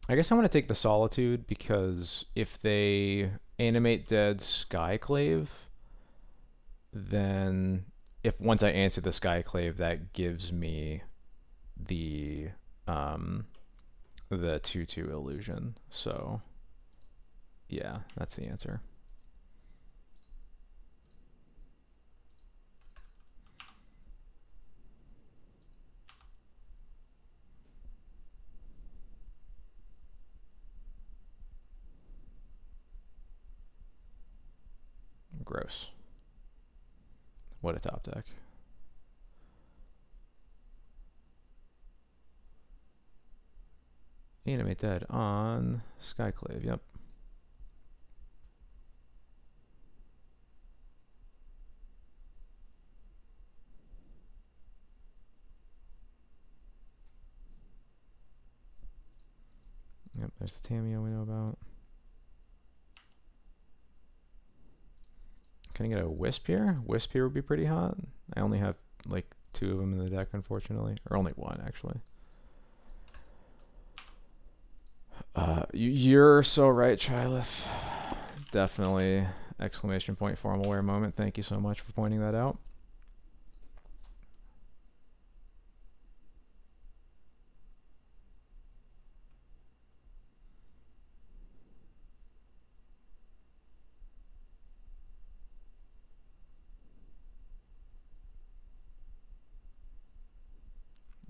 I guess I want to take the Solitude because if they animate dead Skyclave, then if once I answer the Skyclave, that gives me the um, the 2/2 illusion. So yeah, that's the answer. Gross. What a top deck. Animate dead on Skyclave. Yep. Yep. There's the Tamiyo we know about. Can I get a Wisp here? Wisp here would be pretty hot. I only have like 2 of them in the deck, unfortunately, or only 1 actually. You're so right, Chylith. Definitely exclamation point formal wear moment. Thank you so much for pointing that out.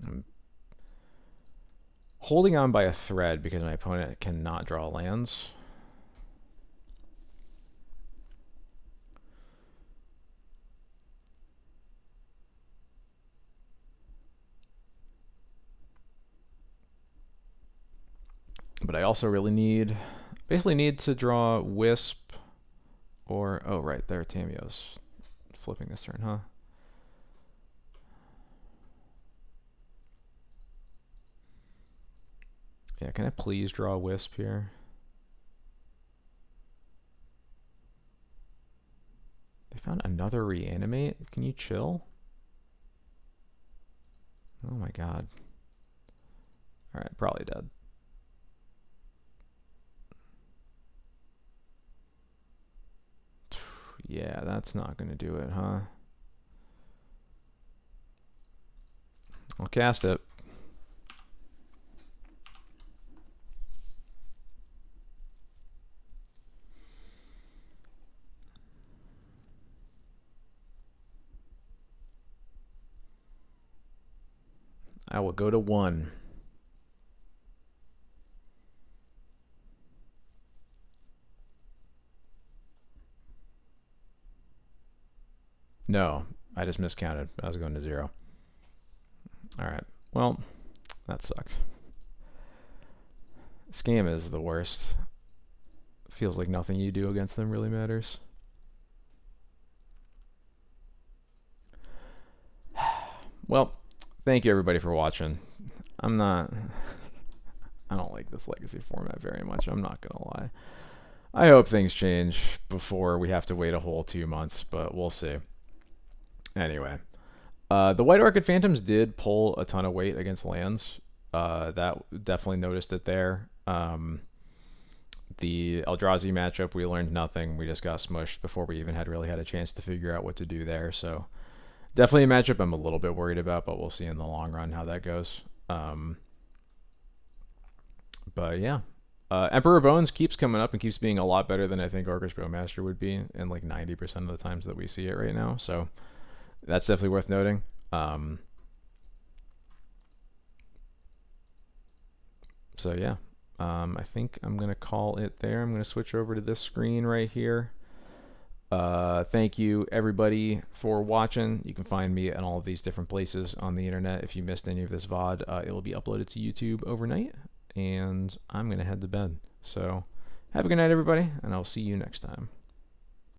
I'm holding on by a thread because my opponent cannot draw lands. But I also really basically need to draw Wisp or, oh right, there Tamiyo's flipping this turn, huh? Yeah, can I please draw Wisp here? They found another reanimate? Can you chill? Oh my god. Alright, probably dead. Yeah, that's not gonna do it, huh? I'll cast it. I will go to 1. No, I just miscounted. I was going to 0. Alright, well, that sucked. Scam is the worst. Feels like nothing you do against them really matters. Well, thank you everybody for watching. I don't like this legacy format very much, I'm not gonna lie. I hope things change before we have to wait a whole 2 months, but we'll see. Anyway, the White Orchid Phantoms did pull a ton of weight against lands. That definitely noticed it there. The Eldrazi matchup, we learned nothing. We just got smushed before we even really had a chance to figure out what to do there. So definitely a matchup I'm a little bit worried about, but we'll see in the long run how that goes. But yeah, Emperor Bones keeps coming up and keeps being a lot better than I think Orcish Bowmaster would be in like 90% of the times that we see it right now. So that's definitely worth noting. So yeah, I think I'm going to call it there. I'm going to switch over to this screen right here. Thank you everybody for watching. You can find me at all of these different places on the internet. If you missed any of this VOD, it will be uploaded to YouTube overnight, and I'm going to head to bed. So Have a good night, everybody, and I'll see you next time.